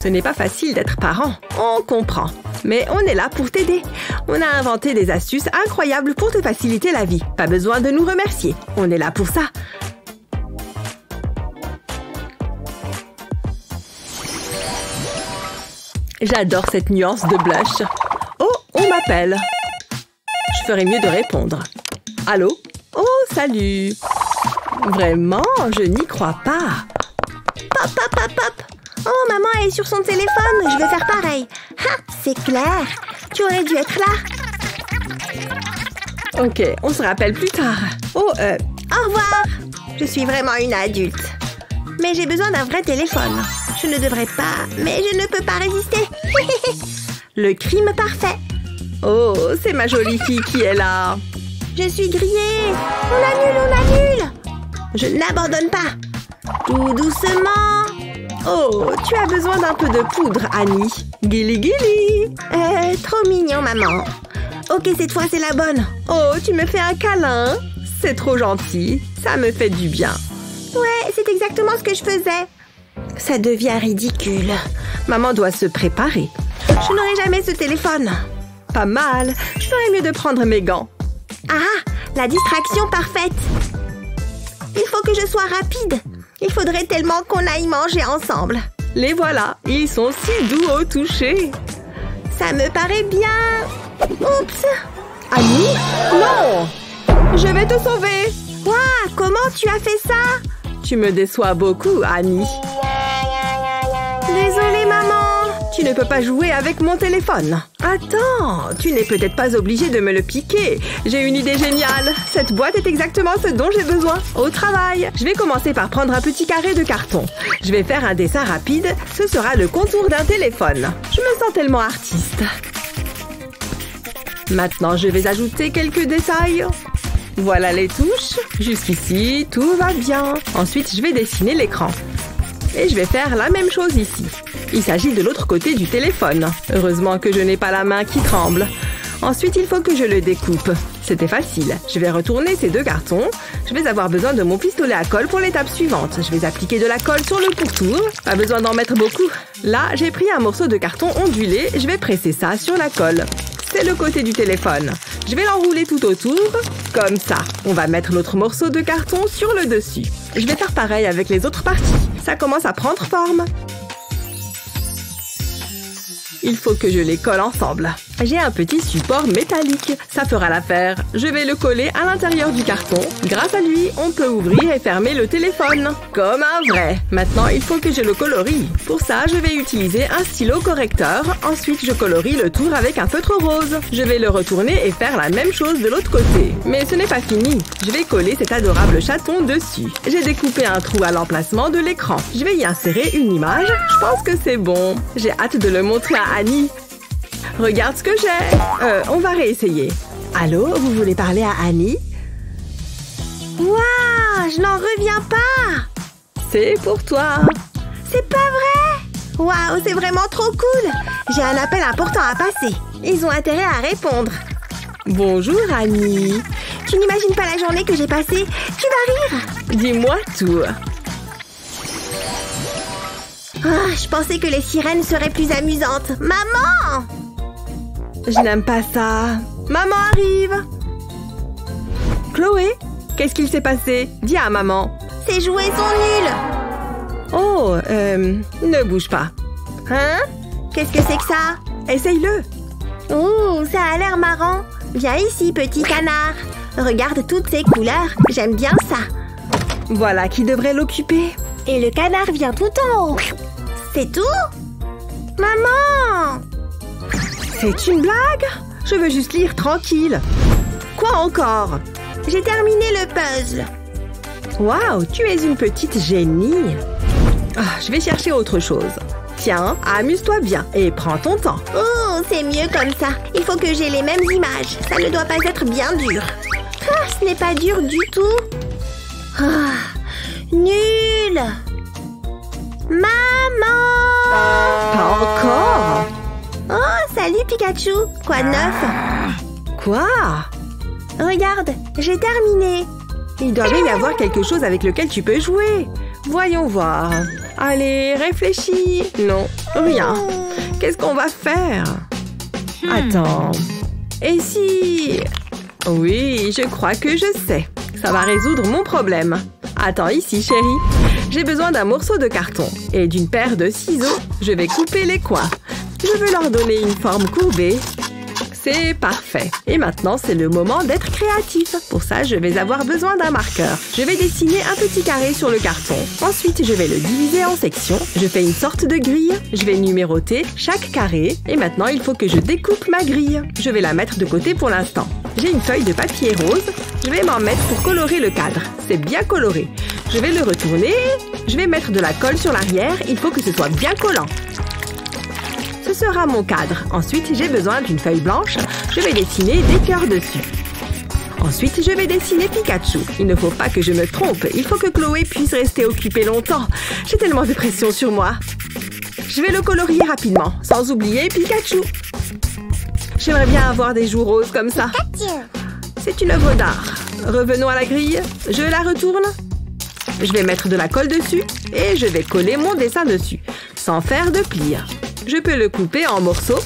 Ce n'est pas facile d'être parent, on comprend. Mais on est là pour t'aider. On a inventé des astuces incroyables pour te faciliter la vie. Pas besoin de nous remercier. On est là pour ça. J'adore cette nuance de blush. Oh, on m'appelle. Je ferais mieux de répondre. Allô? Oh, salut. Vraiment, je n'y crois pas. Pop, pop, pop, pop. Oh, maman est sur son téléphone. Je vais faire pareil. Ah, c'est clair. Tu aurais dû être là. Ok, on se rappelle plus tard. Oh, Au revoir. Je suis vraiment une adulte. Mais j'ai besoin d'un vrai téléphone. Je ne devrais pas, mais je ne peux pas résister. Le crime parfait. oh, c'est ma jolie fille qui est là. Je suis grillée. On annule. Je n'abandonne pas. Tout doucement. Oh, tu as besoin d'un peu de poudre, Annie. Gili gili. Trop mignon, maman. Ok, cette fois, c'est la bonne. Oh, tu me fais un câlin. C'est trop gentil. Ça me fait du bien. Ouais, c'est exactement ce que je faisais. Ça devient ridicule. Maman doit se préparer. Je n'aurai jamais ce téléphone. Pas mal. Je ferais mieux de prendre mes gants. Ah, la distraction parfaite. Il faut que je sois rapide. Il faudrait tellement qu'on aille manger ensemble. Les voilà. Ils sont si doux au toucher. Ça me paraît bien. Oups. Annie? Non! Je vais te sauver. Waouh, comment tu as fait ça? Tu me déçois beaucoup, Annie. Désolée, maman. Tu ne peux pas jouer avec mon téléphone. Attends, tu n'es peut-être pas obligée de me le piquer. J'ai une idée géniale. Cette boîte est exactement ce dont j'ai besoin. Au travail. Je vais commencer par prendre un petit carré de carton. Je vais faire un dessin rapide. Ce sera le contour d'un téléphone. Je me sens tellement artiste. Maintenant, je vais ajouter quelques détails. Voilà les touches. Jusqu'ici, tout va bien. Ensuite, je vais dessiner l'écran. Et je vais faire la même chose ici. Il s'agit de l'autre côté du téléphone. Heureusement que je n'ai pas la main qui tremble. Ensuite, il faut que je le découpe. C'était facile. Je vais retourner ces deux cartons. Je vais avoir besoin de mon pistolet à colle pour l'étape suivante. Je vais appliquer de la colle sur le pourtour. Pas besoin d'en mettre beaucoup. Là, j'ai pris un morceau de carton ondulé. Je vais presser ça sur la colle. C'est le côté du téléphone. Je vais l'enrouler tout autour, comme ça. On va mettre l'autre morceau de carton sur le dessus. Je vais faire pareil avec les autres parties. Ça commence à prendre forme. Il faut que je les colle ensemble. J'ai un petit support métallique. Ça fera l'affaire. Je vais le coller à l'intérieur du carton. Grâce à lui, on peut ouvrir et fermer le téléphone. Comme un vrai. Maintenant, il faut que je le colorie. Pour ça, je vais utiliser un stylo correcteur. Ensuite, je colorie le tour avec un feutre rose. Je vais le retourner et faire la même chose de l'autre côté. Mais ce n'est pas fini. Je vais coller cet adorable chaton dessus. J'ai découpé un trou à l'emplacement de l'écran. Je vais y insérer une image. Je pense que c'est bon. J'ai hâte de le montrer à Annie. Regarde ce que j'ai. On va réessayer. Allô, vous voulez parler à Annie? Waouh, je n'en reviens pas. C'est pour toi. C'est pas vrai. Waouh, c'est vraiment trop cool. J'ai un appel important à passer. Ils ont intérêt à répondre. Bonjour, Annie. Tu n'imagines pas la journée que j'ai passée. Tu vas rire. Dis-moi tout. Ah, je pensais que les sirènes seraient plus amusantes. Maman! Je n'aime pas ça. Maman arrive. Chloé, qu'est-ce qu'il s'est passé? Dis à maman. Ces jouets sont nuls. Oh, ne bouge pas. Hein? Qu'est-ce que c'est que ça? Essaye-le. Oh, ça a l'air marrant. Viens ici, petit canard. Regarde toutes ces couleurs. J'aime bien ça. Voilà qui devrait l'occuper. Et le canard vient tout en haut. C'est tout? Maman! C'est une blague? Je veux juste lire tranquille. Quoi encore? J'ai terminé le puzzle. Waouh, tu es une petite génie. Je vais chercher autre chose. Tiens, amuse-toi bien et prends ton temps. Oh, c'est mieux comme ça. Il faut que j'ai les mêmes images. Ça ne doit pas être bien dur. Ah, ce n'est pas dur du tout. Ah, nul. Maman! Pas encore? Oh, salut Pikachu! Quoi de neuf? Quoi? Regarde, j'ai terminé. Il doit bien y avoir quelque chose avec lequel tu peux jouer. Voyons voir. Allez, réfléchis. Non, rien. Qu'est-ce qu'on va faire? Attends. Et si... Oui, je crois que je sais. Ça va résoudre mon problème. Attends ici, chérie. J'ai besoin d'un morceau de carton et d'une paire de ciseaux. Je vais couper les coins. Je veux leur donner une forme courbée. C'est parfait. Et maintenant, c'est le moment d'être créatif. Pour ça, je vais avoir besoin d'un marqueur. Je vais dessiner un petit carré sur le carton. Ensuite, je vais le diviser en sections. Je fais une sorte de grille. Je vais numéroter chaque carré. Et maintenant, il faut que je découpe ma grille. Je vais la mettre de côté pour l'instant. J'ai une feuille de papier rose. Je vais m'en mettre pour colorer le cadre. C'est bien coloré. Je vais le retourner. Je vais mettre de la colle sur l'arrière. Il faut que ce soit bien collant. Ce sera mon cadre. Ensuite, j'ai besoin d'une feuille blanche. Je vais dessiner des cœurs dessus. Ensuite, je vais dessiner Pikachu. Il ne faut pas que je me trompe. Il faut que Chloé puisse rester occupée longtemps. J'ai tellement de pression sur moi. Je vais le colorier rapidement, sans oublier Pikachu. J'aimerais bien avoir des joues roses comme ça. C'est une œuvre d'art. Revenons à la grille. Je la retourne. Je vais mettre de la colle dessus et je vais coller mon dessin dessus, sans faire de plis. Je peux le couper en morceaux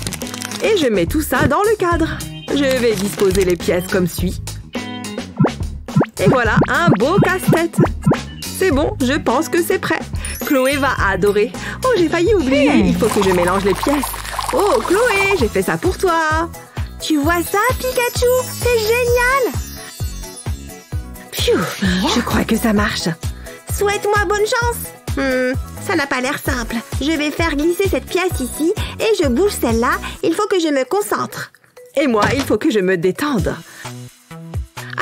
et je mets tout ça dans le cadre. Je vais disposer les pièces comme suit. Et voilà, un beau casse-tête. C'est bon, je pense que c'est prêt. Chloé va adorer. Oh, j'ai failli oublier. Il faut que je mélange les pièces. Oh, Chloé, j'ai fait ça pour toi. Tu vois ça, Pikachu? C'est génial! Pfiou, je crois que ça marche. Souhaite-moi bonne chance. Ça n'a pas l'air simple. Je vais faire glisser cette pièce ici et je bouge celle-là. Il faut que je me concentre. Et moi, il faut que je me détende.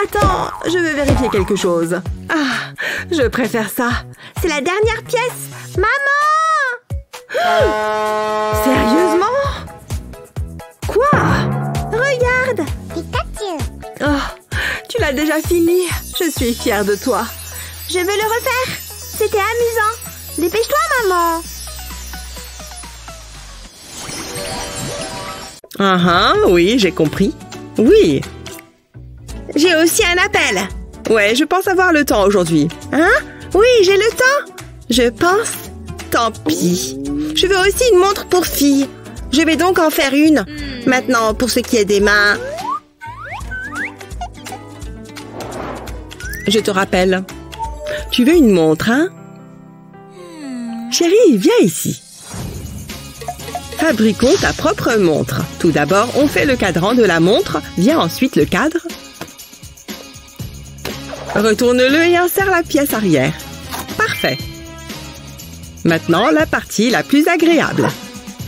Attends, je veux vérifier quelque chose. Ah, je préfère ça. C'est la dernière pièce. Maman! Sérieusement? Quoi? Regarde! Oh, tu l'as déjà fini. Je suis fière de toi. Je veux le refaire. C'était amusant. Dépêche-toi, maman. Oui, j'ai compris. Oui. J'ai aussi un appel. Ouais, je pense avoir le temps aujourd'hui. Hein? Oui, j'ai le temps. Je pense. Tant pis. Je veux aussi une montre pour filles. Je vais donc en faire une. Maintenant, pour ce qui est des mains. Je te rappelle. Tu veux une montre, hein? Chérie, viens ici. Fabriquons ta propre montre. Tout d'abord, on fait le cadran de la montre. Vient ensuite le cadre. Retourne-le et insère la pièce arrière. Parfait. Maintenant, la partie la plus agréable.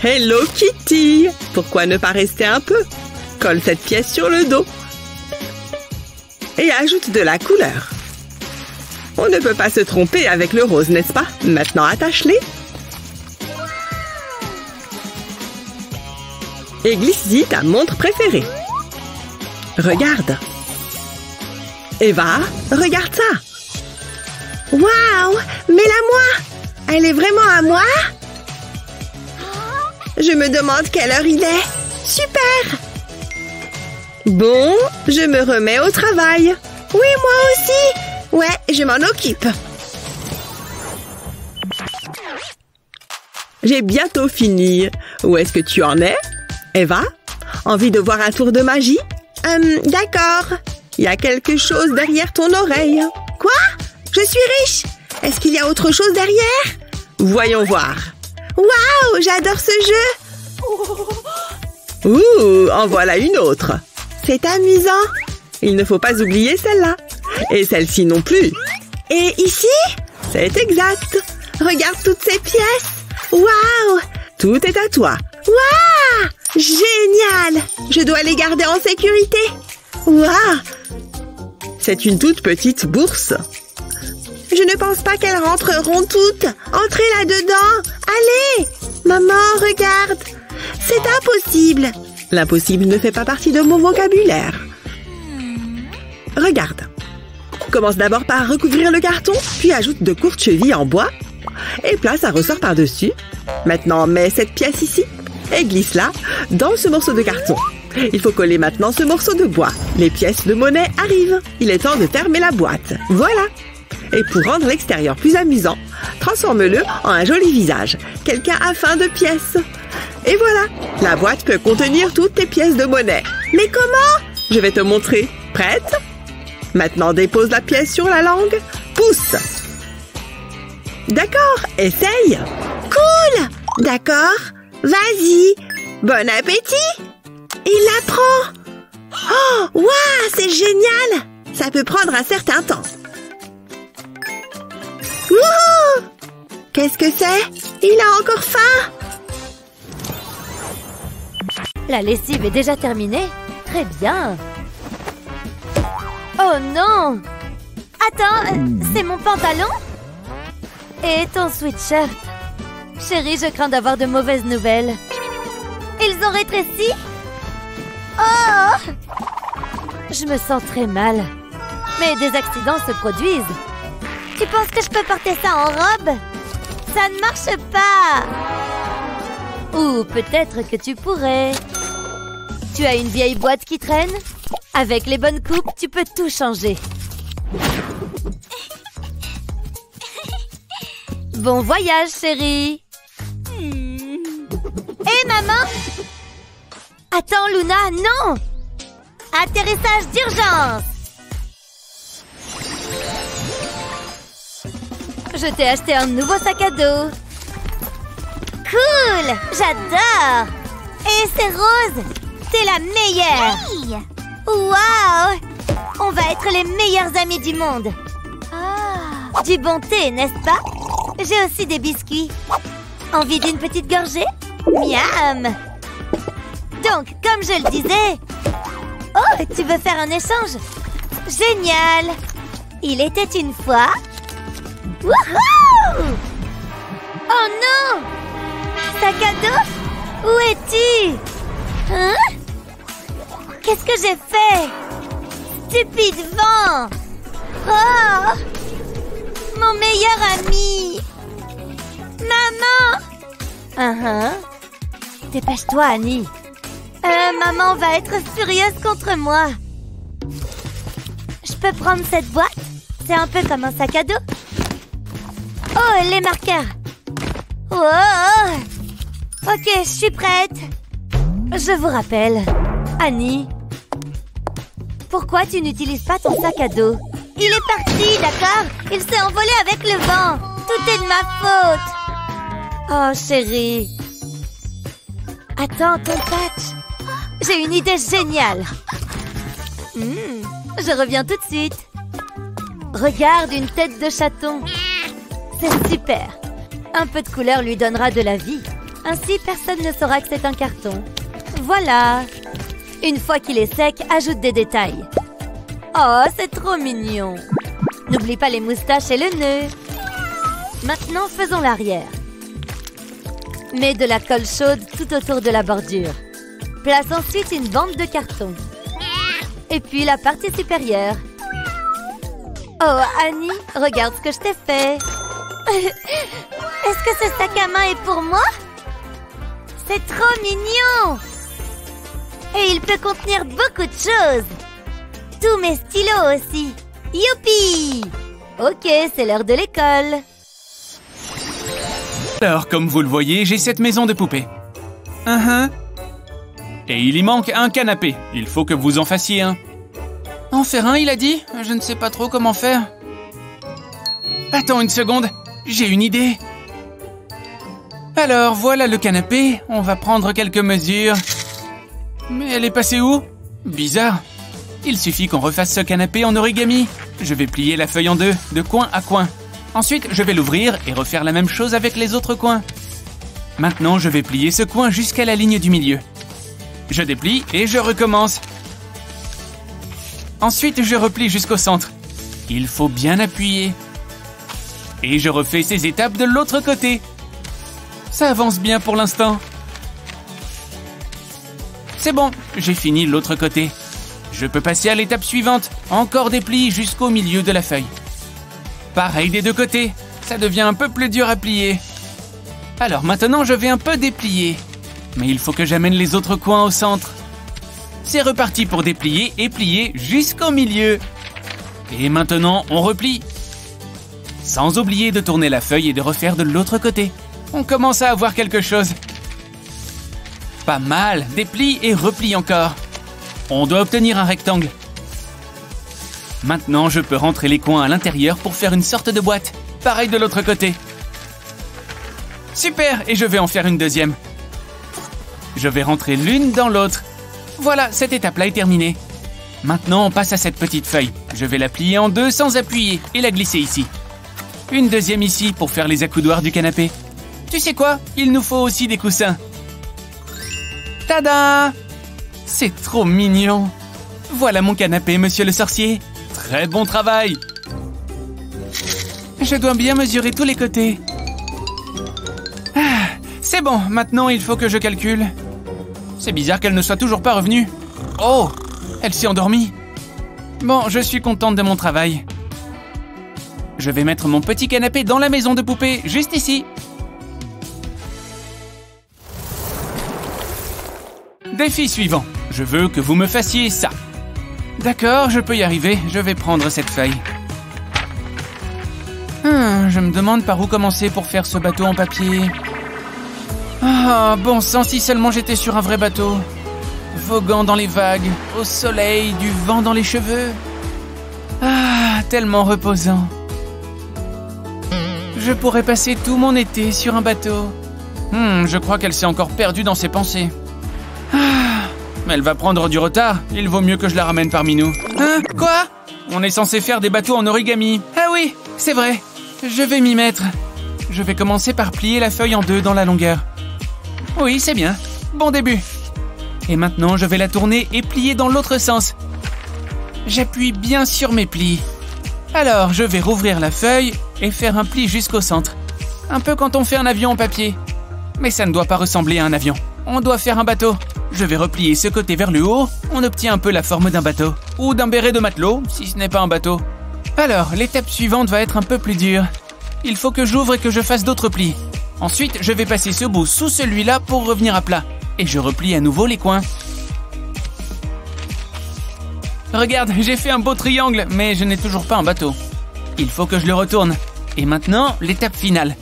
Hello Kitty! Pourquoi ne pas rester un peu? Colle cette pièce sur le dos. Et ajoute de la couleur. On ne peut pas se tromper avec le rose, n'est-ce pas? Maintenant, attache-les. Et glisse-y ta montre préférée. Regarde. Eva, regarde ça. Waouh! Mets-la moi! Elle est vraiment à moi? Je me demande quelle heure il est. Super! Bon, je me remets au travail. Oui, moi aussi. Ouais, je m'en occupe. J'ai bientôt fini. Où est-ce que tu en es, Eva? Envie de voir un tour de magie? D'accord. Il y a quelque chose derrière ton oreille. Quoi? Je suis riche. Est-ce qu'il y a autre chose derrière? Voyons voir. Waouh, j'adore ce jeu. Ouh, en voilà une autre. C'est amusant. Il ne faut pas oublier celle-là. Et celle-ci non plus. Et ici? C'est exact. Regarde toutes ces pièces. Waouh! Tout est à toi. Waouh! Génial! Je dois les garder en sécurité. Waouh! C'est une toute petite bourse. Je ne pense pas qu'elles rentreront toutes. Entrez là-dedans. Allez! Maman, regarde. C'est impossible. L'impossible ne fait pas partie de mon vocabulaire. Regarde. Commence d'abord par recouvrir le carton, puis ajoute de courtes chevilles en bois et place un ressort par-dessus. Maintenant, mets cette pièce ici et glisse-la dans ce morceau de carton. Il faut coller maintenant ce morceau de bois. Les pièces de monnaie arrivent. Il est temps de fermer la boîte. Voilà. Et pour rendre l'extérieur plus amusant, transforme-le en un joli visage. Quelqu'un a faim de pièces. Et voilà, la boîte peut contenir toutes tes pièces de monnaie. Mais comment? Je vais te montrer. Prête? Maintenant, dépose la pièce sur la langue. Pousse. D'accord, essaye. Cool! D'accord. Vas-y. Bon appétit! Il la prend! Oh, waouh, c'est génial! Ça peut prendre un certain temps. Wouhou! Qu'est-ce que c'est? Il a encore faim! La lessive est déjà terminée. Très bien. Oh non! Attends, c'est mon pantalon? Et ton sweatshirt? Chérie, je crains d'avoir de mauvaises nouvelles. Ils ont rétréci? Oh! Je me sens très mal. Mais des accidents se produisent. Tu penses que je peux porter ça en robe? Ça ne marche pas! Ou peut-être que tu pourrais. Tu as une vieille boîte qui traîne? Avec les bonnes coupes, tu peux tout changer. Bon voyage, chérie! Hé, maman! Attends, Luna, non! Atterrissage d'urgence! Je t'ai acheté un nouveau sac à dos. Cool! J'adore! Et c'est rose! C'est la meilleure! Hey! Waouh! On va être les meilleurs amis du monde! Ah. Du bon thé, n'est-ce pas? J'ai aussi des biscuits. Envie d'une petite gorgée? Miam! Donc, comme je le disais... Oh, tu veux faire un échange? Génial! Il était une fois... Wouhou! Oh non! Sac à dos? Où es-tu? Hein? Qu'est-ce que j'ai fait? Stupide vent! Oh! Mon meilleur ami! Maman! Dépêche-toi, Annie. Maman va être furieuse contre moi. Je peux prendre cette boîte? C'est un peu comme un sac à dos. Oh, les marqueurs. Oh! Ok, je suis prête. Je vous rappelle, Annie, pourquoi tu n'utilises pas ton sac à dos? Il est parti, d'accord? Il s'est envolé avec le vent. Tout est de ma faute. Oh, chérie. Attends, ton patch. J'ai une idée géniale. Je reviens tout de suite. Regarde, une tête de chaton. C'est super. Un peu de couleur lui donnera de la vie. Ainsi, personne ne saura que c'est un carton. Voilà. Une fois qu'il est sec, ajoute des détails. Oh, c'est trop mignon. N'oublie pas les moustaches et le nœud. Maintenant, faisons l'arrière. Mets de la colle chaude tout autour de la bordure. Place ensuite une bande de carton. Et puis la partie supérieure. Oh, Annie, regarde ce que je t'ai fait. Est-ce que ce sac à main est pour moi? C'est trop mignon! Et il peut contenir beaucoup de choses. Tous mes stylos aussi. Youpi! Ok, c'est l'heure de l'école. Alors, comme vous le voyez, j'ai cette maison de poupées. Et il y manque un canapé. Il faut que vous en fassiez un. En faire un, il a dit? Je ne sais pas trop comment faire. Attends une seconde, j'ai une idée. Alors, voilà le canapé. On va prendre quelques mesures. Mais elle est passée où? Bizarre. Il suffit qu'on refasse ce canapé en origami. Je vais plier la feuille en deux, de coin à coin. Ensuite, je vais l'ouvrir et refaire la même chose avec les autres coins. Maintenant, je vais plier ce coin jusqu'à la ligne du milieu. Je déplie et je recommence. Ensuite, je replie jusqu'au centre. Il faut bien appuyer. Et je refais ces étapes de l'autre côté. Ça avance bien pour l'instant. C'est bon, j'ai fini l'autre côté. Je peux passer à l'étape suivante. Encore des plis jusqu'au milieu de la feuille. Pareil des deux côtés. Ça devient un peu plus dur à plier. Alors maintenant, je vais un peu déplier. Mais il faut que j'amène les autres coins au centre. C'est reparti pour déplier et plier jusqu'au milieu. Et maintenant, on replie. Sans oublier de tourner la feuille et de refaire de l'autre côté. On commence à avoir quelque chose. Pas mal, déplie et replie encore. On doit obtenir un rectangle. Maintenant, je peux rentrer les coins à l'intérieur pour faire une sorte de boîte. Pareil de l'autre côté. Super, et je vais en faire une deuxième. Je vais rentrer l'une dans l'autre. Voilà, cette étape-là est terminée. Maintenant, on passe à cette petite feuille. Je vais la plier en deux sans appuyer et la glisser ici. Une deuxième ici pour faire les accoudoirs du canapé. Tu sais quoi? Il nous faut aussi des coussins. Tada! C'est trop mignon. Voilà mon canapé, monsieur le sorcier. Très bon travail. Je dois bien mesurer tous les côtés. Ah, c'est bon, maintenant il faut que je calcule. C'est bizarre qu'elle ne soit toujours pas revenue. Oh, elle s'est endormie. Bon, je suis contente de mon travail. Je vais mettre mon petit canapé dans la maison de poupée, juste ici. Défi suivant. Je veux que vous me fassiez ça. D'accord, je peux y arriver. Je vais prendre cette feuille. Je me demande par où commencer pour faire ce bateau en papier. Ah, bon sang, si seulement j'étais sur un vrai bateau. Voguant dans les vagues, au soleil, du vent dans les cheveux. Ah, tellement reposant. Je pourrais passer tout mon été sur un bateau. Je crois qu'elle s'est encore perdue dans ses pensées. Mais elle va prendre du retard. Il vaut mieux que je la ramène parmi nous. Hein? Quoi? On est censé faire des bateaux en origami. Ah oui, c'est vrai. Je vais m'y mettre. Je vais commencer par plier la feuille en deux dans la longueur. Oui, c'est bien. Bon début. Et maintenant, je vais la tourner et plier dans l'autre sens. J'appuie bien sur mes plis. Alors, je vais rouvrir la feuille et faire un pli jusqu'au centre. Un peu quand on fait un avion en papier. Mais ça ne doit pas ressembler à un avion. On doit faire un bateau. Je vais replier ce côté vers le haut. On obtient un peu la forme d'un bateau. Ou d'un béret de matelot, si ce n'est pas un bateau. Alors, l'étape suivante va être un peu plus dure. Il faut que j'ouvre et que je fasse d'autres plis. Ensuite, je vais passer ce bout sous celui-là pour revenir à plat. Et je replie à nouveau les coins. Regarde, j'ai fait un beau triangle, mais je n'ai toujours pas un bateau. Il faut que je le retourne. Et maintenant, l'étape finale.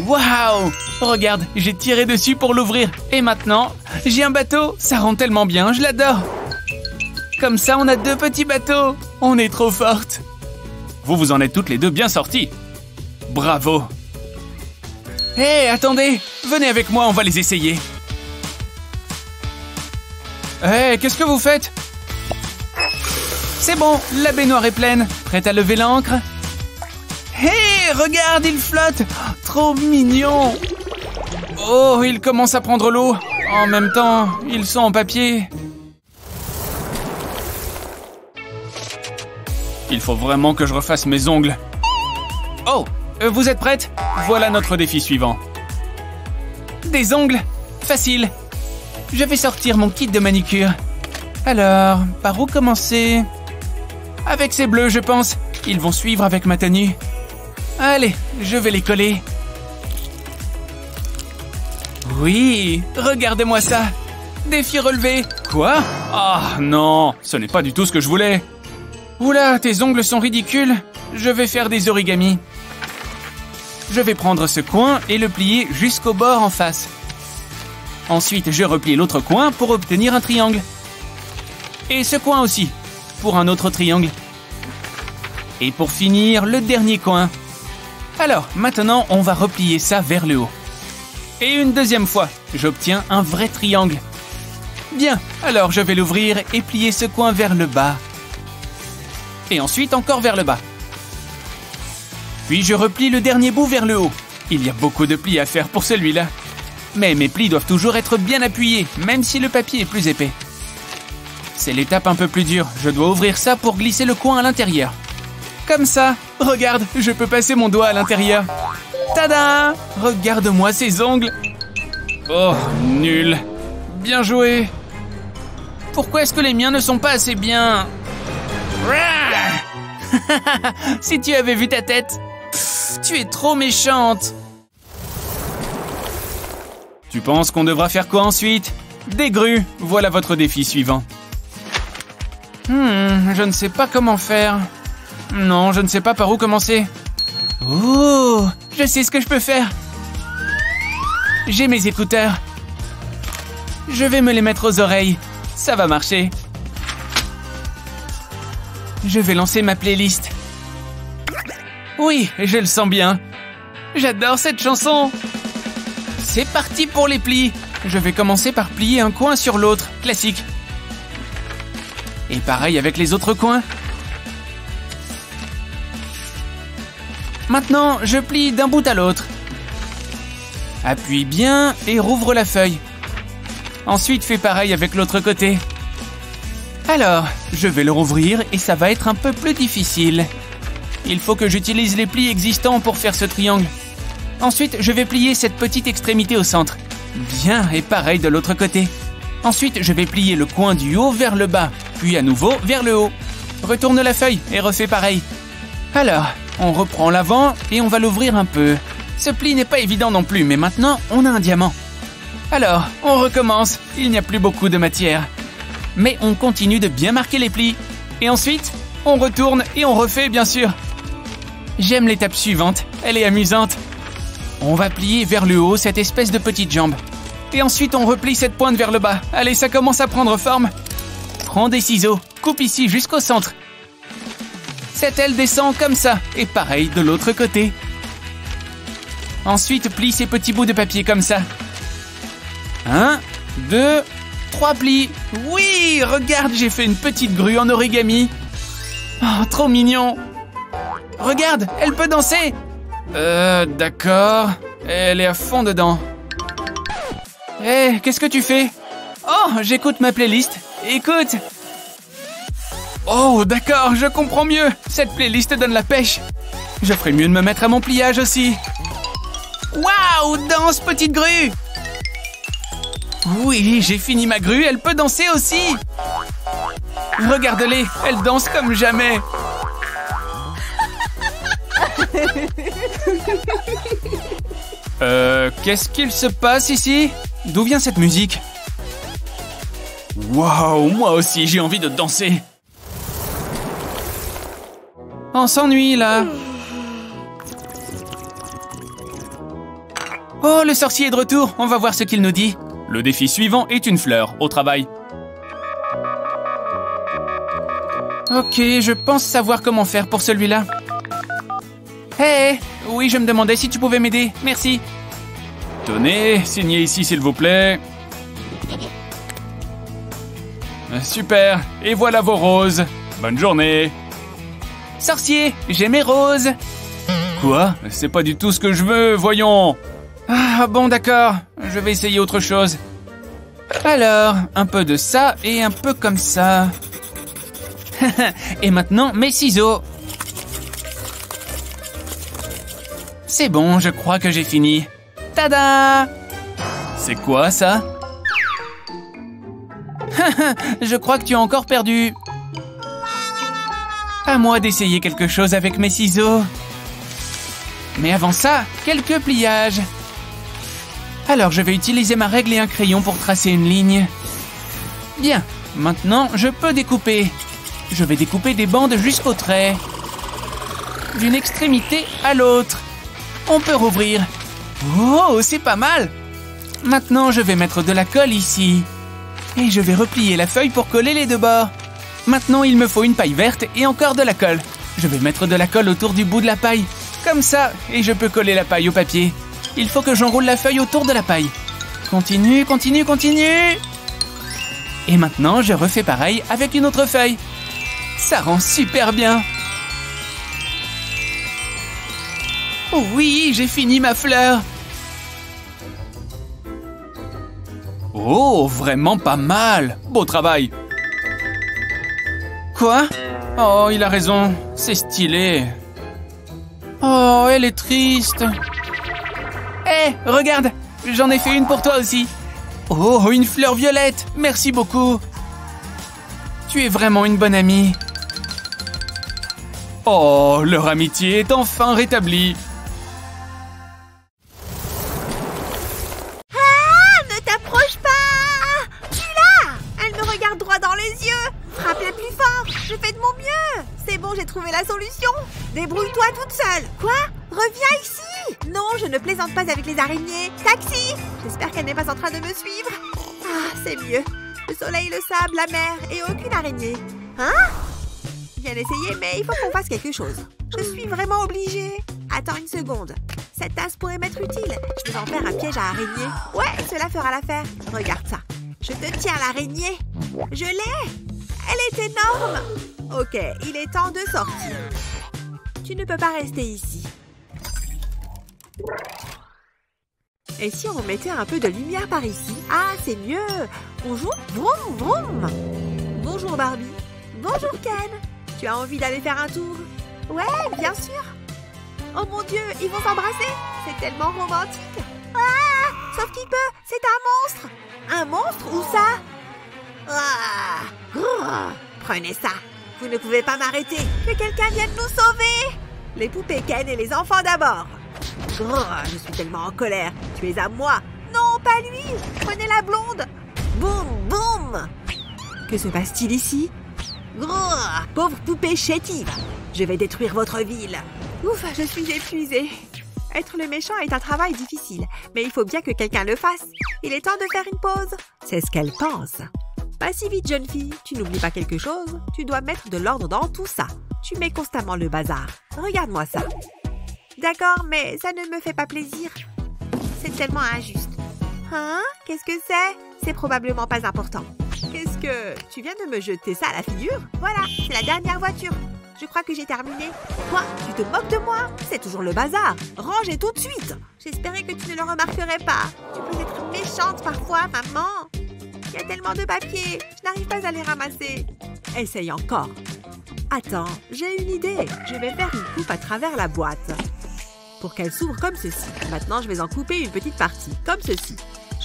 Waouh! Regarde, j'ai tiré dessus pour l'ouvrir. Et maintenant, j'ai un bateau. Ça rend tellement bien, je l'adore. Comme ça, on a deux petits bateaux. On est trop fortes. Vous en êtes toutes les deux bien sorties. Bravo. Hé, attendez. Venez avec moi, on va les essayer. Hé, qu'est-ce que vous faites? C'est bon, la baignoire est pleine. Prête à lever l'ancre? Hé, regarde, il flotte. Trop mignon. Oh, il commence à prendre l'eau. En même temps, ils sont en papier. Il faut vraiment que je refasse mes ongles. Oh, vous êtes prêtes? Voilà notre défi suivant. Des ongles? Facile. Je vais sortir mon kit de manicure. Alors, par où commencer? Avec ces bleus, je pense. Ils vont suivre avec ma tenue. Allez, je vais les coller. Oui, regardez-moi ça. Défi relevé. Quoi? Ah non, ce n'est pas du tout ce que je voulais. Oula, tes ongles sont ridicules. Je vais faire des origamis. Je vais prendre ce coin et le plier jusqu'au bord en face. Ensuite, je replie l'autre coin pour obtenir un triangle. Et ce coin aussi, pour un autre triangle. Et pour finir, le dernier coin. Alors, maintenant, on va replier ça vers le haut. Et une deuxième fois, j'obtiens un vrai triangle. Bien, alors je vais l'ouvrir et plier ce coin vers le bas. Et ensuite encore vers le bas. Puis je replie le dernier bout vers le haut. Il y a beaucoup de plis à faire pour celui-là. Mais mes plis doivent toujours être bien appuyés, même si le papier est plus épais. C'est l'étape un peu plus dure. Je dois ouvrir ça pour glisser le coin à l'intérieur. Comme ça. Regarde, je peux passer mon doigt à l'intérieur. Tada! Regarde-moi ces ongles. Oh, nul. Bien joué. Pourquoi est-ce que les miens ne sont pas assez bien? Si tu avais vu ta tête. Tu es trop méchante. Tu penses qu'on devra faire quoi ensuite? Des grues. Voilà votre défi suivant. Je ne sais pas comment faire. Non, je ne sais pas par où commencer. Oh, je sais ce que je peux faire. J'ai mes écouteurs. Je vais me les mettre aux oreilles. Ça va marcher. Je vais lancer ma playlist. Oui, je le sens bien. J'adore cette chanson. C'est parti pour les plis. Je vais commencer par plier un coin sur l'autre. Classique. Et pareil avec les autres coins. Maintenant, je plie d'un bout à l'autre. Appuie bien et rouvre la feuille. Ensuite, fais pareil avec l'autre côté. Alors, je vais le rouvrir et ça va être un peu plus difficile. Il faut que j'utilise les plis existants pour faire ce triangle. Ensuite, je vais plier cette petite extrémité au centre. Bien, et pareil de l'autre côté. Ensuite, je vais plier le coin du haut vers le bas, puis à nouveau vers le haut. Retourne la feuille et refais pareil. Alors, on reprend l'avant et on va l'ouvrir un peu. Ce pli n'est pas évident non plus, mais maintenant, on a un diamant. Alors, on recommence. Il n'y a plus beaucoup de matière. Mais on continue de bien marquer les plis. Et ensuite, on retourne et on refait, bien sûr. J'aime l'étape suivante. Elle est amusante. On va plier vers le haut cette espèce de petite jambe. Et ensuite, on replie cette pointe vers le bas. Allez, ça commence à prendre forme. Prends des ciseaux. Coupe ici jusqu'au centre. Cette aile descend comme ça. Et pareil de l'autre côté. Ensuite, plie ces petits bouts de papier comme ça. 1, 2, 3 plis. Oui, regarde, j'ai fait une petite grue en origami. Oh, trop mignon. Regarde, elle peut danser. D'accord. Elle est à fond dedans. Hé, qu'est-ce que tu fais? Oh, j'écoute ma playlist. Écoute. Oh, d'accord, je comprends mieux. Cette playlist donne la pêche. Je ferais mieux de me mettre à mon pliage aussi. Waouh, danse, petite grue. Oui, j'ai fini ma grue, elle peut danser aussi. Regarde-les, elle danse comme jamais. Qu'est-ce qu'il se passe ici? D'où vient cette musique? Waouh, moi aussi j'ai envie de danser. On s'ennuie là. Oh, le sorcier est de retour, on va voir ce qu'il nous dit. Le défi suivant est une fleur, au travail. Ok, je pense savoir comment faire pour celui-là. Hé, oui, je me demandais si tu pouvais m'aider, merci. Tenez, signez ici s'il vous plaît. Super, et voilà vos roses. Bonne journée. Sorcier, j'ai mes roses. Quoi? C'est pas du tout ce que je veux, voyons. Ah bon, d'accord, je vais essayer autre chose. Alors, un peu de ça et un peu comme ça. Et maintenant, mes ciseaux. C'est bon, je crois que j'ai fini. Tada! C'est quoi ça? Je crois que tu as encore perdu. À moi d'essayer quelque chose avec mes ciseaux. Mais avant ça, quelques pliages. Alors, je vais utiliser ma règle et un crayon pour tracer une ligne. Bien, maintenant, je peux découper. Je vais découper des bandes jusqu'au trait. D'une extrémité à l'autre. On peut rouvrir. Oh, c'est pas mal! Maintenant, je vais mettre de la colle ici. Et je vais replier la feuille pour coller les deux bords. Maintenant, il me faut une paille verte et encore de la colle. Je vais mettre de la colle autour du bout de la paille. Comme ça, et je peux coller la paille au papier. Il faut que j'enroule la feuille autour de la paille. Continue, continue, continue. Et maintenant, je refais pareil avec une autre feuille. Ça rend super bien. Oh oui, j'ai fini ma fleur. Oh, vraiment pas mal. Beau travail. Quoi? Oh, il a raison. C'est stylé. Oh, elle est triste. Hé, regarde, j'en ai fait une pour toi aussi. Oh, une fleur violette. Merci beaucoup. Tu es vraiment une bonne amie. Oh, leur amitié est enfin rétablie. Ne t'approche pas! Tu l'as! Elle me regarde droit dans les yeux! Frappe-la plus fort! Je fais de mon mieux! C'est bon, j'ai trouvé la solution! Débrouille-toi toute seule! Quoi? Reviens ici! Non, je ne plaisante pas avec les araignées. Taxi! J'espère qu'elle n'est pas en train de me suivre. Ah, c'est mieux. Le soleil, le sable, la mer et aucune araignée. Hein? Bien essayé, mais il faut qu'on fasse quelque chose. Je suis vraiment obligée. Attends une seconde. Cette tasse pourrait m'être utile. Je vais en faire un piège à araignée. Ouais, cela fera l'affaire. Regarde ça. Je te tiens l'araignée. Je l'ai. Elle est énorme. Ok, il est temps de sortir. Tu ne peux pas rester ici. Et si on mettait un peu de lumière par ici? Ah, c'est mieux. Bonjour. Vroom, vroom. Bonjour Barbie. Bonjour Ken. Tu as envie d'aller faire un tour? Ouais, bien sûr. Oh mon Dieu, ils vont s'embrasser. C'est tellement romantique. Ah, sauf qu'il peut. C'est un monstre. Un monstre? Où ça? Ah, grrr. Prenez ça. Vous ne pouvez pas m'arrêter. Que quelqu'un vienne nous sauver. Les poupées Ken et les enfants d'abord. Grrr, je suis tellement en colère. Tu es à moi. Non, pas lui. Prenez la blonde. Boum, boum. Que se passe-t-il ici? Grrr, pauvre poupée chétive. Je vais détruire votre ville. Ouf, je suis épuisée. Être le méchant est un travail difficile, mais il faut bien que quelqu'un le fasse. Il est temps de faire une pause. C'est ce qu'elle pense. Pas si vite, jeune fille. Tu n'oublies pas quelque chose? Tu dois mettre de l'ordre dans tout ça. Tu mets constamment le bazar. Regarde-moi ça. D'accord, mais ça ne me fait pas plaisir. C'est tellement injuste. Hein? Qu'est-ce que c'est? C'est probablement pas important. Qu'est-ce que... Tu viens de me jeter ça à la figure? Voilà, c'est la dernière voiture. Je crois que j'ai terminé. Quoi? Tu te moques de moi? C'est toujours le bazar. Range tout de suite. J'espérais que tu ne le remarquerais pas. Tu peux être méchante parfois, maman. Il y a tellement de papier. Je n'arrive pas à les ramasser. Essaye encore. Attends, j'ai une idée. Je vais faire une coupe à travers la boîte. Pour qu'elle s'ouvre comme ceci. Maintenant, je vais en couper une petite partie, comme ceci.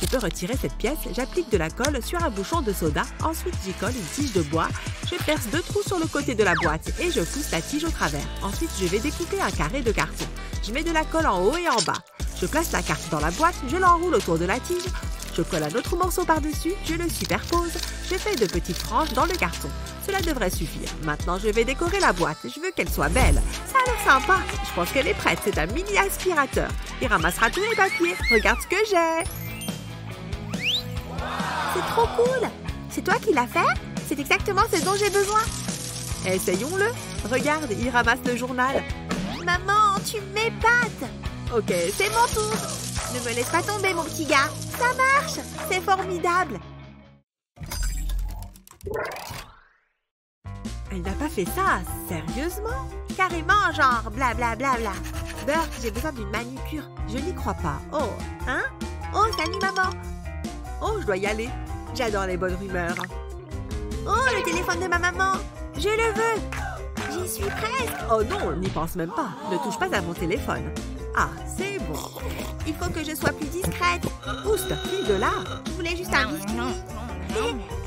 Je peux retirer cette pièce, j'applique de la colle sur un bouchon de soda, ensuite j'y colle une tige de bois, je perce 2 trous sur le côté de la boîte et je pousse la tige au travers. Ensuite, je vais découper un carré de carton. Je mets de la colle en haut et en bas. Je place la carte dans la boîte, je l'enroule autour de la tige, je colle un autre morceau par-dessus, je le superpose, je fais de petites franges dans le carton. Cela devrait suffire. Maintenant, je vais décorer la boîte. Je veux qu'elle soit belle. Ça a l'air sympa. Je pense qu'elle est prête. C'est un mini aspirateur. Il ramassera tous les papiers. Regarde ce que j'ai. C'est trop cool. C'est toi qui l'as fait? C'est exactement ce dont j'ai besoin. Essayons-le. Regarde, il ramasse le journal. Maman, tu m'épates. Ok, c'est mon tour. Ne me laisse pas tomber, mon petit gars. Ça marche. C'est formidable. Elle n'a pas fait ça, sérieusement? Carrément, genre blablabla. Bert, j'ai besoin d'une manucure. Je n'y crois pas. Oh, hein? Oh, salut maman. Oh, je dois y aller. J'adore les bonnes rumeurs. Oh, le téléphone de ma maman. Je le veux. J'y suis presque. Oh non, n'y pense même pas. Ne touche pas à mon téléphone. Ah, c'est bon. Il faut que je sois plus discrète. Oust, file de là. Je voulais juste un biscuit.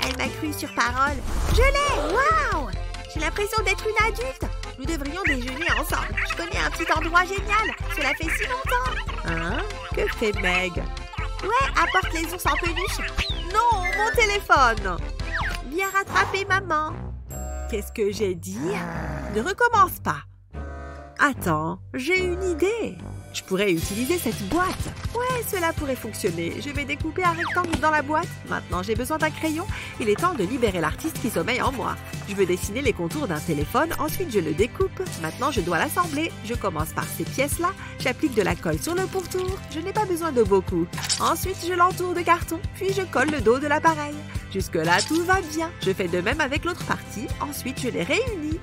Elle m'a cru sur parole. Je l'ai. Waouh! J'ai l'impression d'être une adulte. Nous devrions déjeuner ensemble. Je connais un petit endroit génial. Cela fait si longtemps. Hein? Que fait Meg? Ouais, apporte les ours en peluche. Non, mon téléphone. Bien rattrapé, maman. Qu'est-ce que j'ai dit? Ne recommence pas. Attends, j'ai une idée. Je pourrais utiliser cette boîte. Ouais, cela pourrait fonctionner. Je vais découper un rectangle dans la boîte. Maintenant, j'ai besoin d'un crayon. Il est temps de libérer l'artiste qui sommeille en moi. Je veux dessiner les contours d'un téléphone. Ensuite, je le découpe. Maintenant, je dois l'assembler. Je commence par ces pièces-là. J'applique de la colle sur le pourtour. Je n'ai pas besoin de beaucoup. Ensuite, je l'entoure de carton. Puis, je colle le dos de l'appareil. Jusque-là, tout va bien. Je fais de même avec l'autre partie. Ensuite, je les réunis.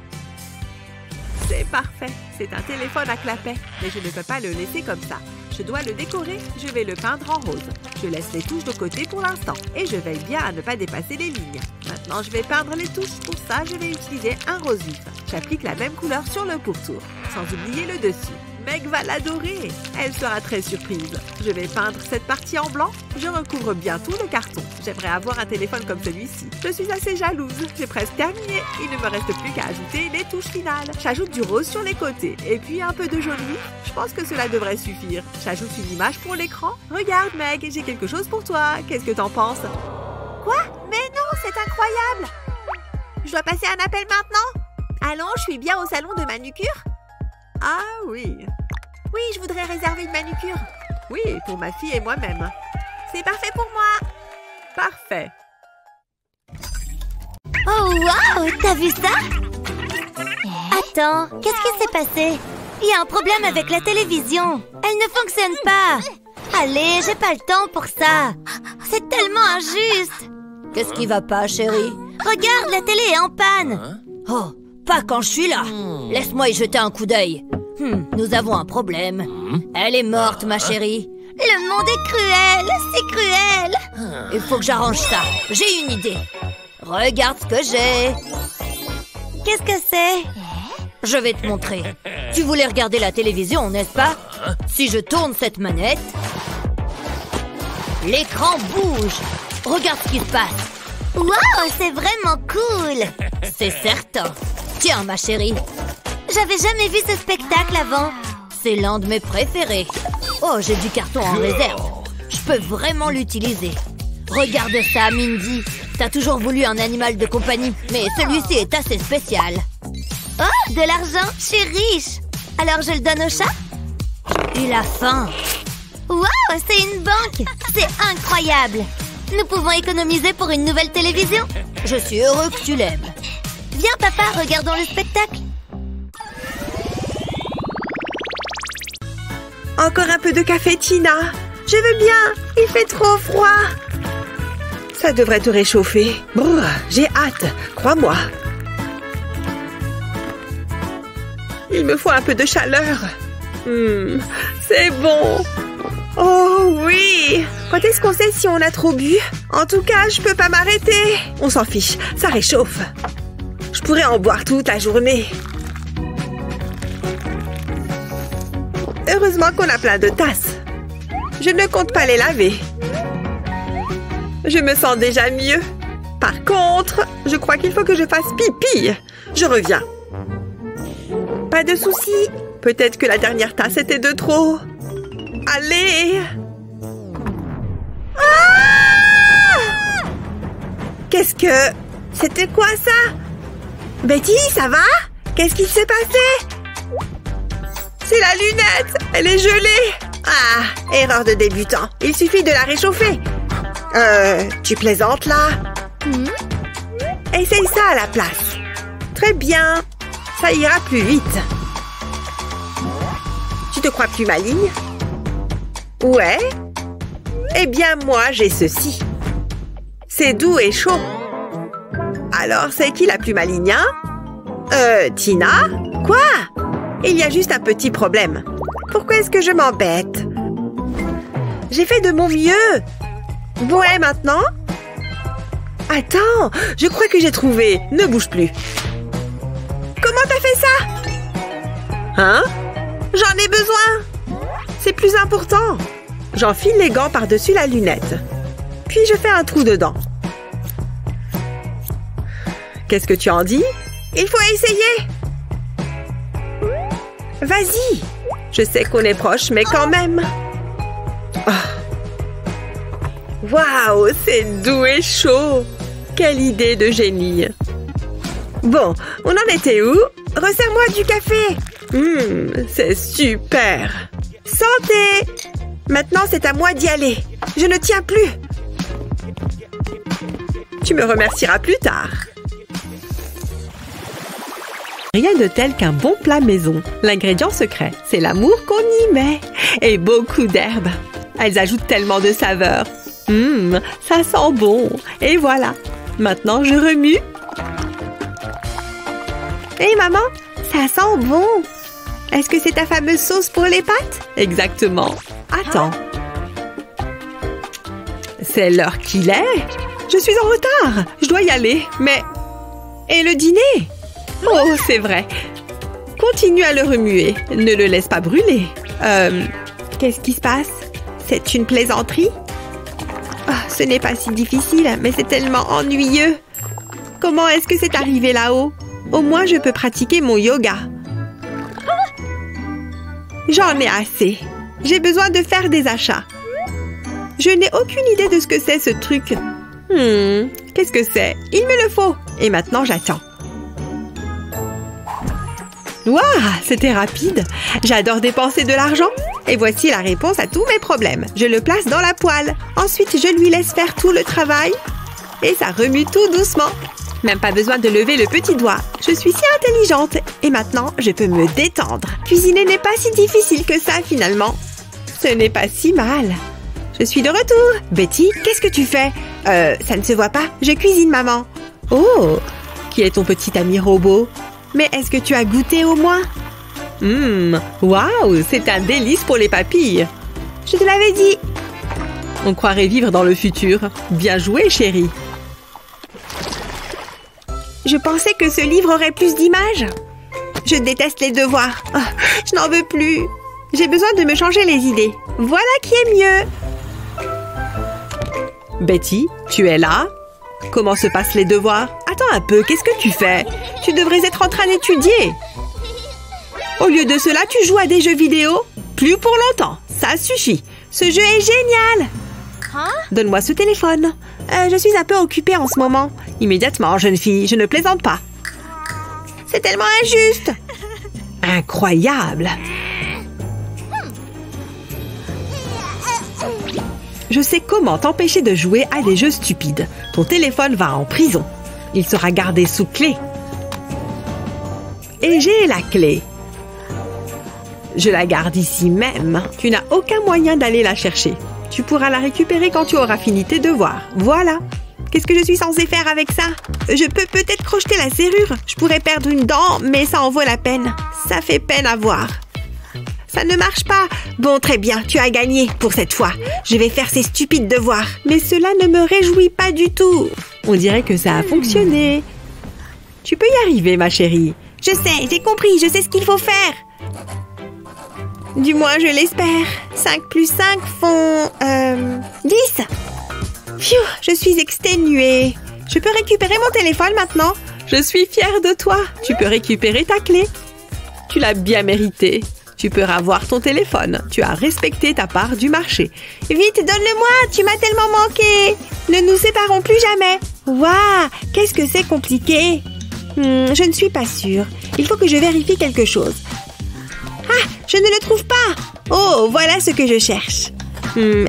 C'est parfait. C'est un téléphone à clapet. Mais je ne peux pas le laisser comme ça. Je dois le décorer. Je vais le peindre en rose. Je laisse les touches de côté pour l'instant. Et je veille bien à ne pas dépasser les lignes. Maintenant, je vais peindre les touches. Pour ça, je vais utiliser un rose vif. J'applique la même couleur sur le pourtour. Sans oublier le dessus. Meg va l'adorer. Elle sera très surprise. Je vais peindre cette partie en blanc. Je recouvre bien tout le carton. J'aimerais avoir un téléphone comme celui-ci. Je suis assez jalouse. J'ai presque terminé. Il ne me reste plus qu'à ajouter les touches finales. J'ajoute du rose sur les côtés. Et puis un peu de jaune vif. Je pense que cela devrait suffire. J'ajoute une image pour l'écran. Regarde, Meg, j'ai quelque chose pour toi. Qu'est-ce que t'en penses? Quoi? Mais non, c'est incroyable. Je dois passer un appel maintenant? Allons, je suis bien au salon de manucure? Ah oui. Oui, je voudrais réserver une manucure. Oui, pour ma fille et moi-même. C'est parfait pour moi. Parfait. Oh, wow! T'as vu ça? Attends, qu'est-ce qui s'est passé? Il y a un problème avec la télévision. Elle ne fonctionne pas. Allez, j'ai pas le temps pour ça. C'est tellement injuste. Qu'est-ce qui va pas, chérie? Regarde, la télé est en panne. Oh, pas quand je suis là. Laisse-moi y jeter un coup d'œil. Nous avons un problème. Elle est morte, ma chérie. Le monde est cruel, c'est cruel. Il faut que j'arrange ça. J'ai une idée. Regarde ce que j'ai. Qu'est-ce que c'est? Je vais te montrer. Tu voulais regarder la télévision, n'est-ce pas? Si je tourne cette manette, l'écran bouge. Regarde ce qui se passe. Waouh, c'est vraiment cool. C'est certain. Tiens, ma chérie. J'avais jamais vu ce spectacle avant. C'est l'un de mes préférés. Oh, j'ai du carton en réserve. Je peux vraiment l'utiliser. Regarde ça, Mindy. T'as toujours voulu un animal de compagnie, mais celui-ci est assez spécial. Oh, de l'argent, je suis riche. Alors je le donne au chat? J'ai la faim. Waouh, c'est une banque. C'est incroyable. Nous pouvons économiser pour une nouvelle télévision. Je suis heureux que tu l'aimes. Viens, papa, regardons le spectacle. Encore un peu de café, Tina. Je veux bien. Il fait trop froid. Ça devrait te réchauffer. Brrr, j'ai hâte, crois-moi. Il me faut un peu de chaleur. C'est bon. Oh oui. Quand est-ce qu'on sait si on a trop bu? En tout cas, je peux pas m'arrêter. On s'en fiche, ça réchauffe. Je pourrais en boire toute la journée. Heureusement qu'on a plein de tasses. Je ne compte pas les laver. Je me sens déjà mieux. Par contre, je crois qu'il faut que je fasse pipi. Je reviens. Pas de souci. Peut-être que la dernière tasse était de trop. Allez. Ah! Qu'est-ce que... C'était quoi ça? Betty, ça va? Qu'est-ce qui s'est passé? C'est la lunette. Elle est gelée. Ah, erreur de débutant. Il suffit de la réchauffer. Tu plaisantes là? Essaye ça à la place. Très bien. Ça ira plus vite. Tu te crois plus maligne? Ouais. Eh bien, moi, j'ai ceci. C'est doux et chaud. Alors, c'est qui la plus maligne, hein? Tina? Quoi? Il y a juste un petit problème. Pourquoi est-ce que je m'embête? J'ai fait de mon mieux. Ouais, maintenant? Attends, je crois que j'ai trouvé. Ne bouge plus. Comment t'as fait ça? Hein? J'en ai besoin. C'est plus important. J'enfile les gants par-dessus la lunette. Puis je fais un trou dedans. Qu'est-ce que tu en dis? Il faut essayer. Vas-y. Je sais qu'on est proche, mais quand même. Oh. Waouh, c'est doux et chaud. Quelle idée de génie. Bon, on en était où? Resserre-moi du café. C'est super. Santé. Maintenant, c'est à moi d'y aller. Je ne tiens plus. Tu me remercieras plus tard. Rien de tel qu'un bon plat maison. L'ingrédient secret, c'est l'amour qu'on y met. Et beaucoup d'herbes. Elles ajoutent tellement de saveurs. Ça sent bon. Et voilà. Maintenant, je remue. Hé, maman, ça sent bon. Est-ce que c'est ta fameuse sauce pour les pâtes? Exactement. Attends. C'est l'heure qu'il est. Je suis en retard. Je dois y aller. Mais... Et le dîner? Oh, c'est vrai. Continue à le remuer. Ne le laisse pas brûler. Qu'est-ce qui se passe? C'est une plaisanterie? Oh, ce n'est pas si difficile, mais c'est tellement ennuyeux. Comment est-ce que c'est arrivé là-haut? Au moins, je peux pratiquer mon yoga. J'en ai assez. J'ai besoin de faire des achats. Je n'ai aucune idée de ce que c'est ce truc. Qu'est-ce que c'est? Il me le faut. Et maintenant, j'attends. Waouh, c'était rapide. J'adore dépenser de l'argent. Et voici la réponse à tous mes problèmes. Je le place dans la poêle. Ensuite, je lui laisse faire tout le travail. Et ça remue tout doucement. Même pas besoin de lever le petit doigt. Je suis si intelligente. Et maintenant, je peux me détendre. Cuisiner n'est pas si difficile que ça, finalement. Ce n'est pas si mal. Je suis de retour. Betty, qu'est-ce que tu fais? Ça ne se voit pas. Je cuisine, maman. Oh, qui est ton petit ami robot? Mais est-ce que tu as goûté au moins? Waouh, c'est un délice pour les papilles. Je te l'avais dit. On croirait vivre dans le futur. Bien joué, chérie. Je pensais que ce livre aurait plus d'images. Je déteste les devoirs. Oh, je n'en veux plus. J'ai besoin de me changer les idées. Voilà qui est mieux. Betty, tu es là? Comment se passent les devoirs? Attends un peu, qu'est-ce que tu fais? Tu devrais être en train d'étudier. Au lieu de cela, tu joues à des jeux vidéo? Plus pour longtemps, ça suffit. Ce jeu est génial. Donne-moi ce téléphone. Je suis un peu occupée en ce moment. Immédiatement, jeune fille, je ne plaisante pas. C'est tellement injuste. Incroyable. Je sais comment t'empêcher de jouer à des jeux stupides. Ton téléphone va en prison. Il sera gardé sous clé. Et j'ai la clé. Je la garde ici même. Tu n'as aucun moyen d'aller la chercher. Tu pourras la récupérer quand tu auras fini tes devoirs. Voilà. Qu'est-ce que je suis censée faire avec ça? Je peux peut-être crocheter la serrure. Je pourrais perdre une dent, mais ça en vaut la peine. Ça fait peine à voir. Ça ne marche pas. Bon, très bien, tu as gagné pour cette fois. Je vais faire ces stupides devoirs. Mais cela ne me réjouit pas du tout. On dirait que ça a fonctionné. Tu peux y arriver, ma chérie. Je sais, j'ai compris, je sais ce qu'il faut faire. Du moins, je l'espère. 5 plus 5 font... 10. Pfiou, je suis exténuée. Je peux récupérer mon téléphone maintenant? Je suis fière de toi. Tu peux récupérer ta clé. Tu l'as bien mérité. Tu peux avoir ton téléphone. Tu as respecté ta part du marché. Vite, donne-le-moi. Tu m'as tellement manqué. Ne nous séparons plus jamais. Waouh, qu'est-ce que c'est compliqué. Je ne suis pas sûre. Il faut que je vérifie quelque chose. Ah, je ne le trouve pas. Oh, voilà ce que je cherche.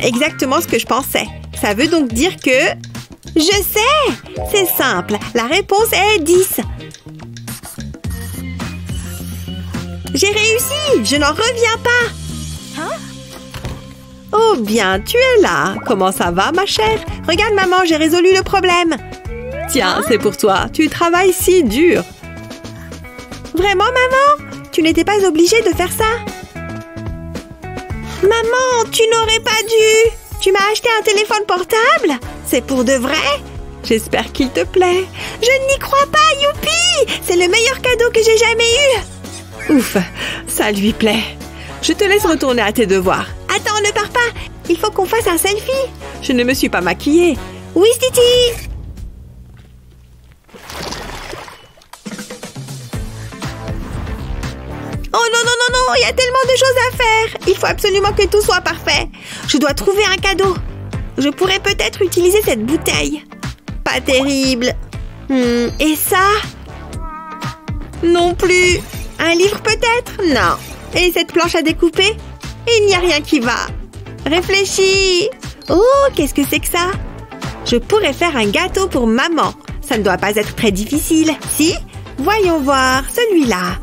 Exactement ce que je pensais. Ça veut donc dire que... Je sais. C'est simple. La réponse est 10. J'ai réussi. Je n'en reviens pas. Oh bien, tu es là. Comment ça va, ma chère? Regarde, maman, j'ai résolu le problème. Tiens, c'est pour toi. Tu travailles si dur. Vraiment, maman? Tu n'étais pas obligée de faire ça? Maman, tu n'aurais pas dû. Tu m'as acheté un téléphone portable? C'est pour de vrai? J'espère qu'il te plaît. Je n'y crois pas, youpi! C'est le meilleur cadeau que j'ai jamais eu. Ouf, ça lui plaît. Je te laisse retourner à tes devoirs. Attends, ne pars pas. Il faut qu'on fasse un selfie. Je ne me suis pas maquillée. Oui, Titi. Oh non, non, non, non, il y a tellement de choses à faire. Il faut absolument que tout soit parfait. Je dois trouver un cadeau. Je pourrais peut-être utiliser cette bouteille. Pas terrible. Et ça? Non plus. Un livre peut-être? Non. Et cette planche à découper? Il n'y a rien qui va. Réfléchis. Oh, qu'est-ce que c'est que ça? Je pourrais faire un gâteau pour maman. Ça ne doit pas être très difficile. Si? Voyons voir, celui-là.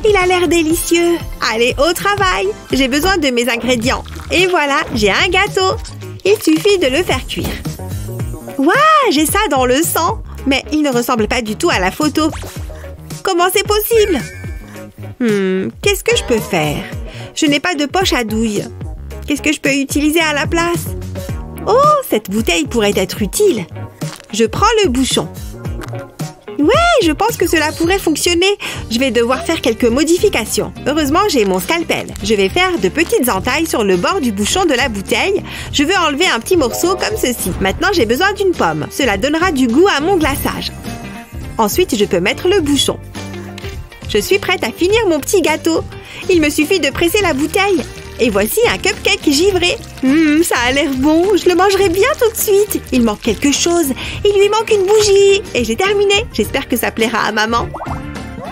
Il a l'air délicieux. Allez, au travail. J'ai besoin de mes ingrédients. Et voilà, j'ai un gâteau. Il suffit de le faire cuire. Waouh, j'ai ça dans le sang. Mais il ne ressemble pas du tout à la photo. Comment c'est possible? Qu'est-ce que je peux faire? Je n'ai pas de poche à douille. Qu'est-ce que je peux utiliser à la place? Oh, cette bouteille pourrait être utile. Je prends le bouchon. Ouais, je pense que cela pourrait fonctionner. Je vais devoir faire quelques modifications. Heureusement, j'ai mon scalpel. Je vais faire de petites entailles sur le bord du bouchon de la bouteille. Je veux enlever un petit morceau comme ceci. Maintenant, j'ai besoin d'une pomme. Cela donnera du goût à mon glaçage. Ensuite, je peux mettre le bouchon. Je suis prête à finir mon petit gâteau. Il me suffit de presser la bouteille. Et voici un cupcake givré. Ça a l'air bon. Je le mangerai bien tout de suite. Il manque quelque chose. Il lui manque une bougie. Et j'ai terminé. J'espère que ça plaira à maman.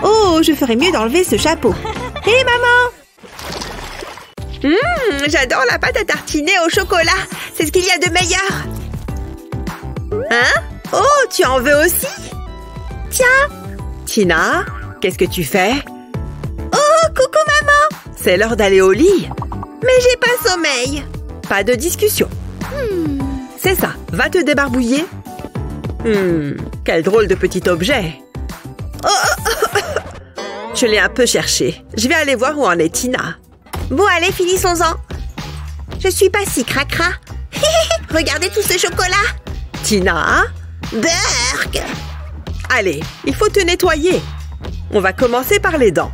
Oh, je ferais mieux d'enlever ce chapeau. Hé, maman! J'adore la pâte à tartiner au chocolat. C'est ce qu'il y a de meilleur. Hein? Oh, tu en veux aussi? Tiens. Tina, qu'est-ce que tu fais? Oh, coucou maman. C'est l'heure d'aller au lit. Mais j'ai pas sommeil. Pas de discussion. C'est ça, va te débarbouiller. Quel drôle de petit objet. Je l'ai un peu cherché. Je vais aller voir où en est Tina. Bon, allez, finissons-en. Je suis pas si cracra. Regardez tout ce chocolat. Tina? Burk. Allez, il faut te nettoyer. On va commencer par les dents.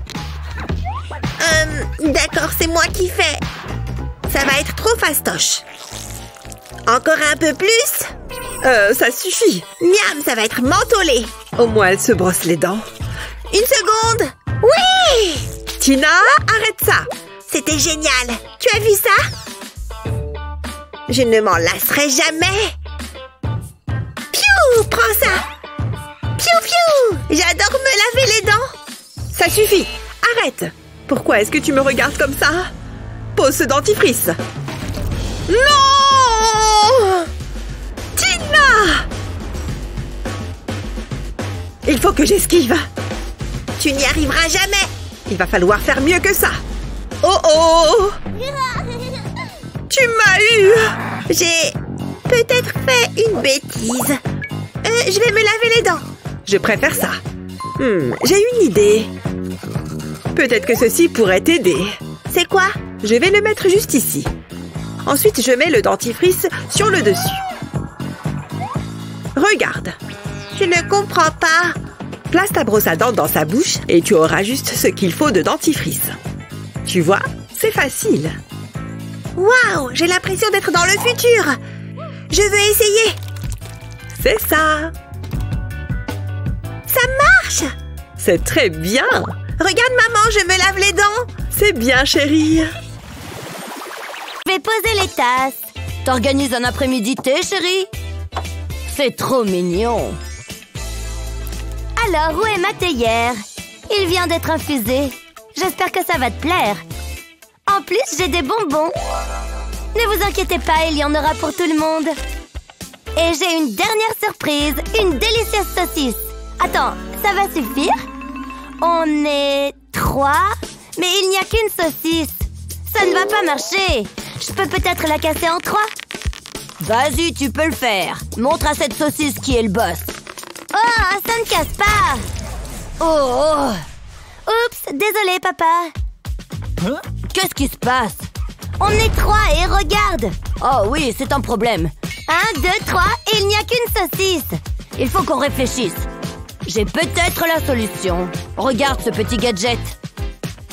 D'accord, c'est moi qui fais. Ça va être trop fastoche. Encore un peu plus? Ça suffit. Miam, ça va être mentholé. Au moins, elle se brosse les dents. Une seconde. Oui! Tina, arrête ça. C'était génial. Tu as vu ça? Je ne m'en lasserai jamais. Piou, prends ça. Piou, piou. J'adore me laver les dents. Ça suffit. Arrête. Pourquoi est-ce que tu me regardes comme ça? Pose ce dentifrice. Non! Tina! Il faut que j'esquive. Tu n'y arriveras jamais. Il va falloir faire mieux que ça. Oh oh! Tu m'as eu! J'ai peut-être fait une bêtise. Je vais me laver les dents. Je préfère ça. J'ai une idée. Peut-être que ceci pourrait t'aider. C'est quoi? Je vais le mettre juste ici. Ensuite, je mets le dentifrice sur le dessus. Regarde. Je ne comprends pas. Place ta brosse à dents dans sa bouche et tu auras juste ce qu'il faut de dentifrice. Tu vois, c'est facile. Waouh, j'ai l'impression d'être dans le futur. Je veux essayer. C'est ça. Ça marche. C'est très bien. Regarde maman, je me lave les dents. C'est bien, chérie. Je vais poser les tasses. T'organises un après-midi thé, chérie? C'est trop mignon. Alors, où est ma théière? Il vient d'être infusé. J'espère que ça va te plaire. En plus, j'ai des bonbons. Ne vous inquiétez pas, il y en aura pour tout le monde. Et j'ai une dernière surprise, une délicieuse saucisse. Attends, ça va suffire? On est 3, mais il n'y a qu'une saucisse. Ça ne va pas marcher. Je peux peut-être la casser en 3. Vas-y, tu peux le faire. Montre à cette saucisse qui est le boss. Oh, ça ne casse pas. Oh. Oups, désolé, papa. Qu'est-ce qui se passe? On est 3 et regarde. Oh oui, c'est un problème. 1, 2, 3, et il n'y a qu'une saucisse. Il faut qu'on réfléchisse. J'ai peut-être la solution. Regarde ce petit gadget.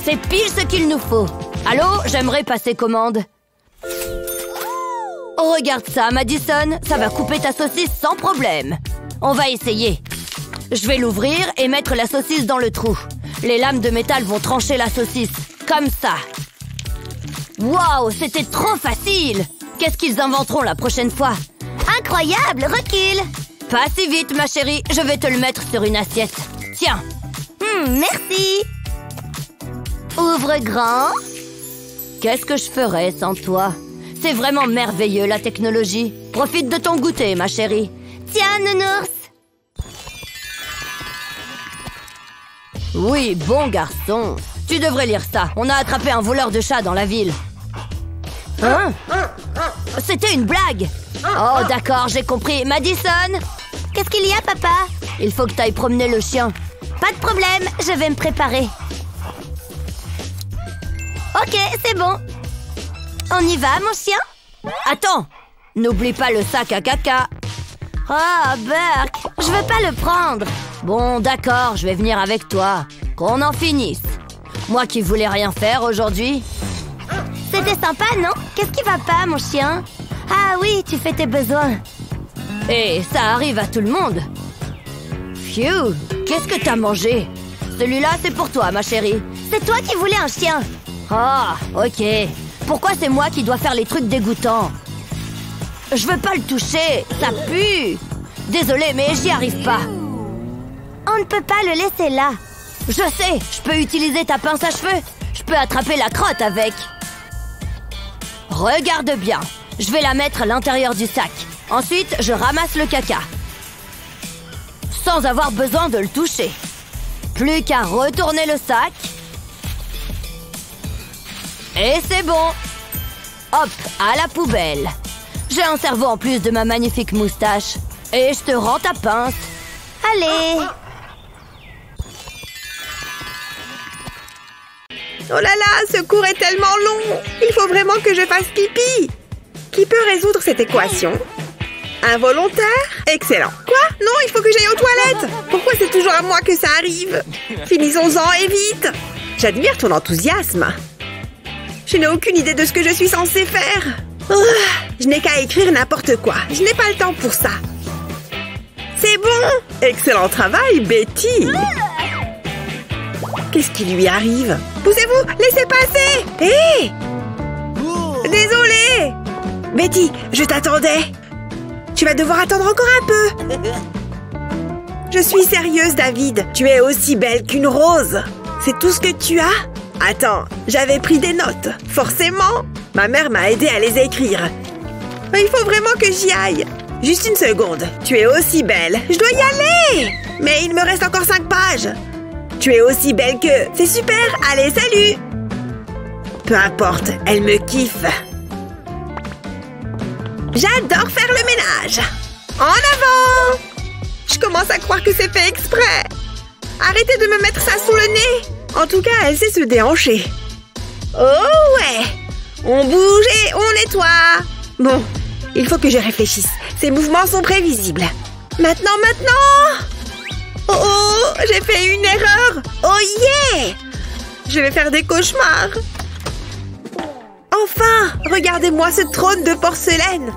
C'est pile ce qu'il nous faut. Allô, j'aimerais passer commande. Oh, regarde ça, Madison. Ça va couper ta saucisse sans problème. On va essayer. Je vais l'ouvrir et mettre la saucisse dans le trou. Les lames de métal vont trancher la saucisse. Comme ça. Waouh, c'était trop facile. Qu'est-ce qu'ils inventeront la prochaine fois? Incroyable, recule. Pas si vite, ma chérie. Je vais te le mettre sur une assiette. Tiens. Merci. Ouvre grand. Qu'est-ce que je ferais sans toi? C'est vraiment merveilleux, la technologie. Profite de ton goûter, ma chérie. Tiens, nounours. Oui, bon garçon. Tu devrais lire ça. On a attrapé un voleur de chat dans la ville. Hein? C'était une blague. Oh, d'accord, j'ai compris. Madison? Qu'est-ce qu'il y a, papa? Il faut que tu ailles promener le chien. Pas de problème, je vais me préparer. Ok, c'est bon. On y va, mon chien? Attends! N'oublie pas le sac à caca. Oh, Burk, je veux pas le prendre. Bon, d'accord, je vais venir avec toi. Qu'on en finisse. Moi qui voulais rien faire aujourd'hui. C'était sympa, non? Qu'est-ce qui va pas, mon chien? Ah oui, tu fais tes besoins. Et ça arrive à tout le monde. Phew, qu'est-ce que t'as mangé? Celui-là, c'est pour toi, ma chérie. C'est toi qui voulais un chien. Ah, ok. Pourquoi c'est moi qui dois faire les trucs dégoûtants? Je veux pas le toucher, ça pue. Désolée, mais j'y arrive pas. On ne peut pas le laisser là. Je sais, je peux utiliser ta pince à cheveux. Je peux attraper la crotte avec. Regarde bien. Je vais la mettre à l'intérieur du sac. Ensuite, je ramasse le caca. Sans avoir besoin de le toucher. Plus qu'à retourner le sac. Et c'est bon. Hop, à la poubelle. J'ai un cerveau en plus de ma magnifique moustache. Et je te rends ta pince. Allez. Oh là là, ce cours est tellement long. Il faut vraiment que je fasse pipi. Qui peut résoudre cette équation? Un volontaire? Excellent. Quoi? Non, il faut que j'aille aux toilettes. Pourquoi c'est toujours à moi que ça arrive? Finissons-en et vite. J'admire ton enthousiasme. Je n'ai aucune idée de ce que je suis censée faire. Je n'ai qu'à écrire n'importe quoi. Je n'ai pas le temps pour ça. C'est bon. Excellent travail, Betty. Qu'est-ce qui lui arrive? Poussez-vous, laissez passer. Hé! Désolée. Betty, je t'attendais. Tu vas devoir attendre encore un peu. Je suis sérieuse, David. Tu es aussi belle qu'une rose. C'est tout ce que tu as? Attends, j'avais pris des notes. Forcément. Ma mère m'a aidé à les écrire. Il faut vraiment que j'y aille. Juste une seconde. Tu es aussi belle. Je dois y aller. Mais il me reste encore 5 pages. Tu es aussi belle que... C'est super. Allez, salut. Peu importe, elle me kiffe. J'adore faire le ménage. En avant. Je commence à croire que c'est fait exprès. Arrêtez de me mettre ça sous le nez. En tout cas, elle sait se déhancher. Oh ouais. On bouge et on nettoie. Bon, il faut que je réfléchisse. Ces mouvements sont prévisibles. Maintenant. Oh, j'ai fait une erreur. Oh yeah. Je vais faire des cauchemars. Enfin, regardez-moi ce trône de porcelaine.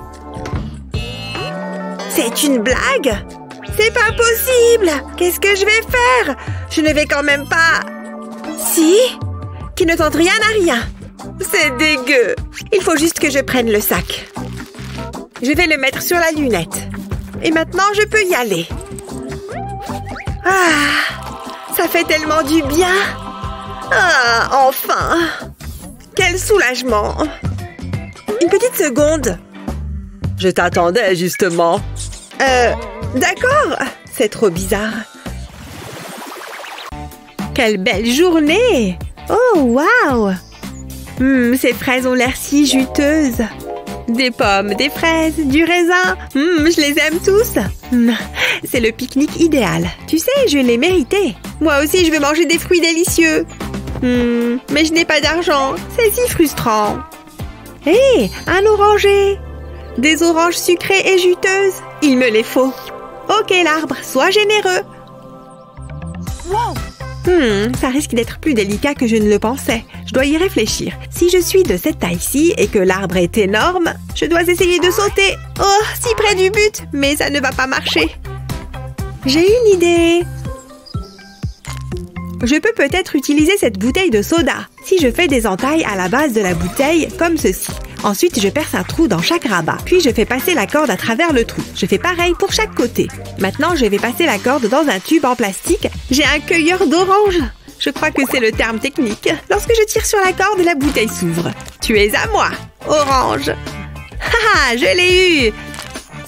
C'est une blague? C'est pas possible. Qu'est-ce que je vais faire? Je ne vais quand même pas... Si? Qui ne tente rien à rien. C'est dégueu. Il faut juste que je prenne le sac. Je vais le mettre sur la lunette. Et maintenant, je peux y aller. Ah, ça fait tellement du bien. Ah, enfin. Quel soulagement. Une petite seconde. Je t'attendais, justement. D'accord. C'est trop bizarre. Quelle belle journée. Oh, waouh. Ces fraises ont l'air si juteuses. Des pommes, des fraises, du raisin. Je les aime tous. C'est le pique-nique idéal. Tu sais, je l'ai mérité. Moi aussi, je veux manger des fruits délicieux. Mais je n'ai pas d'argent. C'est si frustrant. Hé, un oranger. Des oranges sucrées et juteuses. Il me les faut. Ok, l'arbre, sois généreux. Wow. Ça risque d'être plus délicat que je ne le pensais. Je dois y réfléchir. Si je suis de cette taille-ci et que l'arbre est énorme, je dois essayer de sauter. Oh, si près du but, mais ça ne va pas marcher. J'ai une idée. Je peux peut-être utiliser cette bouteille de soda. Si je fais des entailles à la base de la bouteille, comme ceci. Ensuite, je perce un trou dans chaque rabat. Puis, je fais passer la corde à travers le trou. Je fais pareil pour chaque côté. Maintenant, je vais passer la corde dans un tube en plastique. J'ai un cueilleur d'oranges. Je crois que c'est le terme technique. Lorsque je tire sur la corde, la bouteille s'ouvre. Tu es à moi, orange. Haha, je l'ai eu.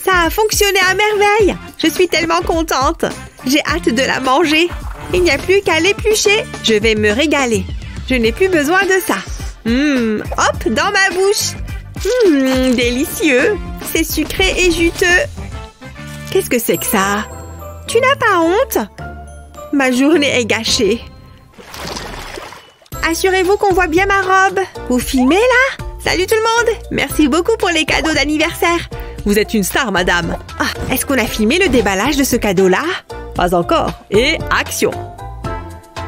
Ça a fonctionné à merveille. Je suis tellement contente. J'ai hâte de la manger. Il n'y a plus qu'à l'éplucher. Je vais me régaler. Je n'ai plus besoin de ça. Hop, dans ma bouche. Délicieux. C'est sucré et juteux. Qu'est-ce que c'est que ça? Tu n'as pas honte? Ma journée est gâchée. Assurez-vous qu'on voit bien ma robe. Vous filmez là? Salut tout le monde. Merci beaucoup pour les cadeaux d'anniversaire. Vous êtes une star, madame. Ah, est-ce qu'on a filmé le déballage de ce cadeau-là? Pas encore. Et action.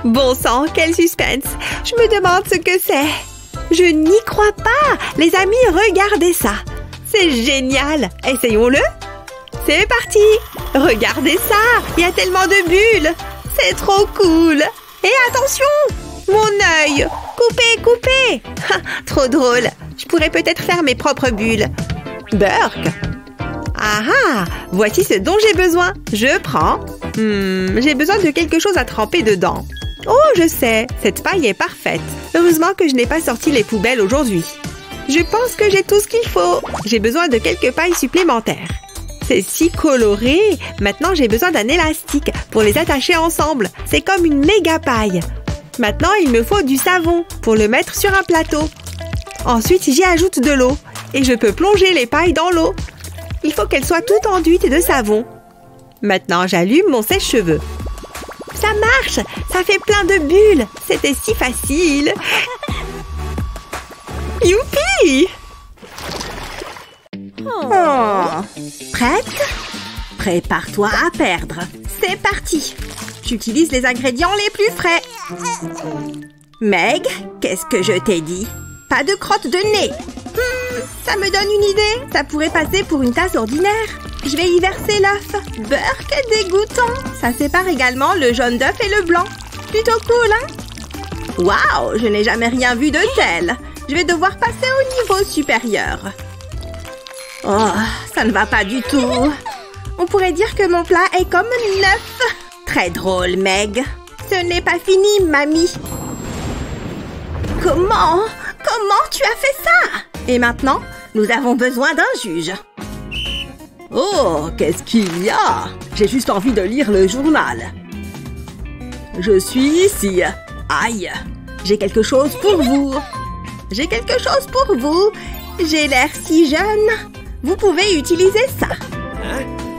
Bon sang, quel suspense. Je me demande ce que c'est. Je n'y crois pas. Les amis, regardez ça. C'est génial. Essayons-le. C'est parti. Regardez ça. Il y a tellement de bulles. C'est trop cool. Et attention, mon œil. Coupez. Trop drôle. Je pourrais peut-être faire mes propres bulles. Burk. Ah, voici ce dont j'ai besoin. Je prends. J'ai besoin de quelque chose à tremper dedans. Oh, je sais, cette paille est parfaite. Heureusement que je n'ai pas sorti les poubelles aujourd'hui. Je pense que j'ai tout ce qu'il faut. J'ai besoin de quelques pailles supplémentaires. C'est si coloré. Maintenant, j'ai besoin d'un élastique pour les attacher ensemble. C'est comme une méga paille. Maintenant, il me faut du savon pour le mettre sur un plateau. Ensuite, j'y ajoute de l'eau et je peux plonger les pailles dans l'eau. Il faut qu'elles soient toutes enduites de savon. Maintenant, j'allume mon sèche-cheveux. Ça marche! Ça fait plein de bulles! C'était si facile! Youpi! Oh. Prête? Prépare-toi à perdre. C'est parti! J'utilise les ingrédients les plus frais. Meg, qu'est-ce que je t'ai dit? Pas de crotte de nez. Ça me donne une idée. Ça pourrait passer pour une tasse ordinaire. Je vais y verser l'œuf. Beurre, quel dégoûtant. Ça sépare également le jaune d'œuf et le blanc. Plutôt cool, hein? Waouh, je n'ai jamais rien vu de tel. Je vais devoir passer au niveau supérieur. Oh, ça ne va pas du tout. On pourrait dire que mon plat est comme neuf. Très drôle, Meg. Ce n'est pas fini, mamie. Comment tu as fait ça? Et maintenant, nous avons besoin d'un juge. Oh, qu'est-ce qu'il y a? J'ai juste envie de lire le journal. Je suis ici. Aïe, j'ai quelque chose pour vous. J'ai quelque chose pour vous. J'ai l'air si jeune. Vous pouvez utiliser ça.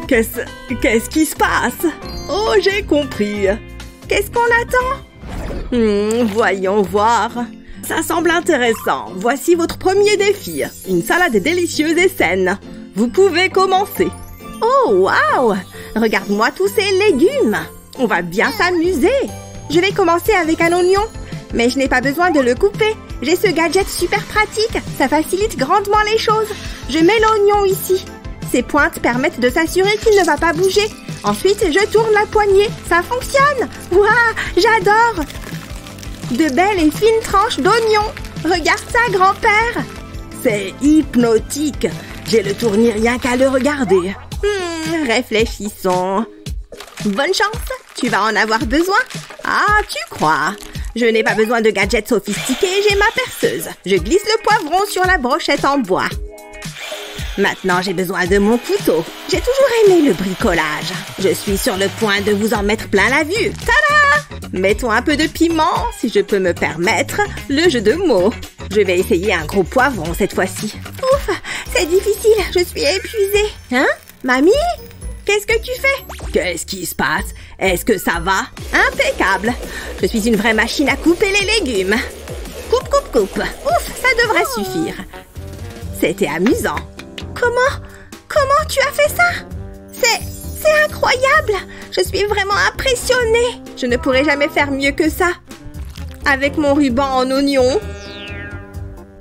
Qu'est-ce qui se passe? Oh, j'ai compris. Qu'est-ce qu'on attend? Voyons voir. Ça semble intéressant. Voici votre premier défi. Une salade délicieuse et saine. Vous pouvez commencer. Oh, waouh! Regarde-moi tous ces légumes. On va bien s'amuser. Je vais commencer avec un oignon. Mais je n'ai pas besoin de le couper. J'ai ce gadget super pratique. Ça facilite grandement les choses. Je mets l'oignon ici. Ces pointes permettent de s'assurer qu'il ne va pas bouger. Ensuite, je tourne la poignée. Ça fonctionne. Waouh, j'adore. De belles et fines tranches d'oignons. Regarde ça, grand-père. C'est hypnotique. J'ai le tournis rien qu'à le regarder. Réfléchissons. Bonne chance. Tu vas en avoir besoin. Ah, tu crois? Je n'ai pas besoin de gadgets sophistiqués. J'ai ma perceuse. Je glisse le poivron sur la brochette en bois. Maintenant, j'ai besoin de mon couteau. J'ai toujours aimé le bricolage. Je suis sur le point de vous en mettre plein la vue. Tada! Mettons un peu de piment, si je peux me permettre le jeu de mots. Je vais essayer un gros poivron cette fois-ci. Ouf, c'est difficile, je suis épuisée. Hein? Mamie? Qu'est-ce que tu fais? Qu'est-ce qui se passe? Est-ce que ça va? Impeccable. Je suis une vraie machine à couper les légumes. Coupe, coupe, coupe. Ouf, ça devrait suffire. C'était amusant. Comment tu as fait ça? C'est incroyable! Je suis vraiment impressionnée! Je ne pourrais jamais faire mieux que ça. Avec mon ruban en oignon.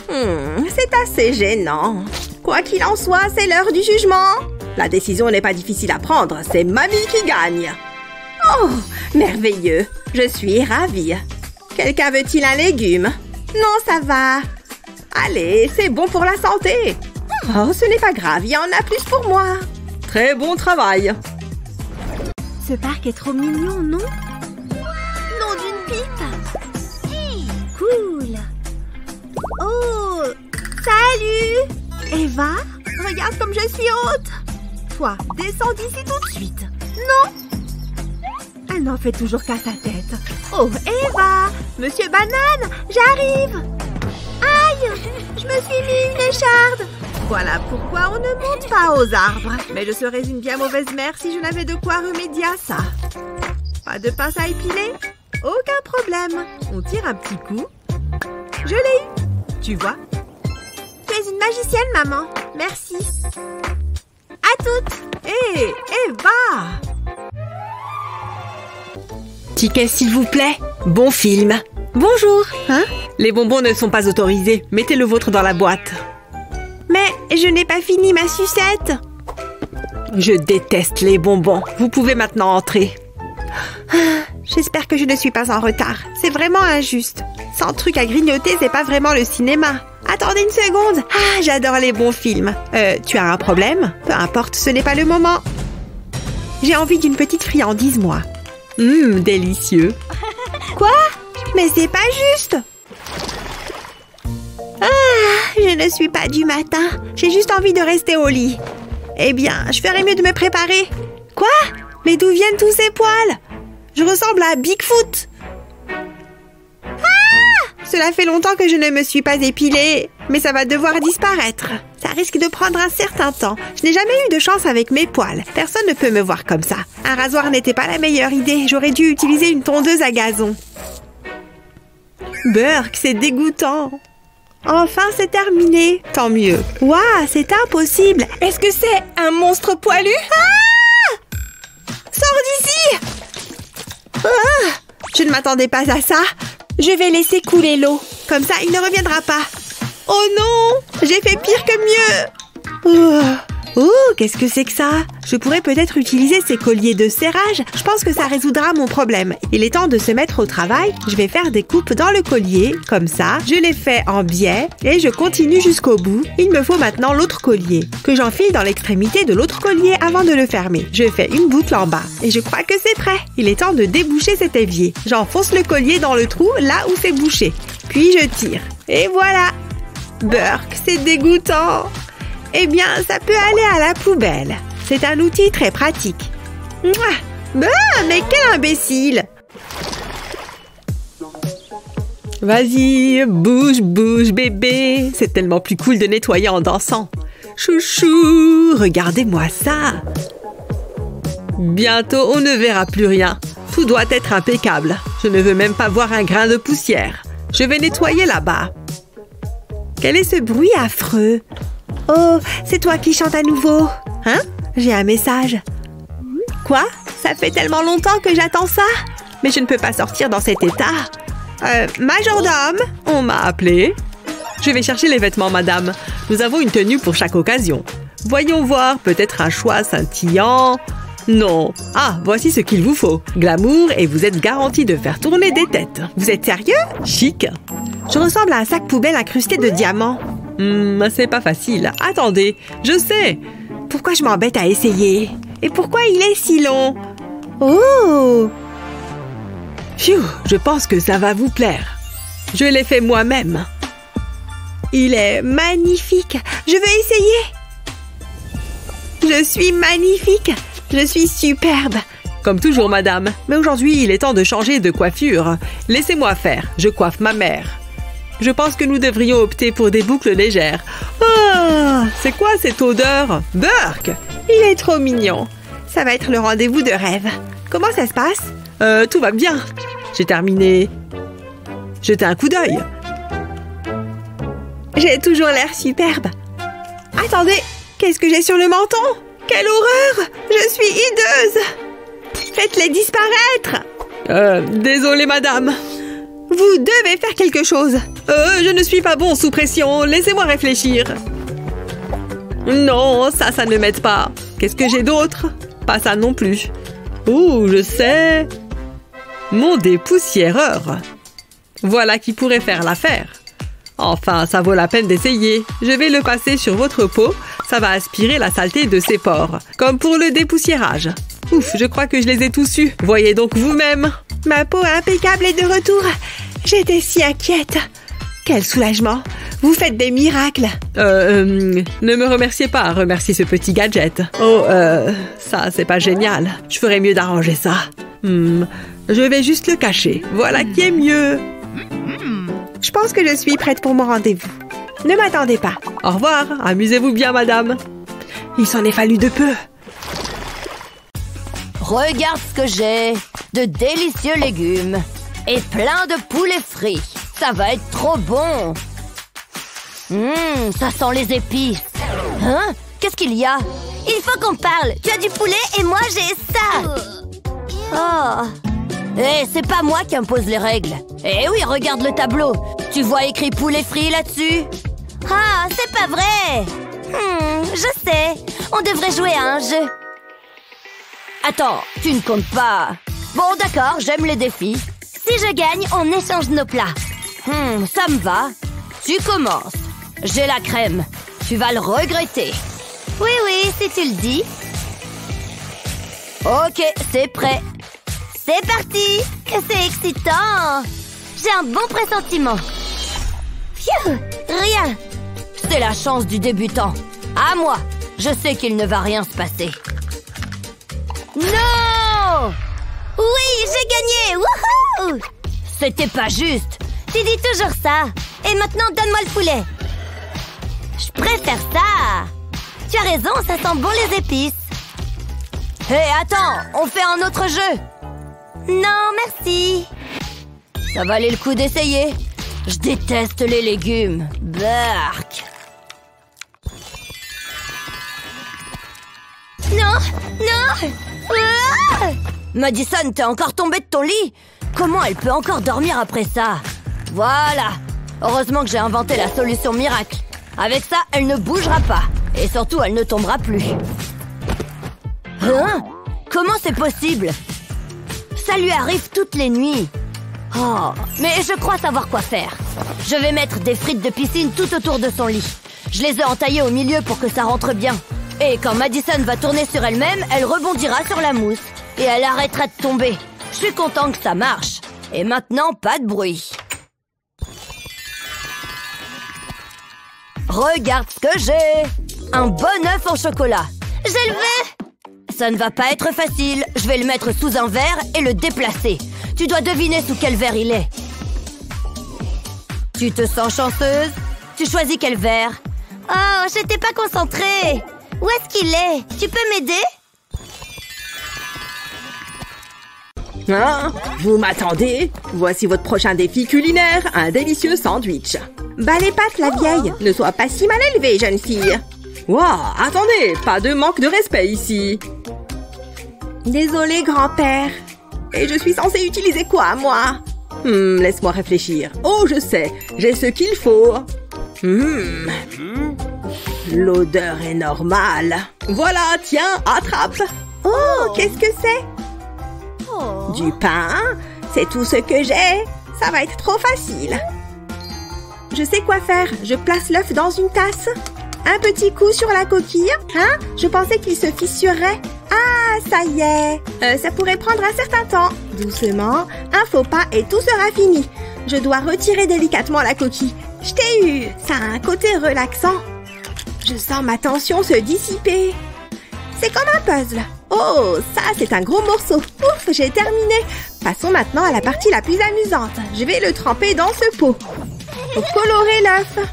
C'est assez gênant. Quoi qu'il en soit, c'est l'heure du jugement. La décision n'est pas difficile à prendre, c'est mamie qui gagne. Oh, merveilleux! Je suis ravie. Quelqu'un veut-il un légume? Non, ça va. Allez, c'est bon pour la santé. Oh, ce n'est pas grave, il y en a plus pour moi. Très bon travail. Ce parc est trop mignon, non? Nom d'une pipe. Cool. Oh, salut. Eva, regarde comme je suis haute. Toi, descends d'ici tout de suite. Non. Elle n'en fait toujours qu'à sa tête. Oh, Eva, Monsieur Banane, j'arrive. Aïe, je me suis mis une écharde. Voilà pourquoi on ne monte pas aux arbres. Mais je serais une bien mauvaise mère si je n'avais de quoi remédier à ça. Pas de pince à épiler? Aucun problème. On tire un petit coup. Je l'ai eu. Tu vois? Tu es une magicienne, maman. Merci. À toutes. Hé, Eva! Ticket, s'il vous plaît. Bon film. Bonjour. Hein? Les bonbons ne sont pas autorisés. Mettez le vôtre dans la boîte. Mais je n'ai pas fini ma sucette. Je déteste les bonbons. Vous pouvez maintenant entrer. J'espère que je ne suis pas en retard. C'est vraiment injuste. Sans truc à grignoter, c'est pas vraiment le cinéma. Attendez une seconde. Ah, j'adore les bons films. Tu as un problème? Peu importe, ce n'est pas le moment. J'ai envie d'une petite friandise, moi. Délicieux. Quoi? Mais c'est pas juste. Ah, je ne suis pas du matin. J'ai juste envie de rester au lit. Eh bien, je ferais mieux de me préparer. Quoi? Mais d'où viennent tous ces poils? Je ressemble à Bigfoot. Ah! Cela fait longtemps que je ne me suis pas épilée, mais ça va devoir disparaître. Ça risque de prendre un certain temps. Je n'ai jamais eu de chance avec mes poils. Personne ne peut me voir comme ça. Un rasoir n'était pas la meilleure idée. J'aurais dû utiliser une tondeuse à gazon. Burk, c'est dégoûtant. Enfin, c'est terminé. Tant mieux. Waouh, c'est impossible. Est-ce que c'est un monstre poilu? Ah! Sors d'ici! Ah! Je ne m'attendais pas à ça. Je vais laisser couler l'eau. Comme ça, il ne reviendra pas. Oh non! J'ai fait pire que mieux. Oh, qu'est-ce que c'est que ça? Je pourrais peut-être utiliser ces colliers de serrage. Je pense que ça résoudra mon problème. Il est temps de se mettre au travail. Je vais faire des coupes dans le collier. Comme ça, je les fais en biais et je continue jusqu'au bout. Il me faut maintenant l'autre collier, que j'enfile dans l'extrémité de l'autre collier avant de le fermer. Je fais une boucle en bas et je crois que c'est prêt. Il est temps de déboucher cet évier. J'enfonce le collier dans le trou là où c'est bouché. Puis je tire. Et voilà! Burk, c'est dégoûtant! Eh bien, ça peut aller à la poubelle. C'est un outil très pratique. Mouah! Bah, mais quel imbécile! Vas-y, bouge, bouge, bébé. C'est tellement plus cool de nettoyer en dansant. Chouchou, regardez-moi ça. Bientôt, on ne verra plus rien. Tout doit être impeccable. Je ne veux même pas voir un grain de poussière. Je vais nettoyer là-bas. Quel est ce bruit affreux? Oh, c'est toi qui chantes à nouveau. Hein? J'ai un message. Quoi? Ça fait tellement longtemps que j'attends ça. Mais je ne peux pas sortir dans cet état. Majordome, on m'a appelé. Je vais chercher les vêtements, madame. Nous avons une tenue pour chaque occasion. Voyons voir, peut-être un choix scintillant. Non. Ah, voici ce qu'il vous faut. Glamour et vous êtes garanti de faire tourner des têtes. Vous êtes sérieux? Chic. Je ressemble à un sac poubelle incrusté de diamants. C'est pas facile. Attendez, je sais. Pourquoi je m'embête à essayer? Et pourquoi il est si long? Oh! Phew, je pense que ça va vous plaire. Je l'ai fait moi-même. Il est magnifique. Je veux essayer. Je suis magnifique. Je suis superbe. Comme toujours, madame. Mais aujourd'hui, il est temps de changer de coiffure. Laissez-moi faire. Je coiffe ma mère. Je pense que nous devrions opter pour des boucles légères. Oh, c'est quoi cette odeur? Burk! Il est trop mignon. Ça va être le rendez-vous de rêve. Comment ça se passe? Tout va bien. J'ai terminé. Jetez un coup d'œil. J'ai toujours l'air superbe. Attendez, qu'est-ce que j'ai sur le menton? Quelle horreur! Je suis hideuse! Faites-les disparaître! Désolée, madame. Vous devez faire quelque chose. Je ne suis pas bon sous pression. Laissez-moi réfléchir. Non, ça ne m'aide pas. Qu'est-ce que j'ai d'autre? Pas ça non plus. Oh, je sais. Mon dépoussiéreur. Voilà qui pourrait faire l'affaire. Enfin, ça vaut la peine d'essayer. Je vais le passer sur votre peau. Ça va aspirer la saleté de ses pores. Comme pour le dépoussiérage. Ouf, je crois que je les ai tous eus. Voyez donc vous-même. Ma peau impeccable est de retour. J'étais si inquiète. Quel soulagement. Vous faites des miracles. Ne me remerciez pas. Remerciez ce petit gadget. Oh, ça, c'est pas génial. Je ferais mieux d'arranger ça. Je vais juste le cacher. Voilà qui est mieux. Je pense que je suis prête pour mon rendez-vous. Ne m'attendez pas. Au revoir. Amusez-vous bien, madame. Il s'en est fallu de peu. Regarde ce que j'ai. De délicieux légumes. Et plein de poulets frits. Ça va être trop bon. Ça sent les épices. Hein? Qu'est-ce qu'il y a? Il faut qu'on parle. Tu as du poulet et moi j'ai ça. Oh. Eh, c'est pas moi qui impose les règles. Eh oui, regarde le tableau. Tu vois écrit poulet frit là-dessus? Ah, c'est pas vrai. Je sais. On devrait jouer à un jeu. Attends, tu ne comptes pas. Bon, d'accord, j'aime les défis. Si je gagne, on échange nos plats. Ça me va. Tu commences. J'ai la crème. Tu vas le regretter. Oui, si tu le dis. Ok, c'est prêt. C'est parti. C'est excitant. J'ai un bon pressentiment. Pfiou, rien. C'est la chance du débutant. À moi. Je sais qu'il ne va rien se passer. Non! Oui, j'ai gagné! Wouhou! C'était pas juste. Tu dis toujours ça. Et maintenant, donne-moi le poulet. Je préfère ça. Tu as raison, ça sent bon les épices. Hé, attends, on fait un autre jeu. Non, merci. Ça valait le coup d'essayer. Je déteste les légumes. Bark. Non, non. Ah! Madison, t'es encore tombée de ton lit? Comment elle peut encore dormir après ça? Voilà. Heureusement que j'ai inventé la solution miracle. Avec ça, elle ne bougera pas. Et surtout, elle ne tombera plus. Hein? Comment c'est possible? Ça lui arrive toutes les nuits. Oh, mais je crois savoir quoi faire. Je vais mettre des frites de piscine tout autour de son lit. Je les ai entaillées au milieu pour que ça rentre bien. Et quand Madison va tourner sur elle-même, elle rebondira sur la mousse. Et elle arrêtera de tomber. Je suis content que ça marche. Et maintenant, pas de bruit. Regarde ce que j'ai. Un bon œuf en chocolat. Je le veux. Ça ne va pas être facile. Je vais le mettre sous un verre et le déplacer. Tu dois deviner sous quel verre il est. Tu te sens chanceuse? Tu choisis quel verre? Oh, j'étais pas concentrée. Où est-ce qu'il est? Tu peux m'aider? Hein? Vous m'attendez? Voici votre prochain défi culinaire, un délicieux sandwich. Bah les pâtes, la vieille. Ne sois pas si mal élevée, jeune fille. Waouh, attendez, pas de manque de respect ici. Désolé, grand-père. Et je suis censée utiliser quoi, moi? Laisse-moi réfléchir. Oh, je sais, j'ai ce qu'il faut. L'odeur est normale. Voilà, tiens, attrape. Oh, qu'est-ce que c'est? Du pain? C'est tout ce que j'ai. Ça va être trop facile. Je sais quoi faire. Je place l'œuf dans une tasse. Un petit coup sur la coquille. Hein? Je pensais qu'il se fissurerait. Ah, ça y est. Ça pourrait prendre un certain temps. Doucement. Un faux pas et tout sera fini. Je dois retirer délicatement la coquille. Je t'ai eu. Ça a un côté relaxant. Je sens ma tension se dissiper. C'est comme un puzzle. Oh, ça, c'est un gros morceau. Ouf, j'ai terminé. Passons maintenant à la partie la plus amusante. Je vais le tremper dans ce pot. Pour colorer l'œuf.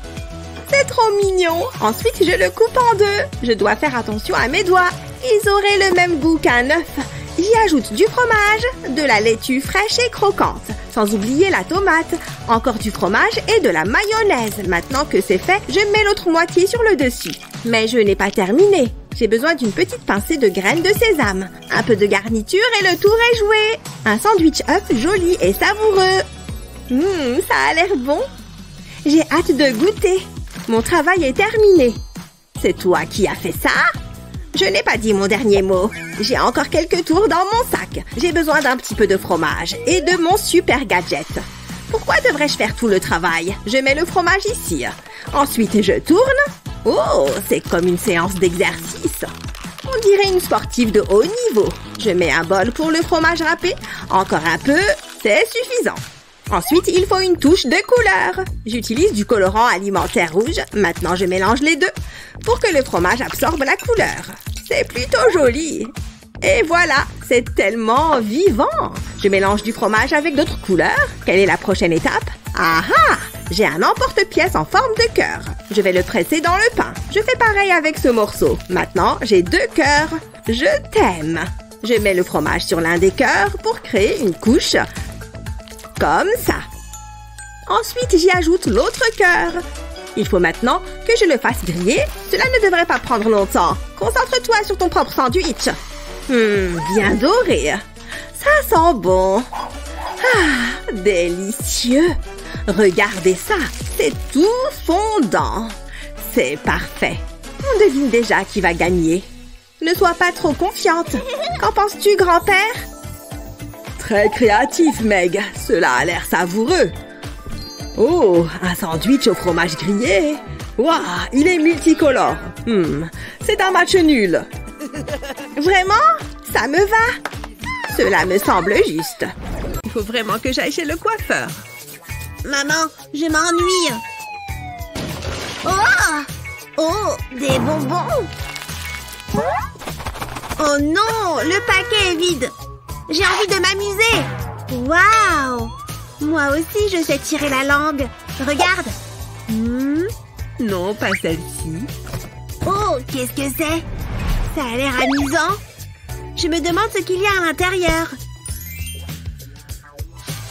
C'est trop mignon. Ensuite, je le coupe en deux. Je dois faire attention à mes doigts. Ils auraient le même goût qu'un œuf. J'y ajoute du fromage, de la laitue fraîche et croquante, sans oublier la tomate, encore du fromage et de la mayonnaise. Maintenant que c'est fait, je mets l'autre moitié sur le dessus. Mais je n'ai pas terminé. J'ai besoin d'une petite pincée de graines de sésame, un peu de garniture et le tour est joué. Un sandwich œuf joli et savoureux. Ça a l'air bon. J'ai hâte de goûter. Mon travail est terminé. C'est toi qui as fait ça? Je n'ai pas dit mon dernier mot. J'ai encore quelques tours dans mon sac. J'ai besoin d'un petit peu de fromage et de mon super gadget. Pourquoi devrais-je faire tout le travail? Je mets le fromage ici. Ensuite, je tourne. Oh, c'est comme une séance d'exercice. On dirait une sportive de haut niveau. Je mets un bol pour le fromage râpé. Encore un peu, c'est suffisant. Ensuite, il faut une touche de couleur. J'utilise du colorant alimentaire rouge. Maintenant, je mélange les deux pour que le fromage absorbe la couleur. C'est plutôt joli. Et voilà, c'est tellement vivant. Je mélange du fromage avec d'autres couleurs. Quelle est la prochaine étape? Ah ah! J'ai un emporte-pièce en forme de cœur. Je vais le presser dans le pain. Je fais pareil avec ce morceau. Maintenant, j'ai 2 cœurs. Je t'aime. Je mets le fromage sur l'un des cœurs pour créer une couche. Comme ça. Ensuite, j'y ajoute l'autre cœur. Il faut maintenant que je le fasse griller. Cela ne devrait pas prendre longtemps. Concentre-toi sur ton propre sandwich. Bien doré. Ça sent bon. Ah, délicieux. Regardez ça. C'est tout fondant. C'est parfait. On devine déjà qui va gagner. Ne sois pas trop confiante. Qu'en penses-tu, grand-père? Très créatif, Meg. Cela a l'air savoureux. Oh, un sandwich au fromage grillé. Waouh, il est multicolore. C'est un match nul. Vraiment? Ça me va. Cela me semble juste. Il faut vraiment que j'aille chez le coiffeur. Maman, je m'ennuie. Oh, des bonbons. Oh non, le paquet est vide. J'ai envie de m'amuser. Waouh! Moi aussi, je sais tirer la langue. Regarde. Non, pas celle-ci. Oh, qu'est-ce que c'est? Ça a l'air amusant. Je me demande ce qu'il y a à l'intérieur.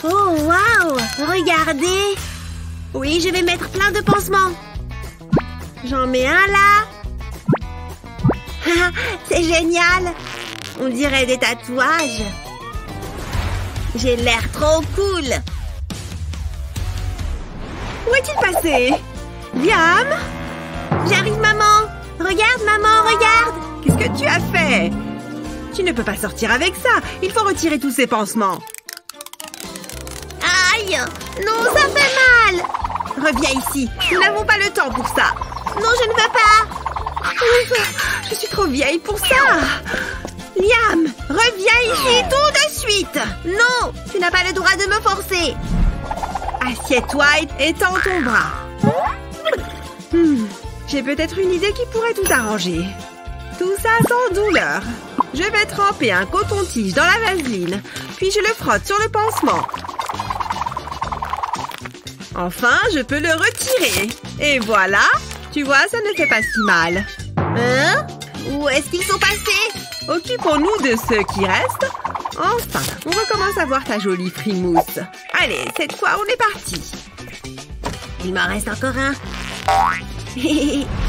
Oh, waouh! Regardez. Oui, je vais mettre plein de pansements. J'en mets un là. C'est génial. On dirait des tatouages. J'ai l'air trop cool. Où est-il passé? Liam? J'arrive, maman. Regarde, maman, regarde. Qu'est-ce que tu as fait? Tu ne peux pas sortir avec ça. Il faut retirer tous ces pansements. Aïe! Non, ça fait mal. Reviens ici. Nous n'avons pas le temps pour ça. Non, je ne veux pas. Je suis trop vieille pour ça. Liam, reviens ici tout de suite. Non, tu n'as pas le droit de me forcer. Assieds-toi et tends ton bras. J'ai peut-être une idée qui pourrait tout arranger. Tout ça sans douleur. Je vais tremper un coton-tige dans la vaseline, puis je le frotte sur le pansement. Enfin, je peux le retirer. Et voilà. Tu vois, ça ne fait pas si mal. Hein? Où est-ce qu'ils sont passés? Occupons-nous de ceux qui restent. Enfin, on recommence à voir ta jolie frimousse. Allez, cette fois, on est parti. Il m'en reste encore un.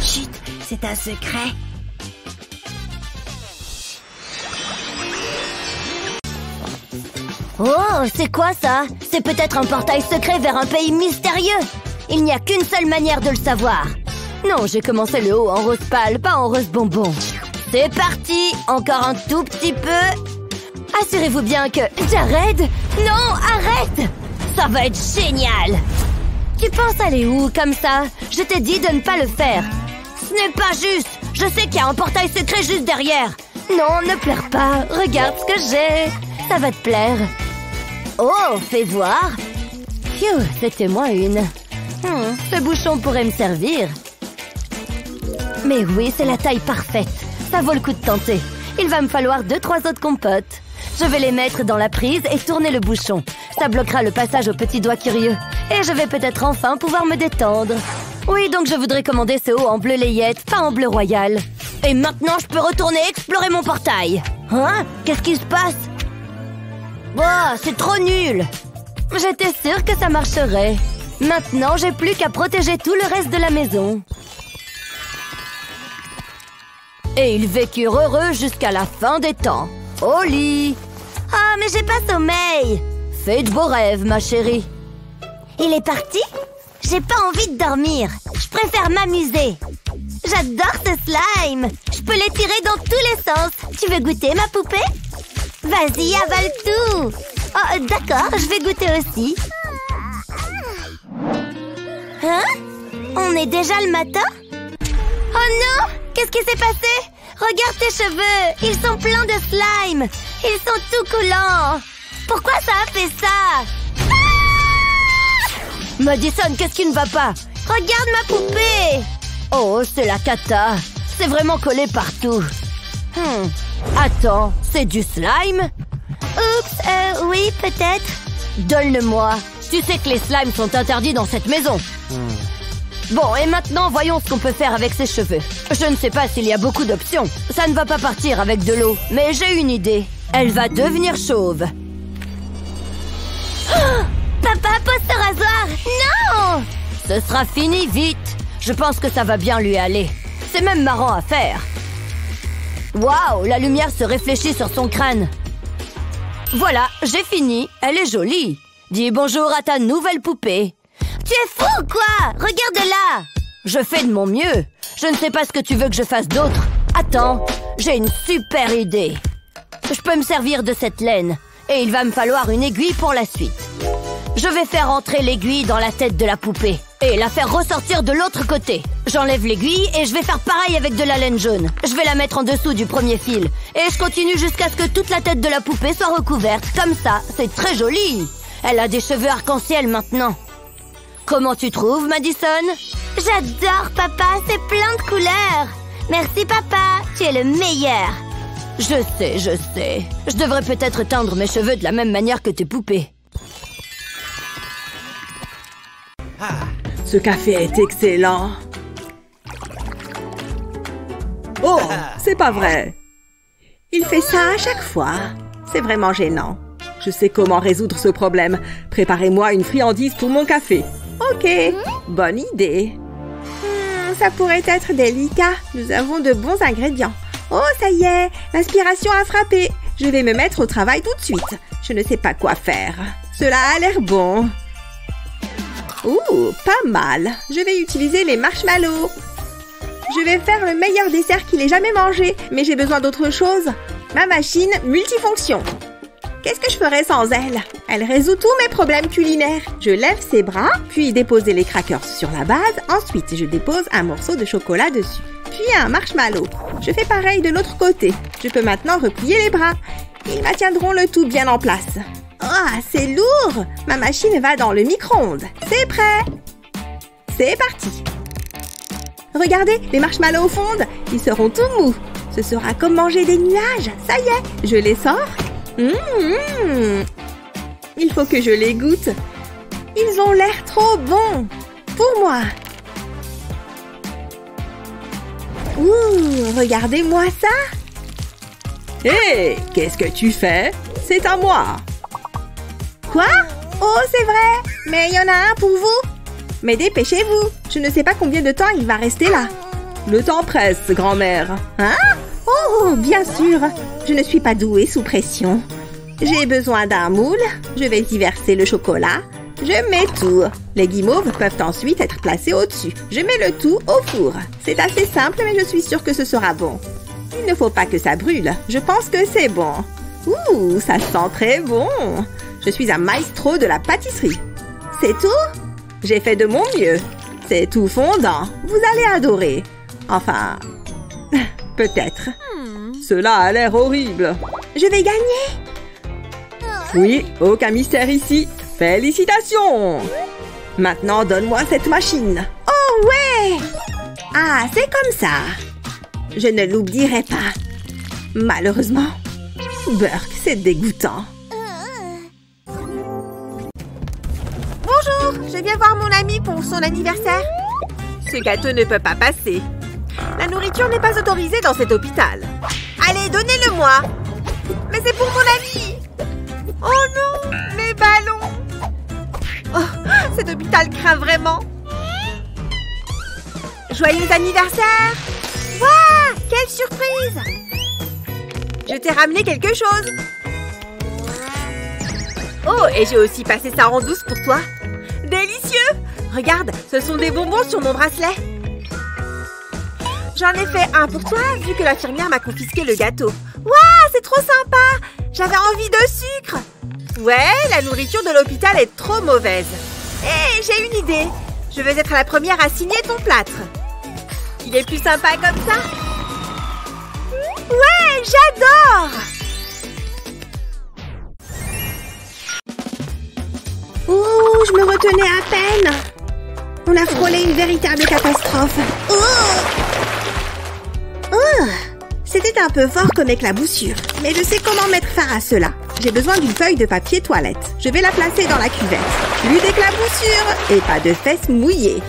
Chut, c'est un secret. Oh, c'est quoi ça? C'est peut-être un portail secret vers un pays mystérieux. Il n'y a qu'une seule manière de le savoir. Non, j'ai commencé le haut en rose pâle, pas en rose bonbon. C'est parti! Encore un tout petit peu. Assurez-vous bien que... Jared! Non, arrête! Ça va être génial! Tu penses aller où, comme ça? Je t'ai dit de ne pas le faire. Ce n'est pas juste! Je sais qu'il y a un portail secret juste derrière. Non, ne pleure pas. Regarde ce que j'ai. Ça va te plaire. Oh, fais voir. Phew, c'était moi une. Ce bouchon pourrait me servir. Mais oui, c'est la taille parfaite. Ça vaut le coup de tenter. Il va me falloir 2-3 autres compotes. Je vais les mettre dans la prise et tourner le bouchon. Ça bloquera le passage aux petits doigts curieux. Et je vais peut-être enfin pouvoir me détendre. Oui, donc je voudrais commander ce haut en bleu layette, pas en bleu royal. Et maintenant, je peux retourner explorer mon portail. Hein? Qu'est-ce qui se passe? Oh, c'est trop nul! J'étais sûre que ça marcherait. Maintenant, j'ai plus qu'à protéger tout le reste de la maison. Et ils vécurent heureux jusqu'à la fin des temps. Au lit! Ah, mais j'ai pas sommeil! Fais de beaux rêves, ma chérie. Il est parti? J'ai pas envie de dormir. Je préfère m'amuser. J'adore ce slime. Je peux l'étirer dans tous les sens. Tu veux goûter, ma poupée? Vas-y, avale tout. Oh, d'accord, je vais goûter aussi. Hein? On est déjà le matin? Oh non! Qu'est-ce qui s'est passé? Regarde tes cheveux. Ils sont pleins de slime. Ils sont tout collants. Pourquoi ça a fait ça? Madison, qu'est-ce qui ne va pas? Regarde ma poupée. Oh, c'est la cata. C'est vraiment collé partout. Attends, c'est du slime? Oups, oui, peut-être. Donne-le-moi. Tu sais que les slimes sont interdits dans cette maison. Bon, et maintenant, voyons ce qu'on peut faire avec ses cheveux. Je ne sais pas s'il y a beaucoup d'options. Ça ne va pas partir avec de l'eau, mais j'ai une idée. Elle va devenir chauve. Oh, papa, pose ce rasoir. Non! Ce sera fini vite. Je pense que ça va bien lui aller. C'est même marrant à faire. Waouh, la lumière se réfléchit sur son crâne. Voilà, j'ai fini. Elle est jolie. Dis bonjour à ta nouvelle poupée. Tu es fou, quoi? Regarde-la. Je fais de mon mieux. Je ne sais pas ce que tu veux que je fasse d'autre. Attends, j'ai une super idée. Je peux me servir de cette laine. Et il va me falloir une aiguille pour la suite. Je vais faire entrer l'aiguille dans la tête de la poupée. Et la faire ressortir de l'autre côté. J'enlève l'aiguille et je vais faire pareil avec de la laine jaune. Je vais la mettre en dessous du premier fil. Et je continue jusqu'à ce que toute la tête de la poupée soit recouverte. Comme ça, c'est très joli. Elle a des cheveux arc-en-ciel maintenant. Comment tu trouves, Madison? J'adore, papa, c'est plein de couleurs. Merci, papa, tu es le meilleur. Je sais, je sais. Je devrais peut-être teindre mes cheveux de la même manière que tes poupées. Ce café est excellent. Oh, c'est pas vrai. Il fait ça à chaque fois. C'est vraiment gênant. Je sais comment résoudre ce problème. Préparez-moi une friandise pour mon café. Ok, bonne idée. Ça pourrait être délicat. Nous avons de bons ingrédients. Oh, ça y est, l'inspiration a frappé. Je vais me mettre au travail tout de suite. Je ne sais pas quoi faire. Cela a l'air bon. Ouh, pas mal. Je vais utiliser les marshmallows. Je vais faire le meilleur dessert qu'il ait jamais mangé. Mais j'ai besoin d'autre chose. Ma machine multifonction. Qu'est-ce que je ferais sans elle? Elle résout tous mes problèmes culinaires. Je lève ses bras, puis déposer les crackers sur la base. Ensuite, je dépose un morceau de chocolat dessus. Puis un marshmallow. Je fais pareil de l'autre côté. Je peux maintenant replier les bras. Ils maintiendront le tout bien en place. Ah, c'est lourd! Ma machine va dans le micro-ondes. C'est prêt! C'est parti! Regardez, les marshmallows fondent. Ils seront tout mous. Ce sera comme manger des nuages. Ça y est, je les sors. Il faut que je les goûte. Ils ont l'air trop bons. Pour moi. Ouh, regardez-moi ça. Hé, qu'est-ce que tu fais? C'est à moi. Quoi? Oh, c'est vrai. Mais il y en a un pour vous. Mais dépêchez-vous. Je ne sais pas combien de temps il va rester là. Le temps presse, grand-mère. Hein? Oh, bien sûr. Je ne suis pas douée sous pression. J'ai besoin d'un moule. Je vais y verser le chocolat. Je mets tout. Les guimauves peuvent ensuite être placées au-dessus. Je mets le tout au four. C'est assez simple, mais je suis sûre que ce sera bon. Il ne faut pas que ça brûle. Je pense que c'est bon. Ouh, ça sent très bon. Je suis un maestro de la pâtisserie. C'est tout? J'ai fait de mon mieux. C'est tout fondant. Vous allez adorer. Enfin, peut-être. Cela a l'air horrible. Je vais gagner. Oui, aucun mystère ici. Félicitations. Maintenant, donne-moi cette machine. Oh ouais. Ah, c'est comme ça. Je ne l'oublierai pas. Malheureusement. Burke, c'est dégoûtant. Bonjour, je viens voir mon ami pour son anniversaire. Ce gâteau ne peut pas passer. La nourriture n'est pas autorisée dans cet hôpital. Allez, donnez-le-moi. Mais c'est pour mon ami. Oh non, mes ballons. Oh, cet hôpital craint vraiment. Joyeux anniversaire. Waouh, quelle surprise. Je t'ai ramené quelque chose. Oh, et j'ai aussi passé ça en douce pour toi. Délicieux. Regarde, ce sont des bonbons sur mon bracelet. J'en ai fait un pour toi, vu que l'infirmière m'a confisqué le gâteau. Waouh, c'est trop sympa. J'avais envie de sucre. Ouais, la nourriture de l'hôpital est trop mauvaise. Hé, j'ai une idée. Je vais être la première à signer ton plâtre. Il est plus sympa comme ça. Ouais, j'adore. Oh, je me retenais à peine. On a frôlé une véritable catastrophe. C'était un peu fort comme éclaboussure, mais je sais comment mettre fin à cela. J'ai besoin d'une feuille de papier toilette. Je vais la placer dans la cuvette. Plus d'éclaboussure et pas de fesses mouillées.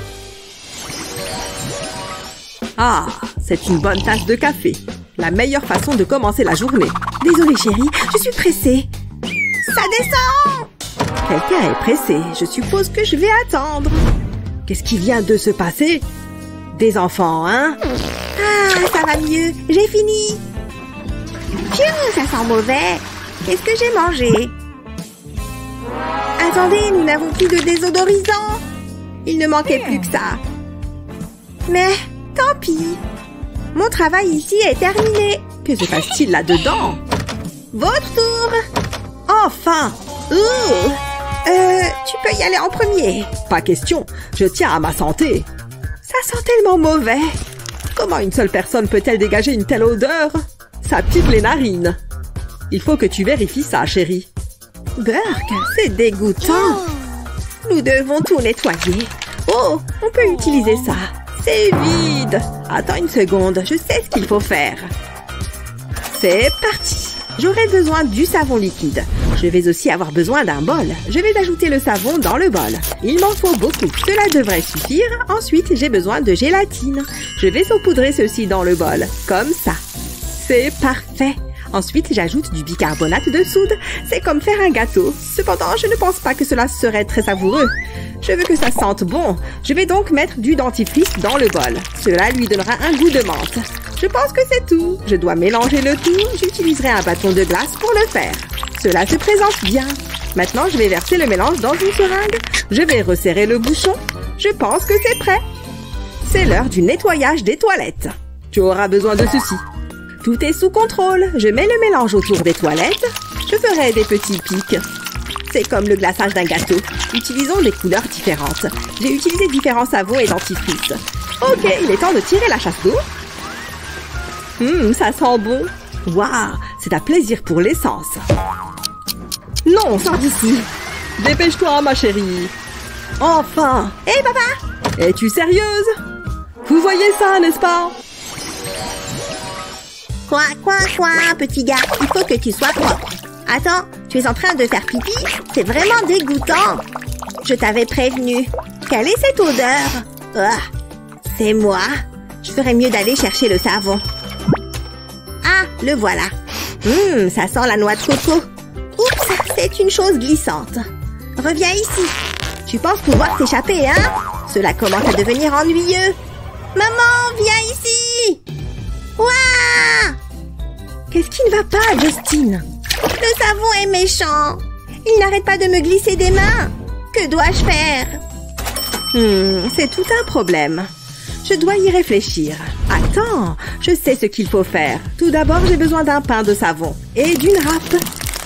Ah, c'est une bonne tasse de café. La meilleure façon de commencer la journée. Désolée chérie, je suis pressée. Ça descend! Quelqu'un est pressé. Je suppose que je vais attendre. Qu'est-ce qui vient de se passer? Des enfants, hein? Ah, ça va mieux. J'ai fini. Pfiou, ça sent mauvais. Qu'est-ce que j'ai mangé? Attendez, nous n'avons plus de désodorisant. Il ne manquait plus que ça. Mais, tant pis. Mon travail ici est terminé. Que se passe-t-il là-dedans? Votre tour. Enfin. Tu peux y aller en premier. Pas question. Je tiens à ma santé. Ça sent tellement mauvais. Comment une seule personne peut-elle dégager une telle odeur? Ça pique les narines. Il faut que tu vérifies ça, chérie. Burke, c'est dégoûtant. Nous devons tout nettoyer. Oh, on peut utiliser ça. C'est vide. Attends une seconde, je sais ce qu'il faut faire. C'est parti. J'aurai besoin du savon liquide. Je vais aussi avoir besoin d'un bol. Je vais ajouter le savon dans le bol. Il m'en faut beaucoup. Cela devrait suffire. Ensuite, j'ai besoin de gélatine. Je vais saupoudrer ceci dans le bol. Comme ça. C'est parfait. Ensuite, j'ajoute du bicarbonate de soude. C'est comme faire un gâteau. Cependant, je ne pense pas que cela serait très savoureux. Je veux que ça sente bon. Je vais donc mettre du dentifrice dans le bol. Cela lui donnera un goût de menthe. Je pense que c'est tout. Je dois mélanger le tout. J'utiliserai un bâton de glace pour le faire. Cela se présente bien. Maintenant, je vais verser le mélange dans une seringue. Je vais resserrer le bouchon. Je pense que c'est prêt. C'est l'heure du nettoyage des toilettes. Tu auras besoin de ceci. Tout est sous contrôle. Je mets le mélange autour des toilettes. Je ferai des petits pics. C'est comme le glaçage d'un gâteau. Utilisons des couleurs différentes. J'ai utilisé différents savons et dentifrices. Ok, il est temps de tirer la chasse d'eau. Ça sent bon. Waouh, c'est un plaisir pour l'essence. Non, sors d'ici. Dépêche-toi, ma chérie. Enfin. Hé, papa! Es-tu sérieuse? Vous voyez ça, n'est-ce pas? Coin, coin, coin, petit gars. Il faut que tu sois propre. Attends, tu es en train de faire pipi? C'est vraiment dégoûtant. Je t'avais prévenu. Quelle est cette odeur? C'est moi. Je ferais mieux d'aller chercher le savon. Ah, le voilà. Ça sent la noix de coco. Oups, c'est une chose glissante. Reviens ici. Tu penses pouvoir t'échapper, hein? Cela commence à devenir ennuyeux. Maman, viens ici! Ouah! Qu'est-ce qui ne va pas, Justine? Le savon est méchant. Il n'arrête pas de me glisser des mains. Que dois-je faire? C'est tout un problème. Je dois y réfléchir. Attends, je sais ce qu'il faut faire. Tout d'abord, j'ai besoin d'un pain de savon et d'une râpe.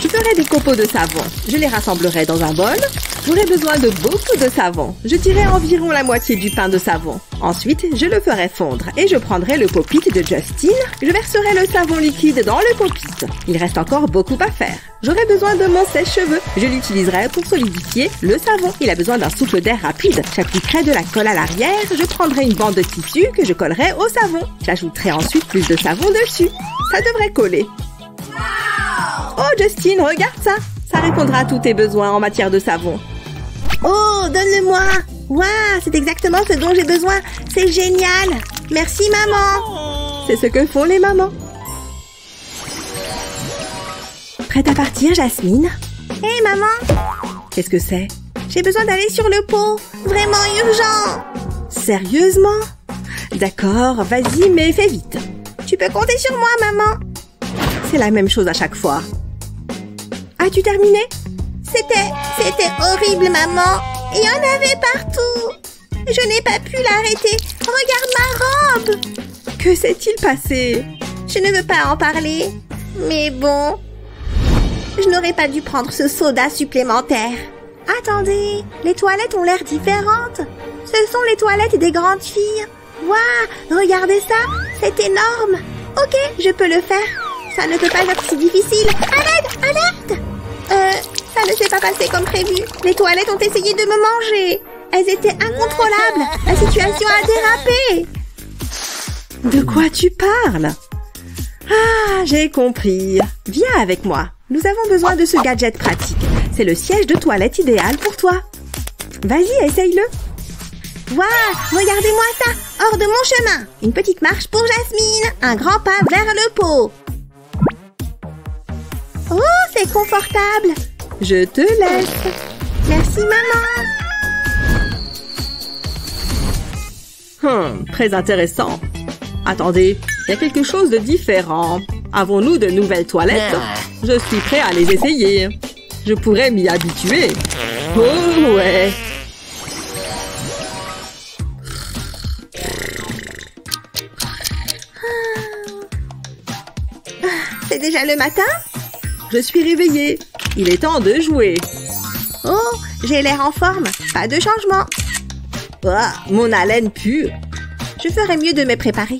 Je ferai des copeaux de savon. Je les rassemblerai dans un bol. J'aurai besoin de beaucoup de savon. Je dirai environ la moitié du pain de savon. Ensuite, je le ferai fondre et je prendrai le pop-it de Justine. Je verserai le savon liquide dans le pop-it. Il reste encore beaucoup à faire. J'aurai besoin de mon sèche-cheveux. Je l'utiliserai pour solidifier le savon. Il a besoin d'un souffle d'air rapide. J'appliquerai de la colle à l'arrière. Je prendrai une bande de tissu que je collerai au savon. J'ajouterai ensuite plus de savon dessus. Ça devrait coller. Oh, Justine, regarde ça. Ça répondra à tous tes besoins en matière de savon. Oh, donne-le-moi. Waouh, c'est exactement ce dont j'ai besoin. C'est génial. Merci, maman. C'est ce que font les mamans. Prête à partir, Jasmine? Hé, maman. Qu'est-ce que c'est? J'ai besoin d'aller sur le pot. Vraiment urgent. Sérieusement? D'accord, vas-y, mais fais vite. Tu peux compter sur moi, maman. C'est la même chose à chaque fois. As-tu terminé? C'était horrible, maman. Il y en avait partout. Je n'ai pas pu l'arrêter. Regarde ma robe. Que s'est-il passé? Je ne veux pas en parler. Mais bon, je n'aurais pas dû prendre ce soda supplémentaire. Attendez, les toilettes ont l'air différentes. Ce sont les toilettes des grandes filles. Waouh, regardez ça. C'est énorme. Ok, je peux le faire. Ça ne peut pas être si difficile. Alerte! Ça ne s'est pas passé comme prévu. Les toilettes ont essayé de me manger. Elles étaient incontrôlables. La situation a dérapé. De quoi tu parles? Ah, j'ai compris. Viens avec moi. Nous avons besoin de ce gadget pratique. C'est le siège de toilette idéal pour toi. Vas-y, essaye-le. Waouh, regardez-moi ça. Hors de mon chemin. Une petite marche pour Jasmine. Un grand pas vers le pot. Oh, c'est confortable. Je te laisse. Merci, maman. Très intéressant. Attendez, il y a quelque chose de différent. Avons-nous de nouvelles toilettes? Je suis prêt à les essayer. Je pourrais m'y habituer. Oh ouais. C'est déjà le matin? Je suis réveillée. Il est temps de jouer. Oh, j'ai l'air en forme. Pas de changement. Ah, mon haleine pue. Je ferais mieux de me préparer.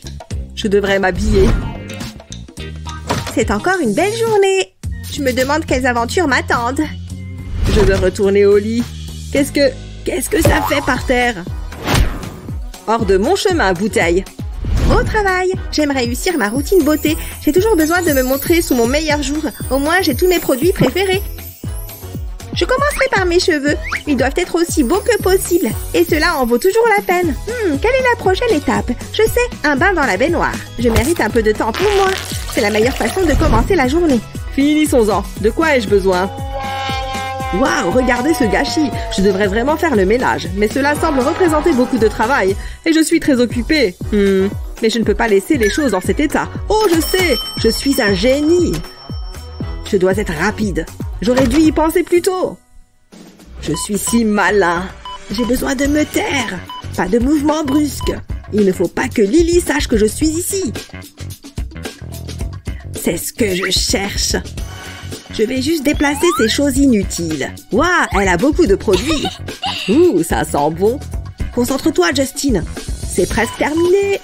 Je devrais m'habiller. C'est encore une belle journée. Je me demande quelles aventures m'attendent. Je dois retourner au lit. Qu'est-ce que... Qu'est-ce que ça fait par terre? Hors de mon chemin, bouteille. Au travail, j'aime réussir ma routine beauté. J'ai toujours besoin de me montrer sous mon meilleur jour. Au moins, j'ai tous mes produits préférés. Je commencerai par mes cheveux. Ils doivent être aussi beaux que possible. Et cela en vaut toujours la peine. Quelle est la prochaine étape? Je sais, un bain dans la baignoire. Je mérite un peu de temps pour moi. C'est la meilleure façon de commencer la journée. Finissons-en. De quoi ai-je besoin? Waouh, regardez ce gâchis. Je devrais vraiment faire le ménage. Mais cela semble représenter beaucoup de travail. Et je suis très occupée. Mais je ne peux pas laisser les choses dans cet état. Oh, je sais. Je suis un génie. Je dois être rapide. J'aurais dû y penser plus tôt. Je suis si malin. J'ai besoin de me taire. Pas de mouvement brusque. Il ne faut pas que Lily sache que je suis ici. C'est ce que je cherche. Je vais juste déplacer ces choses inutiles. Waouh, elle a beaucoup de produits. Ouh, ça sent bon. Concentre-toi, Justine. C'est presque terminé.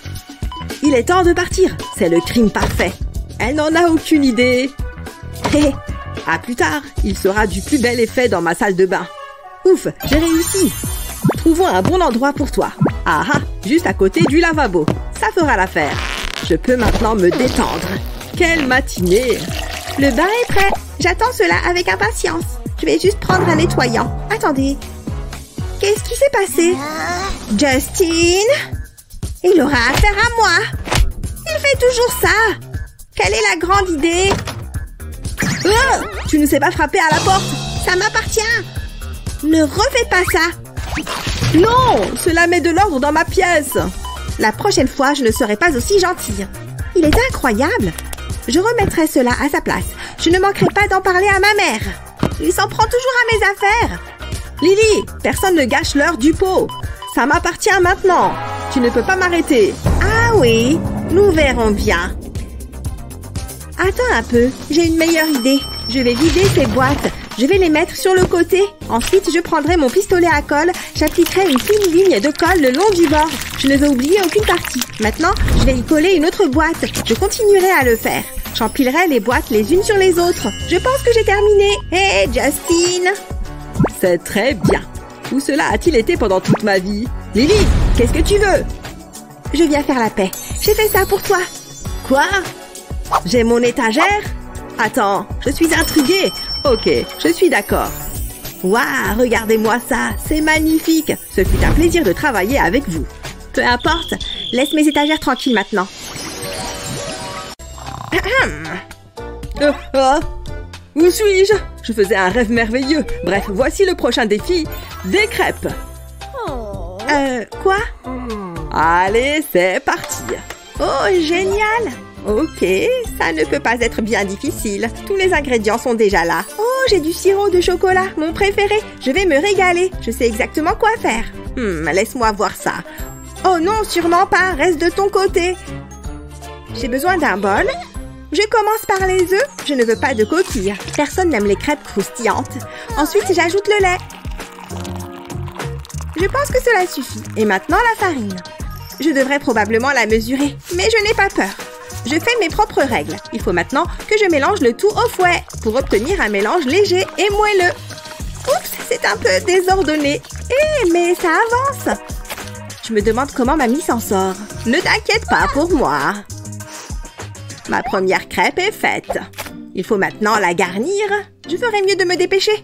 Il est temps de partir. C'est le crime parfait. Elle n'en a aucune idée. Hé, à plus tard. Il sera du plus bel effet dans ma salle de bain. Ouf, j'ai réussi. Trouvons un bon endroit pour toi. Ah ah, juste à côté du lavabo. Ça fera l'affaire. Je peux maintenant me détendre. Quelle matinée! Le bain est prêt. J'attends cela avec impatience. Je vais juste prendre un nettoyant. Attendez. Qu'est-ce qui s'est passé? Justine? Il aura affaire à moi. Il fait toujours ça. Quelle est la grande idée? Oh, tu ne sais pas frapper à la porte. Ça m'appartient. Ne refais pas ça. Non, cela met de l'ordre dans ma pièce. La prochaine fois, je ne serai pas aussi gentille. Il est incroyable. Je remettrai cela à sa place. Je ne manquerai pas d'en parler à ma mère. Il s'en prend toujours à mes affaires. Lily, personne ne gâche l'heure du pot. Ça m'appartient maintenant. Tu ne peux pas m'arrêter. Ah oui, nous verrons bien. Attends un peu, j'ai une meilleure idée. Je vais vider ces boîtes. Je vais les mettre sur le côté. Ensuite, je prendrai mon pistolet à colle. J'appliquerai une fine ligne de colle le long du bord. Je ne vais oublier aucune partie. Maintenant, je vais y coller une autre boîte. Je continuerai à le faire. J'empilerai les boîtes les unes sur les autres. Je pense que j'ai terminé. Hé, Justine! C'est très bien. Où cela a-t-il été pendant toute ma vie? Lily, qu'est-ce que tu veux? Je viens faire la paix. J'ai fait ça pour toi. Quoi? J'ai mon étagère? Attends, je suis intriguée. Ok, je suis d'accord. Waouh, regardez-moi ça, c'est magnifique. Ce fut un plaisir de travailler avec vous. Peu importe, laisse mes étagères tranquilles maintenant. Où suis-je? Je faisais un rêve merveilleux. Bref, voici le prochain défi. Des crêpes. Quoi? Allez, c'est parti. Oh, génial! Ok, ça ne peut pas être bien difficile. Tous les ingrédients sont déjà là. Oh, j'ai du sirop de chocolat, mon préféré. Je vais me régaler. Je sais exactement quoi faire. Laisse-moi voir ça. Oh non, sûrement pas. Reste de ton côté. J'ai besoin d'un bol. Je commence par les œufs. Je ne veux pas de coquilles. Personne n'aime les crêpes croustillantes. Ensuite, j'ajoute le lait. Je pense que cela suffit. Et maintenant, la farine. Je devrais probablement la mesurer, mais je n'ai pas peur. Je fais mes propres règles. Il faut maintenant que je mélange le tout au fouet pour obtenir un mélange léger et moelleux. Oups, c'est un peu désordonné. Mais ça avance. Je me demande comment mamie s'en sort. Ne t'inquiète pas pour moi. Ma première crêpe est faite. Il faut maintenant la garnir. Je ferais mieux de me dépêcher.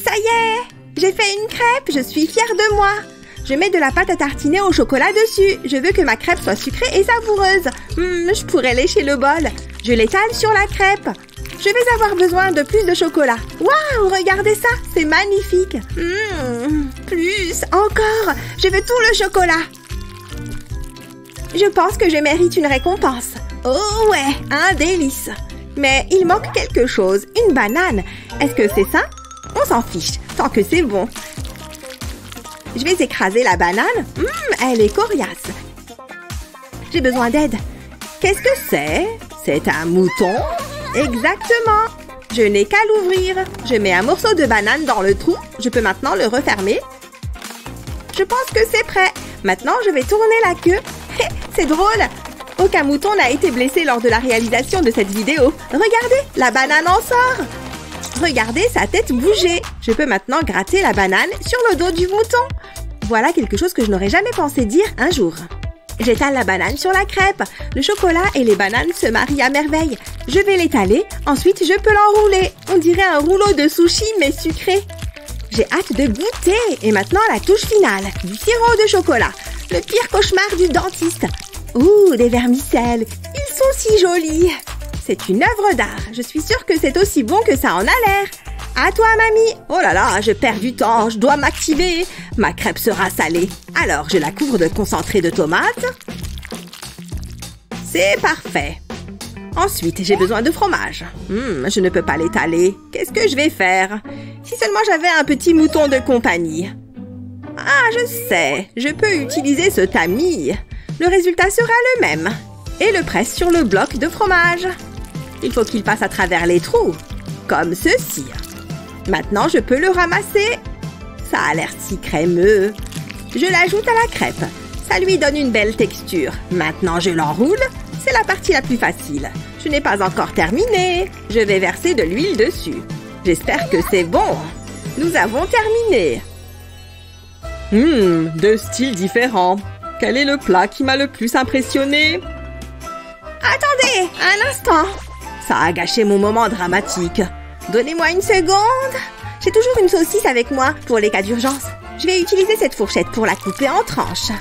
Ça y est, j'ai fait une crêpe. Je suis fière de moi. Je mets de la pâte à tartiner au chocolat dessus. Je veux que ma crêpe soit sucrée et savoureuse. Je pourrais lécher le bol. Je l'étale sur la crêpe. Je vais avoir besoin de plus de chocolat. Waouh, regardez ça, c'est magnifique. Plus, encore. Je veux tout le chocolat. Je pense que je mérite une récompense. Oh ouais, un délice. Mais il manque quelque chose, une banane. Est-ce que c'est ça? On s'en fiche, tant que c'est bon. Je vais écraser la banane. Elle est coriace. J'ai besoin d'aide. Qu'est-ce que c'est? C'est un mouton? Exactement. Je n'ai qu'à l'ouvrir. Je mets un morceau de banane dans le trou. Je peux maintenant le refermer. Je pense que c'est prêt. Maintenant, je vais tourner la queue. C'est drôle. Aucun mouton n'a été blessé lors de la réalisation de cette vidéo. Regardez, la banane en sort. Regardez sa tête bouger. Je peux maintenant gratter la banane sur le dos du mouton. Voilà quelque chose que je n'aurais jamais pensé dire un jour. J'étale la banane sur la crêpe. Le chocolat et les bananes se marient à merveille. Je vais l'étaler, ensuite je peux l'enrouler. On dirait un rouleau de sushi mais sucré. J'ai hâte de goûter. Et maintenant la touche finale, du sirop de chocolat. Le pire cauchemar du dentiste. Ouh, des vermicelles. Ils sont si jolis. C'est une œuvre d'art. Je suis sûre que c'est aussi bon que ça en a l'air. À toi, mamie. Oh là là, je perds du temps. Je dois m'activer. Ma crêpe sera salée. Alors, je la couvre de concentré de tomates. C'est parfait. Ensuite, j'ai besoin de fromage. Je ne peux pas l'étaler. Qu'est-ce que je vais faire? Si seulement j'avais un petit mouton de compagnie. Ah, je sais. Je peux utiliser ce tamis. Le résultat sera le même. Et le presse sur le bloc de fromage. Il faut qu'il passe à travers les trous. Comme ceci. Maintenant, je peux le ramasser. Ça a l'air si crémeux. Je l'ajoute à la crêpe. Ça lui donne une belle texture. Maintenant, je l'enroule. C'est la partie la plus facile. Je n'ai pas encore terminé. Je vais verser de l'huile dessus. J'espère que c'est bon. Nous avons terminé. Deux styles différents. Quel est le plat qui m'a le plus impressionné? Attendez, un instant. Ça a gâché mon moment dramatique. Donnez-moi une seconde. J'ai toujours une saucisse avec moi pour les cas d'urgence. Je vais utiliser cette fourchette pour la couper en tranches.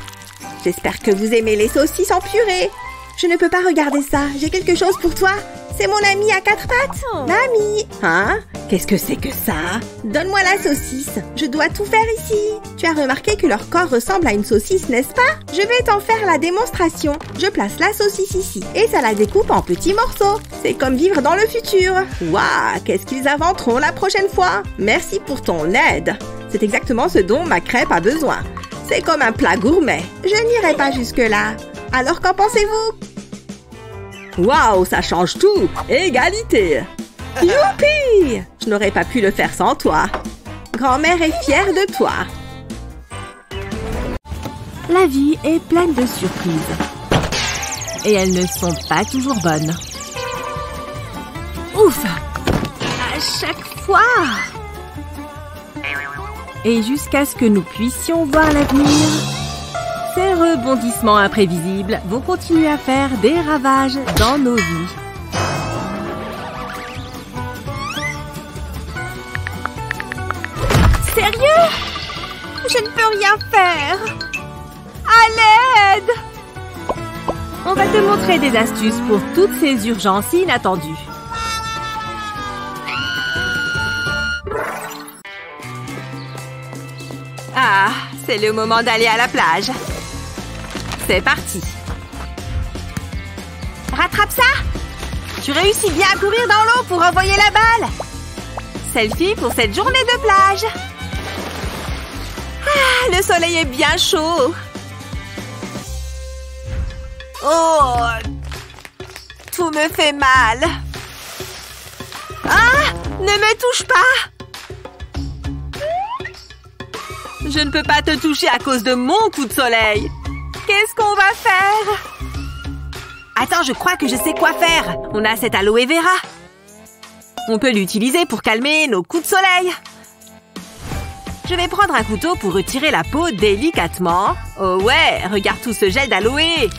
J'espère que vous aimez les saucisses en purée. Je ne peux pas regarder ça. J'ai quelque chose pour toi. C'est mon ami à 4 pattes. Mamie. Hein? Qu'est-ce que c'est que ça? Donne-moi la saucisse. Je dois tout faire ici. Tu as remarqué que leur corps ressemble à une saucisse, n'est-ce pas? Je vais t'en faire la démonstration. Je place la saucisse ici et ça la découpe en petits morceaux. C'est comme vivre dans le futur. Waouh! Qu'est-ce qu'ils inventeront la prochaine fois? Merci pour ton aide. C'est exactement ce dont ma crêpe a besoin. C'est comme un plat gourmet. Je n'irai pas jusque-là. Alors qu'en pensez-vous? Waouh, ça change tout! Égalité! Youpi! Je n'aurais pas pu le faire sans toi. Grand-mère est fière de toi. La vie est pleine de surprises. Et elles ne sont pas toujours bonnes. Ouf! À chaque fois! Et jusqu'à ce que nous puissions voir l'avenir, ces rebondissements imprévisibles vont continuer à faire des ravages dans nos vies. Sérieux? Je ne peux rien faire. À l'aide! On va te montrer des astuces pour toutes ces urgences inattendues. Ah, c'est le moment d'aller à la plage. C'est parti. Rattrape ça! Tu réussis bien à courir dans l'eau pour envoyer la balle. Selfie pour cette journée de plage. Ah, le soleil est bien chaud. Oh! Tout me fait mal. Ah! Ne me touche pas! Je ne peux pas te toucher à cause de mon coup de soleil. Qu'est-ce qu'on va faire? Attends, je crois que je sais quoi faire. On a cette aloe vera. On peut l'utiliser pour calmer nos coups de soleil. Je vais prendre un couteau pour retirer la peau délicatement. Oh ouais, regarde tout ce gel d'aloe.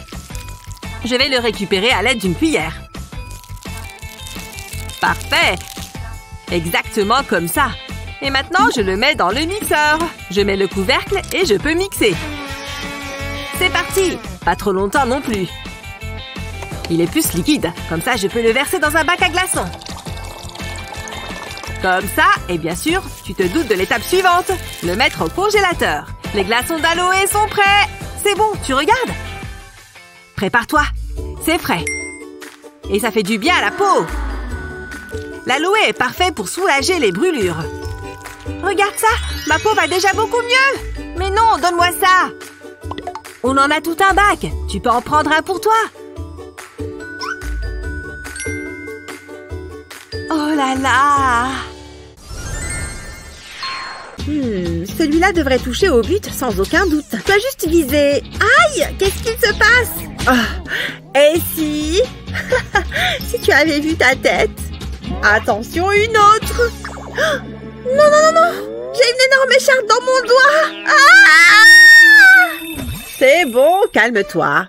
Je vais le récupérer à l'aide d'une cuillère. Parfait. Exactement comme ça. Et maintenant, je le mets dans le mixeur. Je mets le couvercle et je peux mixer. C'est parti! Pas trop longtemps non plus. Il est plus liquide. Comme ça, je peux le verser dans un bac à glaçons. Comme ça, et bien sûr, tu te doutes de l'étape suivante. Le mettre au congélateur. Les glaçons d'aloe sont prêts. C'est bon, tu regardes? Prépare-toi. C'est frais. Et ça fait du bien à la peau. L'aloe est parfait pour soulager les brûlures. Regarde ça, ma peau va déjà beaucoup mieux. Mais non, donne-moi ça. On en a tout un bac. Tu peux en prendre un pour toi. Oh là là. Celui-là devrait toucher au but sans aucun doute. Tu as juste visé. Aïe, qu'est-ce qu'il se passe? Et si... si tu avais vu ta tête. Attention, une autre. Oh, non, non, non, non. J'ai une énorme écharpe dans mon doigt. Ah! C'est bon, calme-toi.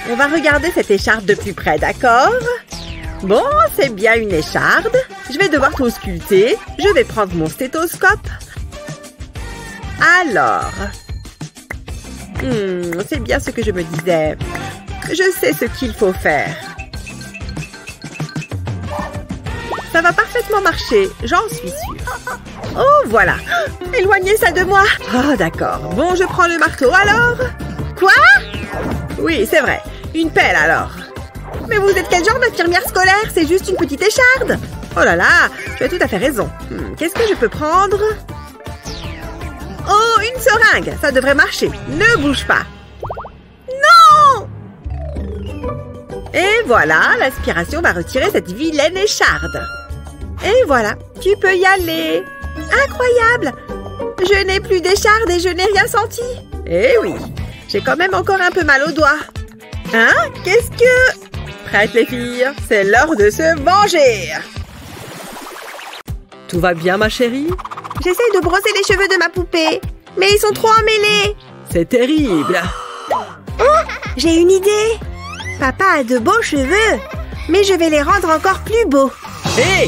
On va regarder cette écharpe de plus près, d'accord? Bon, c'est bien une écharde. Je vais devoir t'ausculter. Je vais prendre mon stéthoscope. Alors... c'est bien ce que je me disais. Je sais ce qu'il faut faire. Ça va parfaitement marcher, j'en suis sûre. Oh, voilà. Éloignez ça de moi. Oh, d'accord. Bon, je prends le marteau, alors. Quoi? Oui, c'est vrai. Une pelle, alors. Mais vous êtes quel genre d'infirmière scolaire? C'est juste une petite écharde. Oh là là, tu as tout à fait raison. Qu'est-ce que je peux prendre? Oh, une seringue. Ça devrait marcher. Ne bouge pas. Non! Et voilà, l'aspiration va retirer cette vilaine écharde. Et voilà, tu peux y aller. Incroyable! Je n'ai plus d'écharde et je n'ai rien senti. Eh oui, j'ai quand même encore un peu mal au doigt. Hein? Qu'est-ce que... Prêtes les filles, c'est l'heure de se venger. Tout va bien, ma chérie? J'essaye de brosser les cheveux de ma poupée, mais ils sont trop emmêlés. C'est terrible. Oh, j'ai une idée. Papa a de beaux cheveux, mais je vais les rendre encore plus beaux. Hé!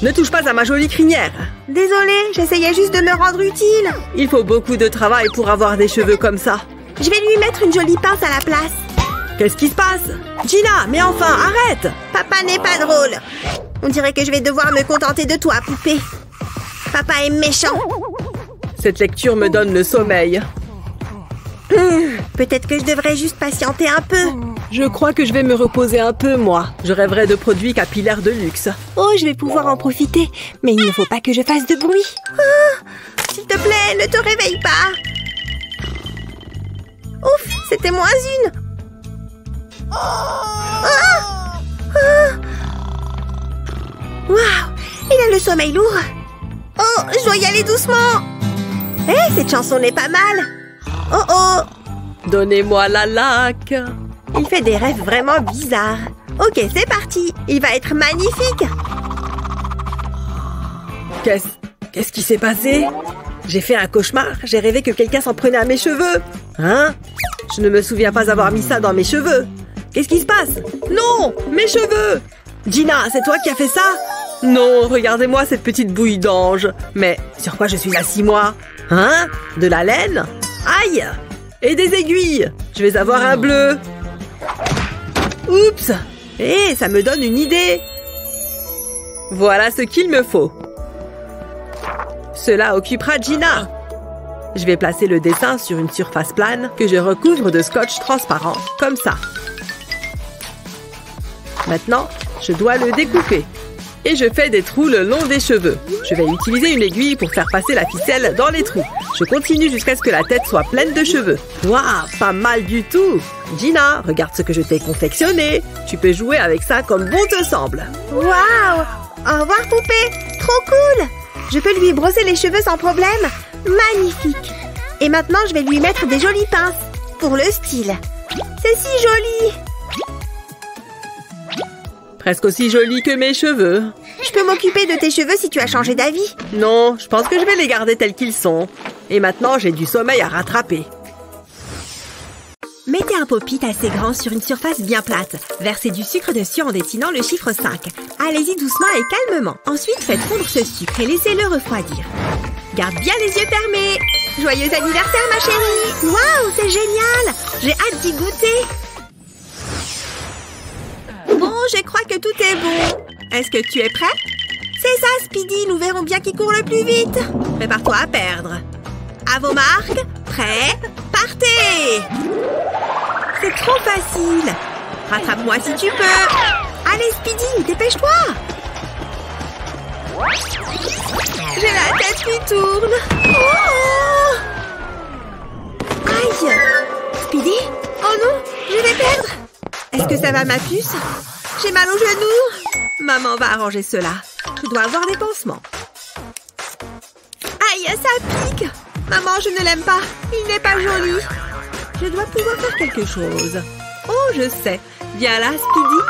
Ne touche pas à ma jolie crinière. Désolée, j'essayais juste de me rendre utile. Il faut beaucoup de travail pour avoir des cheveux comme ça. Je vais lui mettre une jolie pince à la place. Qu'est-ce qui se passe? Gina, mais enfin, arrête! Papa n'est pas drôle. On dirait que je vais devoir me contenter de toi, poupée. Papa est méchant. Cette lecture me donne le sommeil. Peut-être que je devrais juste patienter un peu. Je crois que je vais me reposer un peu, moi. Je rêverais de produits capillaires de luxe. Oh, je vais pouvoir en profiter. Mais il ne faut pas que je fasse de bruit. S'il te plaît, ne te réveille pas. Ouf, c'était moins une. Waouh, il a le sommeil lourd. Oh, je dois y aller doucement. Hé, cette chanson n'est pas mal. Oh oh. Donnez-moi la laque. Il fait des rêves vraiment bizarres. Ok, c'est parti. Il va être magnifique. Qu'est-ce qui s'est passé? J'ai fait un cauchemar. J'ai rêvé que quelqu'un s'en prenait à mes cheveux. Hein? Je ne me souviens pas avoir mis ça dans mes cheveux. Qu'est-ce qui se passe? Non! Mes cheveux! Gina, c'est toi qui as fait ça? Non, regardez-moi cette petite bouille d'ange. Mais sur quoi je suis assis, moi? Hein? De la laine? Aïe! Et des aiguilles! Je vais avoir un bleu. Oups! Eh, ça me donne une idée. Voilà ce qu'il me faut. Cela occupera Gina. Je vais placer le dessin sur une surface plane que je recouvre de scotch transparent, comme ça. Maintenant, je dois le découper. Et je fais des trous le long des cheveux. Je vais utiliser une aiguille pour faire passer la ficelle dans les trous. Je continue jusqu'à ce que la tête soit pleine de cheveux. Waouh, pas mal du tout! Gina, regarde ce que je t'ai confectionné. Tu peux jouer avec ça comme bon te semble. Waouh! Au revoir, poupée! Trop cool! Je peux lui brosser les cheveux sans problème. Magnifique! Et maintenant, je vais lui mettre des jolies pinces. Pour le style. C'est si joli! Presque aussi joli que mes cheveux. Je peux m'occuper de tes cheveux si tu as changé d'avis. Non, je pense que je vais les garder tels qu'ils sont. Et maintenant, j'ai du sommeil à rattraper. Mettez un pop-it assez grand sur une surface bien plate. Versez du sucre dessus en dessinant le chiffre 5. Allez-y doucement et calmement. Ensuite, faites fondre ce sucre et laissez-le refroidir. Garde bien les yeux fermés. Joyeux anniversaire, ma chérie. Waouh, c'est génial. J'ai hâte d'y goûter. Bon, je crois que tout est bon. Est-ce que tu es prêt? C'est ça, Speedy. Nous verrons bien qui court le plus vite. Prépare-toi à perdre. À vos marques. Prêts? Partez! C'est trop facile. Rattrape-moi si tu peux. Allez, Speedy, dépêche-toi. J'ai la tête qui tourne. Oh! Aïe! Speedy? Oh non, je vais perdre. Est-ce que ça va, ma puce? J'ai mal au genou. Maman va arranger cela. Je dois avoir des pansements. Aïe, ça pique. Maman, je ne l'aime pas. Il n'est pas joli. Je dois pouvoir faire quelque chose. Oh, je sais. Viens là, Speedy.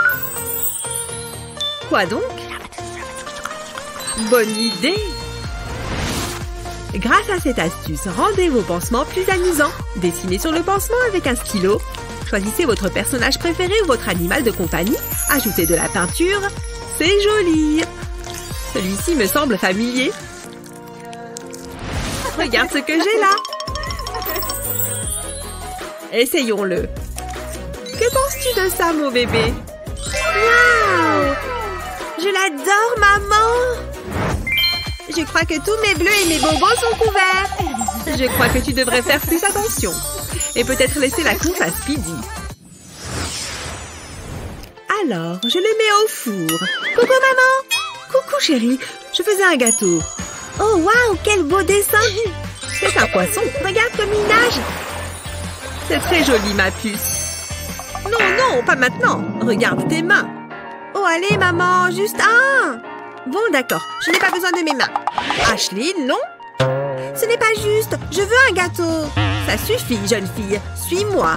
Quoi donc? Bonne idée! Grâce à cette astuce, rendez vos pansements plus amusants. Dessinez sur le pansement avec un stylo. Choisissez votre personnage préféré ou votre animal de compagnie. Ajoutez de la peinture. C'est joli! Celui-ci me semble familier. Regarde ce que j'ai là! Essayons-le. Que penses-tu de ça, mon bébé? Waouh! Je l'adore, maman! Je crois que tous mes bleus et mes bobos sont couverts. Je crois que tu devrais faire plus attention. Et peut-être laisser la course à Speedy. Alors, je le mets au four. Coucou, maman! Coucou, chérie. Je faisais un gâteau. Oh, waouh! Quel beau dessin! C'est un poisson. Regarde comme il nage! C'est très joli, ma puce. Non, non, pas maintenant. Regarde tes mains. Oh, allez, maman, juste un! Bon, d'accord. Je n'ai pas besoin de mes mains. Ashley, non? Ce n'est pas juste. Je veux un gâteau. Ça suffit, jeune fille. Suis-moi.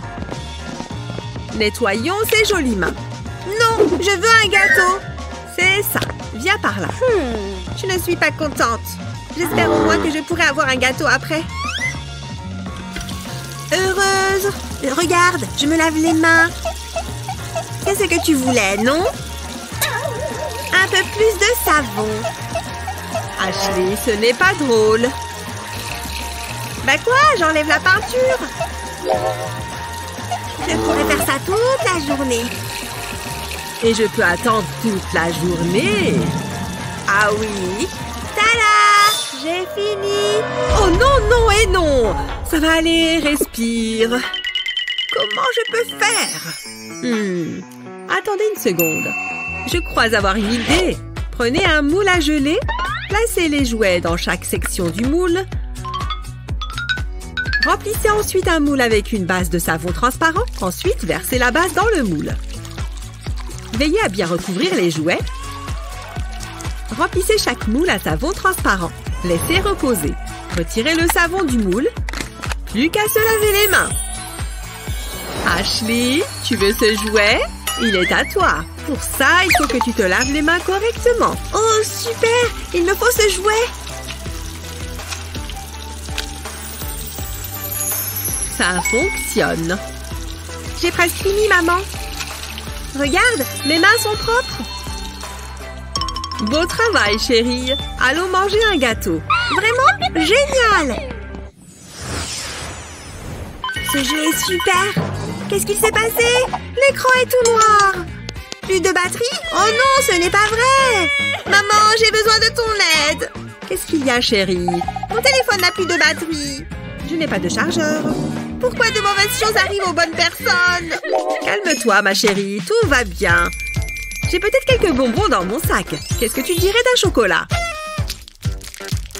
Nettoyons ces jolies mains. Non, je veux un gâteau. C'est ça. Viens par là. Je ne suis pas contente. J'espère au moins que je pourrai avoir un gâteau après. Heureuse. Regarde, je me lave les mains. Qu'est-ce que tu voulais, non? Un peu plus de savon. Ashley, ce n'est pas drôle. Bah quoi? J'enlève la peinture. Je pourrais faire ça toute la journée. Et je peux attendre toute la journée. Ah oui. Tada! J'ai fini. Oh non, non et non. Ça va aller, respire. Comment je peux faire? Attendez une seconde. Je crois avoir une idée. Prenez un moule à geler. Placez les jouets dans chaque section du moule. Remplissez ensuite un moule avec une base de savon transparent. Ensuite, versez la base dans le moule. Veillez à bien recouvrir les jouets. Remplissez chaque moule à savon transparent. Laissez reposer. Retirez le savon du moule. Plus qu'à se laver les mains. Ashley, tu veux ce jouet? Il est à toi. Pour ça, il faut que tu te laves les mains correctement. Oh, super! Il me faut ce jouet! Ça fonctionne. J'ai presque fini, maman. Regarde, mes mains sont propres. Beau travail, chérie. Allons manger un gâteau. Vraiment génial! Ce jeu est super! Qu'est-ce qui s'est passé? L'écran est tout noir! Plus de batterie? Oh non, ce n'est pas vrai! Maman, j'ai besoin de ton aide! Qu'est-ce qu'il y a, chérie? Mon téléphone n'a plus de batterie. Je n'ai pas de chargeur. Pourquoi de mauvaises choses arrivent aux bonnes personnes? Calme-toi, ma chérie, tout va bien. J'ai peut-être quelques bonbons dans mon sac. Qu'est-ce que tu dirais d'un chocolat?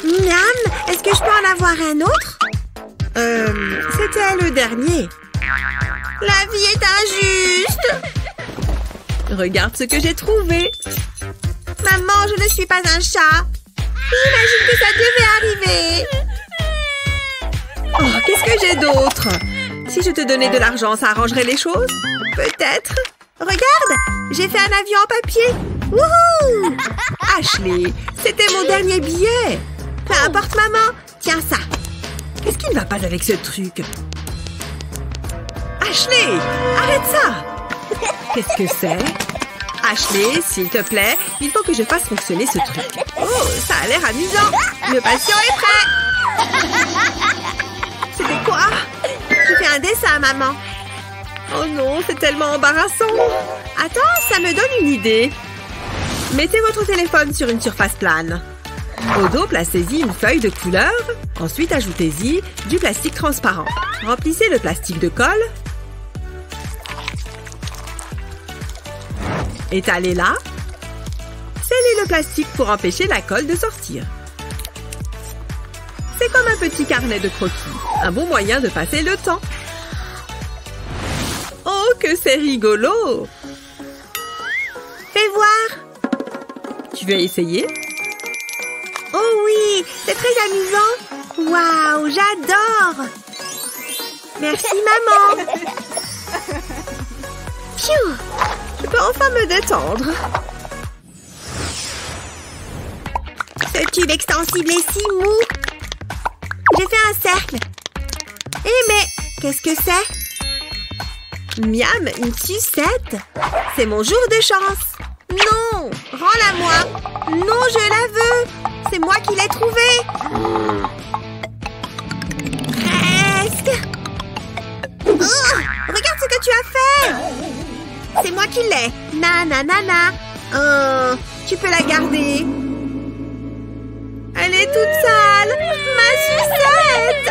Miam, est-ce que je peux en avoir un autre? C'était le dernier. La vie est injuste! Regarde ce que j'ai trouvé. Maman, je ne suis pas un chat. J'imagine que ça devait arriver. Oh, qu'est-ce que j'ai d'autre? Si je te donnais de l'argent, ça arrangerait les choses? Peut-être. Regarde, j'ai fait un avion en papier. Wouhou! Ashley, c'était mon dernier billet. Peu importe, maman. Tiens ça. Qu'est-ce qui ne va pas avec ce truc? Ashley, arrête ça! Qu'est-ce que c'est? Ashley, s'il te plaît, il faut que je fasse fonctionner ce truc. Oh, ça a l'air amusant. Le patient est prêt. C'était quoi? Je fais un dessin, maman. Oh non, c'est tellement embarrassant. Attends, ça me donne une idée. Mettez votre téléphone sur une surface plane. Au dos, placez-y une feuille de couleur. Ensuite, ajoutez-y du plastique transparent. Remplissez le plastique de colle. Étalez-la. Scellez le plastique pour empêcher la colle de sortir. C'est comme un petit carnet de croquis. Un bon moyen de passer le temps. Oh, que c'est rigolo! Fais voir. Tu veux essayer? Oh oui, c'est très amusant. Waouh, j'adore. Merci, maman. Pfiou. Je peux enfin me détendre. Ce tube extensible est si mou. J'ai fait un cercle. Eh mais, qu'est-ce que c'est? Miam, une sucette. C'est mon jour de chance. Non, rends-la-moi. Non, je la veux. C'est moi qui l'ai trouvée. Presque. Oh, regarde ce que tu as fait. C'est moi qui l'ai. Nanana. Oh, tu peux la garder. Elle est toute sale. Ma sucette.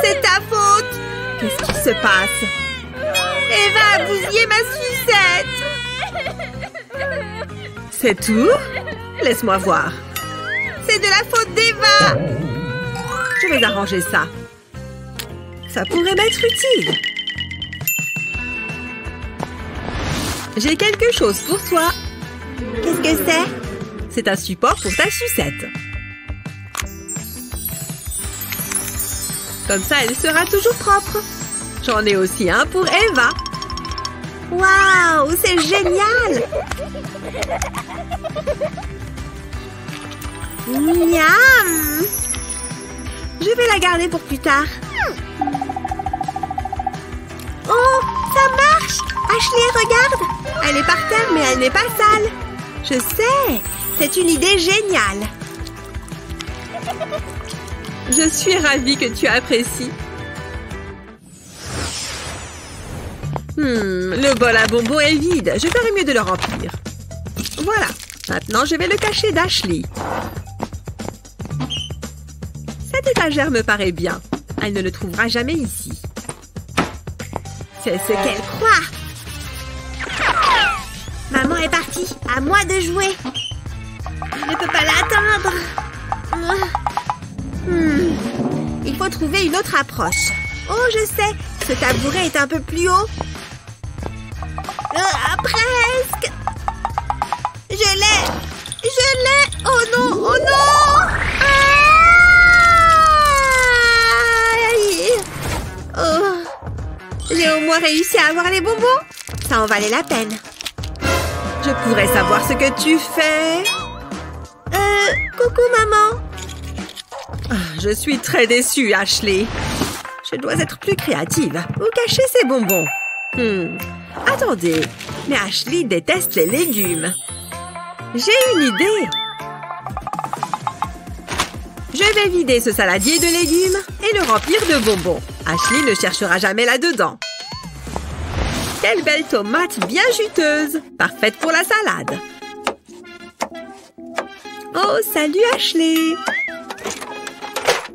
C'est ta faute. Qu'est-ce qui se passe? Eva a bousillé ma sucette. C'est tout? Laisse-moi voir. C'est de la faute d'Eva. Je vais arranger ça. Ça pourrait m'être utile. J'ai quelque chose pour toi. Qu'est-ce que c'est? C'est un support pour ta sucette. Comme ça, elle sera toujours propre. J'en ai aussi un pour Eva. Waouh, c'est génial! Miam! Je vais la garder pour plus tard. Oh, ça marche! Ashley, regarde! Elle est par terre, mais elle n'est pas sale. Je sais, c'est une idée géniale. Je suis ravie que tu apprécies. Le bol à bonbons est vide. Je ferais mieux de le remplir. Voilà. Maintenant, je vais le cacher d'Ashley. Cette étagère me paraît bien. Elle ne le trouvera jamais ici. C'est ce qu'elle croit. Maman est partie. À moi de jouer. Je ne peux pas l'attendre. Il faut trouver une autre approche. Oh, je sais. Ce tabouret est un peu plus haut. Presque. Je l'ai. Oh non, oh non. Aïe. Oh. J'ai au moins réussi à avoir les bonbons. Ça en valait la peine. Je pourrais savoir ce que tu fais. Coucou maman. Je suis très déçue, Ashley. Je dois être plus créative. Où cacher ces bonbons? Attendez, mais Ashley déteste les légumes. J'ai une idée. Je vais vider ce saladier de légumes et le remplir de bonbons. Ashley ne cherchera jamais là-dedans. Quelle belle tomate bien juteuse. Parfaite pour la salade. Oh, salut Ashley.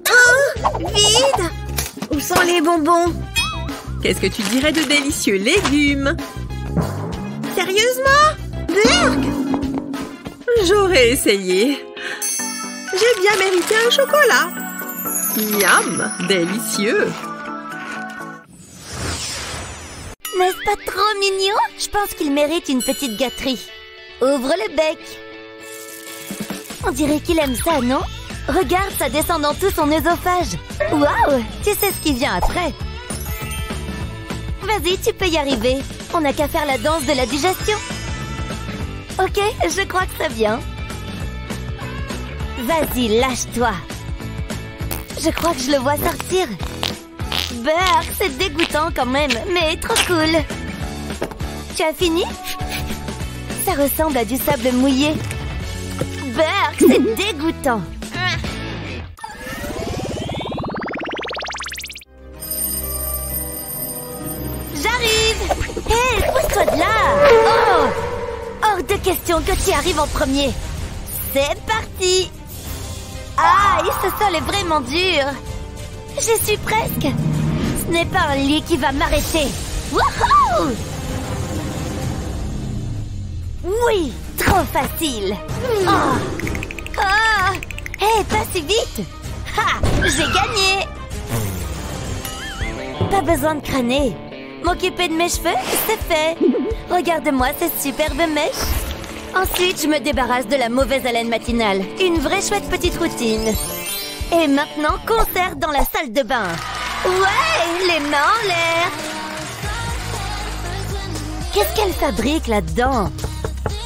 Oh, vide. Où sont les bonbons? Qu'est-ce que tu dirais de délicieux légumes? Sérieusement? Berk! J'aurais essayé. J'ai bien mérité un chocolat. Miam! Délicieux! N'est-ce pas trop mignon? Je pense qu'il mérite une petite gâterie. Ouvre le bec. On dirait qu'il aime ça, non? Regarde, ça descend dans tout son œsophage. Waouh! Tu sais ce qui vient après. Vas-y, tu peux y arriver. On n'a qu'à faire la danse de la digestion. Ok, je crois que ça vient. Vas-y, lâche-toi. Je crois que je le vois sortir. Berk, c'est dégoûtant quand même, mais trop cool. Tu as fini? Ça ressemble à du sable mouillé. Berk, c'est dégoûtant. J'arrive! Hé, pousse-toi de là! Oh! Hors de question que tu arrives en premier. C'est parti! Aïe, ce sol est vraiment dur. J'y suis presque. Ce n'est pas un lit qui va m'arrêter. Wouhou! Oui, trop facile. Oh! Ah! Hé, pas si vite! Ha! J'ai gagné! Pas besoin de crâner. M'occuper de mes cheveux, c'est fait. Regarde-moi ces superbes mèches. Ensuite, je me débarrasse de la mauvaise haleine matinale. Une vraie chouette petite routine. Et maintenant, concert dans la salle de bain. Ouais, les mains en l'air. Qu'est-ce qu'elle fabrique là-dedans?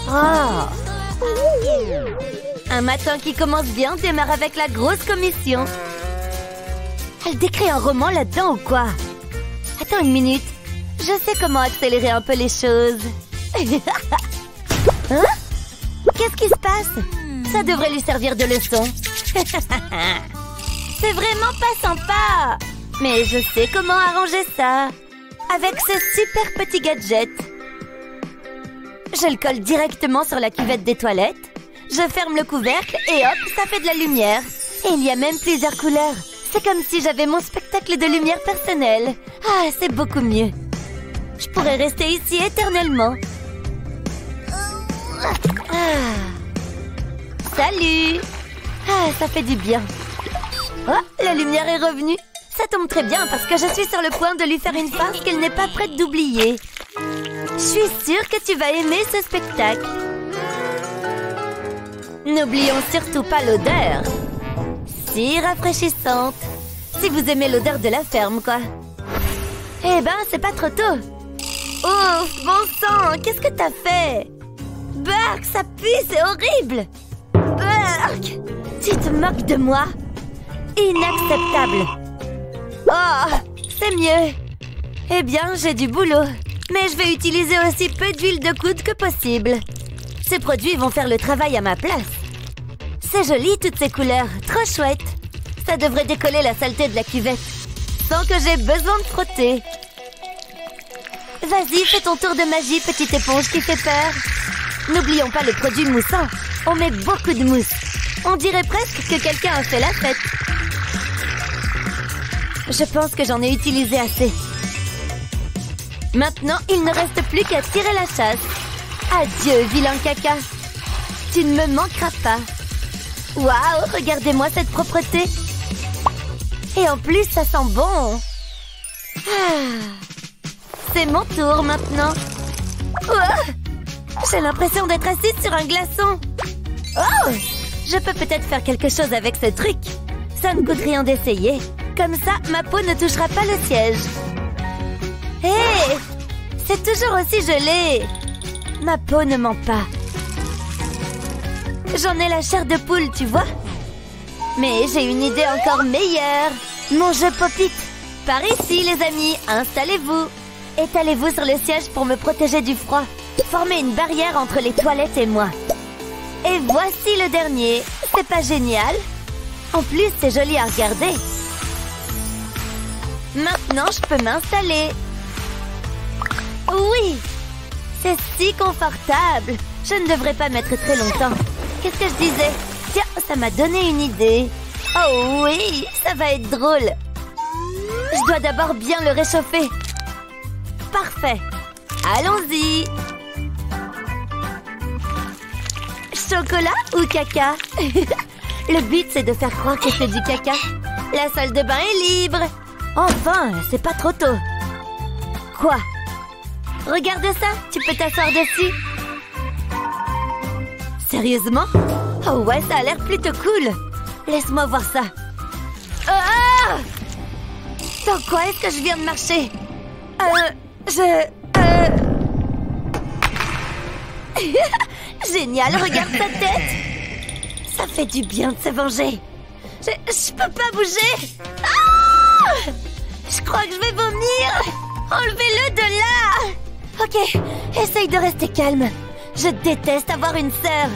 Oh! Un matin qui commence bien démarre avec la grosse commission. Elle décrit un roman là-dedans ou quoi? Attends une minute. Je sais comment accélérer un peu les choses. Hein? Qu'est-ce qui se passe? Ça devrait lui servir de leçon. C'est vraiment pas sympa. Mais je sais comment arranger ça. Avec ce super petit gadget. Je le colle directement sur la cuvette des toilettes. Je ferme le couvercle et hop, ça fait de la lumière. Et il y a même plusieurs couleurs. C'est comme si j'avais mon spectacle de lumière personnel. Ah, c'est beaucoup mieux. Je pourrais rester ici éternellement. Ah. Salut! Ah, ça fait du bien. Oh, la lumière est revenue. Ça tombe très bien parce que je suis sur le point de lui faire une farce qu'elle n'est pas prête d'oublier. Je suis sûre que tu vas aimer ce spectacle. N'oublions surtout pas l'odeur. Si rafraîchissante. Si vous aimez l'odeur de la ferme, quoi. Eh ben, c'est pas trop tôt. Oh, bon sang, qu'est-ce que t'as fait? Burk, ça pue, c'est horrible. Burk, tu te moques de moi? Inacceptable. Oh, c'est mieux. Eh bien, j'ai du boulot. Mais je vais utiliser aussi peu d'huile de coude que possible. Ces produits vont faire le travail à ma place. C'est joli, toutes ces couleurs. Trop chouette. Ça devrait décoller la saleté de la cuvette. Sans que j'ai besoin de frotter. Vas-y, fais ton tour de magie, petite éponge qui fait peur. N'oublions pas le produit moussant. On met beaucoup de mousse. On dirait presque que quelqu'un a fait la fête. Je pense que j'en ai utilisé assez. Maintenant, il ne reste plus qu'à tirer la chasse. Adieu, vilain caca. Tu ne me manqueras pas. Waouh, regardez-moi cette propreté. Et en plus, ça sent bon. C'est mon tour maintenant. J'ai l'impression d'être assise sur un glaçon. Oh, je peux peut-être faire quelque chose avec ce truc. Ça ne coûte rien d'essayer. Comme ça, ma peau ne touchera pas le siège. Hé, c'est toujours aussi gelé. Ma peau ne ment pas. J'en ai la chair de poule, tu vois. Mais j'ai une idée encore meilleure. Mon jeu Pop-It. Par ici, les amis, installez-vous. Étalez-vous sur le siège pour me protéger du froid. Formez une barrière entre les toilettes et moi. Et voici le dernier. C'est pas génial? En plus, c'est joli à regarder. Maintenant, je peux m'installer. Oui, c'est si confortable. Je ne devrais pas mettre très longtemps. Qu'est-ce que je disais? Tiens, ça m'a donné une idée. Oh oui, ça va être drôle. Je dois d'abord bien le réchauffer. Parfait. Allons-y. Chocolat ou caca? Le but, c'est de faire croire que c'est du caca. La salle de bain est libre. Enfin, c'est pas trop tôt. Quoi? Regarde ça, tu peux t'asseoir dessus. Sérieusement? Oh ouais, ça a l'air plutôt cool. Laisse-moi voir ça. Ah! Dans quoi est-ce que je viens de marcher? Génial, regarde sa tête. Ça fait du bien de se venger. Je peux pas bouger. Ah! Je crois que je vais vomir. Enlevez-le de là. Ok, essaye de rester calme. Je déteste avoir une sœur.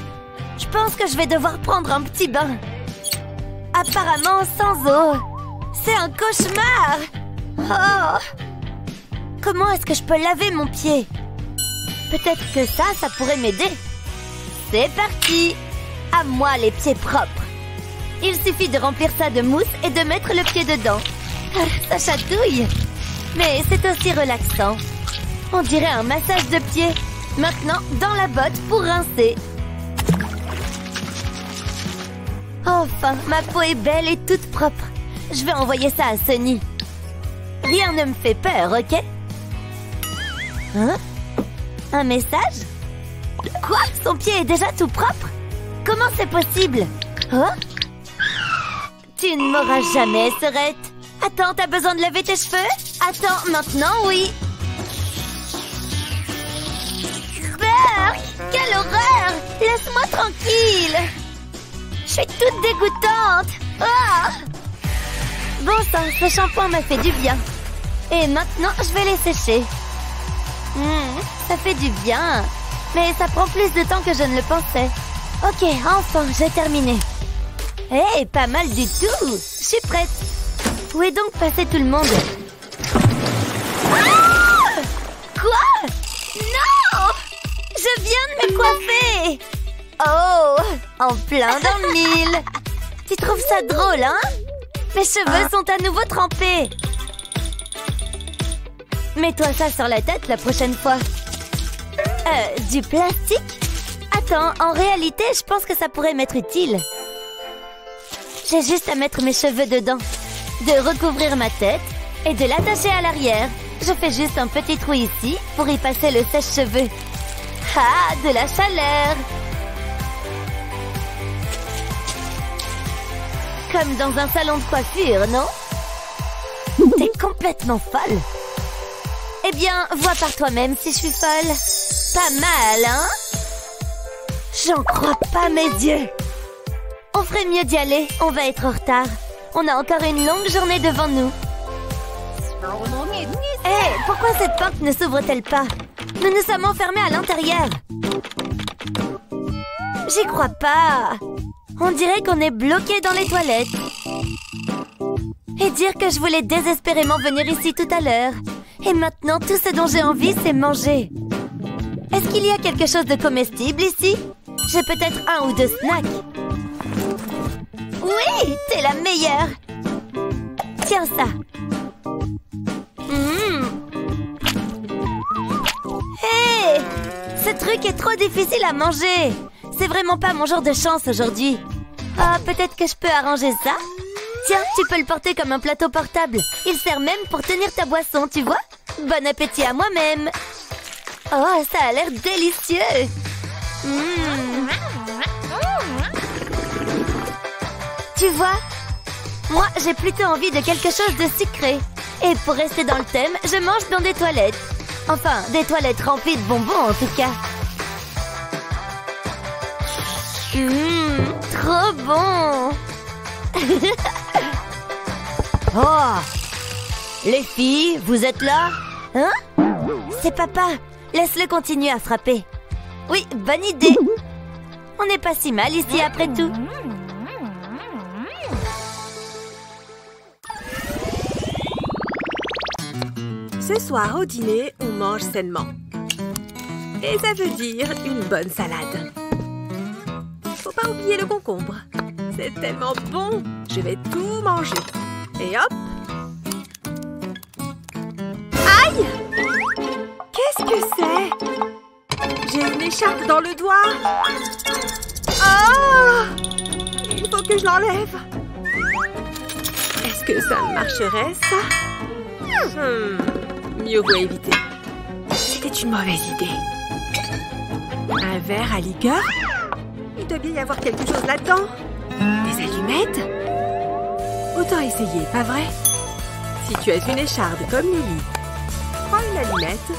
Je pense que je vais devoir prendre un petit bain. Apparemment sans eau. C'est un cauchemar. Oh! Comment est-ce que je peux laver mon pied? Peut-être que ça pourrait m'aider. C'est parti. À moi les pieds propres. Il suffit de remplir ça de mousse et de mettre le pied dedans. Ça chatouille. Mais c'est aussi relaxant. On dirait un massage de pied. Maintenant, dans la botte pour rincer. Enfin, ma peau est belle et toute propre. Je vais envoyer ça à Sunny. Rien ne me fait peur, ok? Hein? Un message? Quoi? Son pied est déjà tout propre? Comment c'est possible? Hein? Tu ne m'auras jamais, sœurette. Attends, t'as besoin de laver tes cheveux? Attends, maintenant, oui. Burk! Quelle horreur! Laisse-moi tranquille! suis toute dégoûtante. Ah! Bon sang, ce shampoing m'a fait du bien. Et maintenant, je vais les sécher. Ça fait du bien. Mais ça prend plus de temps que je ne le pensais. Ok, enfin, j'ai terminé. Hé, pas mal du tout. Je suis prête. Où est donc passé tout le monde? Ah! Quoi? Non! Je viens de me coiffer. Oh, en plein dans le mille. Tu trouves ça drôle, hein? Mes cheveux sont à nouveau trempés. Mets-toi ça sur la tête la prochaine fois. Du plastique? Attends, en réalité, je pense que ça pourrait m'être utile. J'ai juste à mettre mes cheveux dedans, de recouvrir ma tête et de l'attacher à l'arrière. Je fais juste un petit trou ici pour y passer le sèche-cheveux. Ah, de la chaleur! Comme dans un salon de coiffure, non? T'es complètement folle. Eh bien, vois par toi-même si je suis folle. Pas mal, hein? J'en crois pas mes yeux. On ferait mieux d'y aller, on va être en retard. On a encore une longue journée devant nous. Hé, pourquoi cette porte ne s'ouvre-t-elle pas? Nous nous sommes enfermés à l'intérieur. J'y crois pas. On dirait qu'on est bloqué dans les toilettes. Et dire que je voulais désespérément venir ici tout à l'heure. Et maintenant, tout ce dont j'ai envie, c'est manger. Est-ce qu'il y a quelque chose de comestible ici? J'ai peut-être un ou deux snacks. Oui, t'es la meilleure. Tiens ça. Hé, ce truc est trop difficile à manger. C'est vraiment pas mon jour de chance aujourd'hui. Ah, peut-être que je peux arranger ça? Tiens, tu peux le porter comme un plateau portable. Il sert même pour tenir ta boisson, tu vois? Bon appétit à moi-même. Oh, ça a l'air délicieux. Tu vois? Moi, j'ai plutôt envie de quelque chose de sucré. Et pour rester dans le thème, je mange dans des toilettes. Enfin, des toilettes remplies de bonbons en tout cas. Trop bon. Oh! Les filles, vous êtes là? Hein? C'est papa. Laisse-le continuer à frapper. Oui, bonne idée. On n'est pas si mal ici après tout. Ce soir au dîner, on mange sainement. Et ça veut dire une bonne salade. Faut pas oublier le concombre. C'est tellement bon. Je vais tout manger. Et hop. Aïe! Qu'est-ce que c'est? J'ai une écharpe dans le doigt. Oh! Il faut que je l'enlève. Est-ce que ça marcherait, ça? Mieux vaut éviter. C'était une mauvaise idée. Un verre à liqueur? Il doit bien y avoir quelque chose là-dedans. Des allumettes? Autant essayer, pas vrai? Si tu as une écharde comme Lily, prends une allumette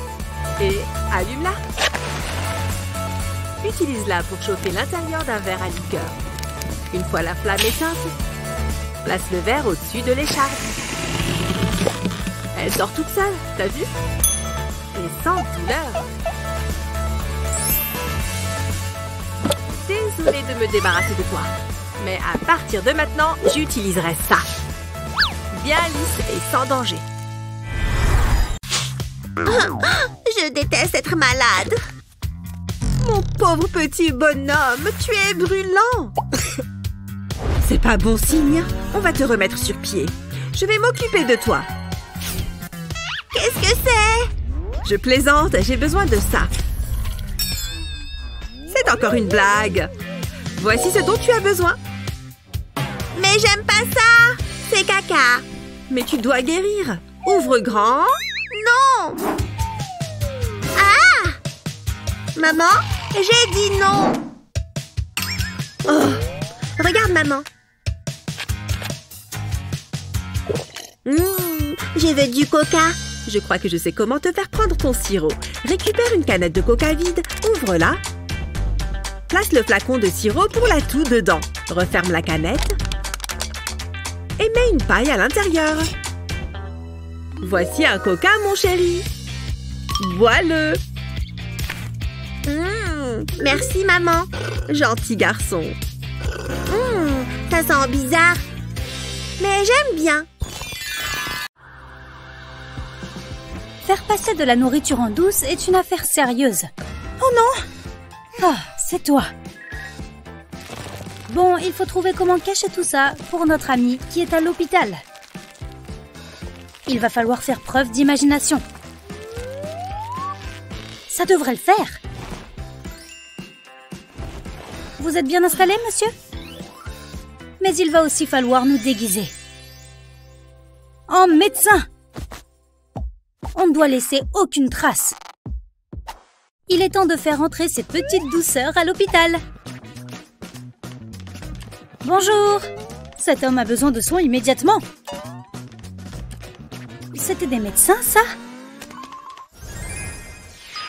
et allume-la. Utilise-la pour chauffer l'intérieur d'un verre à liqueur. Une fois la flamme éteinte, place le verre au-dessus de l'écharde. Elle sort toute seule, t'as vu? Et sans douleur. Désolée de me débarrasser de toi. Mais à partir de maintenant, j'utiliserai ça. Bien lisse et sans danger. Je déteste être malade. Mon pauvre petit bonhomme, tu es brûlant. C'est pas bon signe. On va te remettre sur pied. Je vais m'occuper de toi. Qu'est-ce que c'est? Je plaisante, j'ai besoin de ça. C'est encore une blague. Voici ce dont tu as besoin. Mais j'aime pas ça. C'est caca. Mais tu dois guérir. Ouvre grand. Non. Ah! Maman, j'ai dit non. Oh, regarde maman. Je veux du coca. Je crois que je sais comment te faire prendre ton sirop. Récupère une canette de coca vide, ouvre-la. Place le flacon de sirop pour l'atout dedans. Referme la canette. Et mets une paille à l'intérieur. Voici un coca, mon chéri. Bois-le. Merci, maman. Gentil garçon. Ça sent bizarre. Mais j'aime bien. Faire passer de la nourriture en douce est une affaire sérieuse. Oh non! Ah, c'est toi. Bon, il faut trouver comment cacher tout ça pour notre ami qui est à l'hôpital. Il va falloir faire preuve d'imagination. Ça devrait le faire. Vous êtes bien installé, monsieur? Mais il va aussi falloir nous déguiser. En médecin! On ne doit laisser aucune trace. Il est temps de faire entrer ces petites douceurs à l'hôpital. Bonjour! Cet homme a besoin de soins immédiatement. C'était des médecins, ça?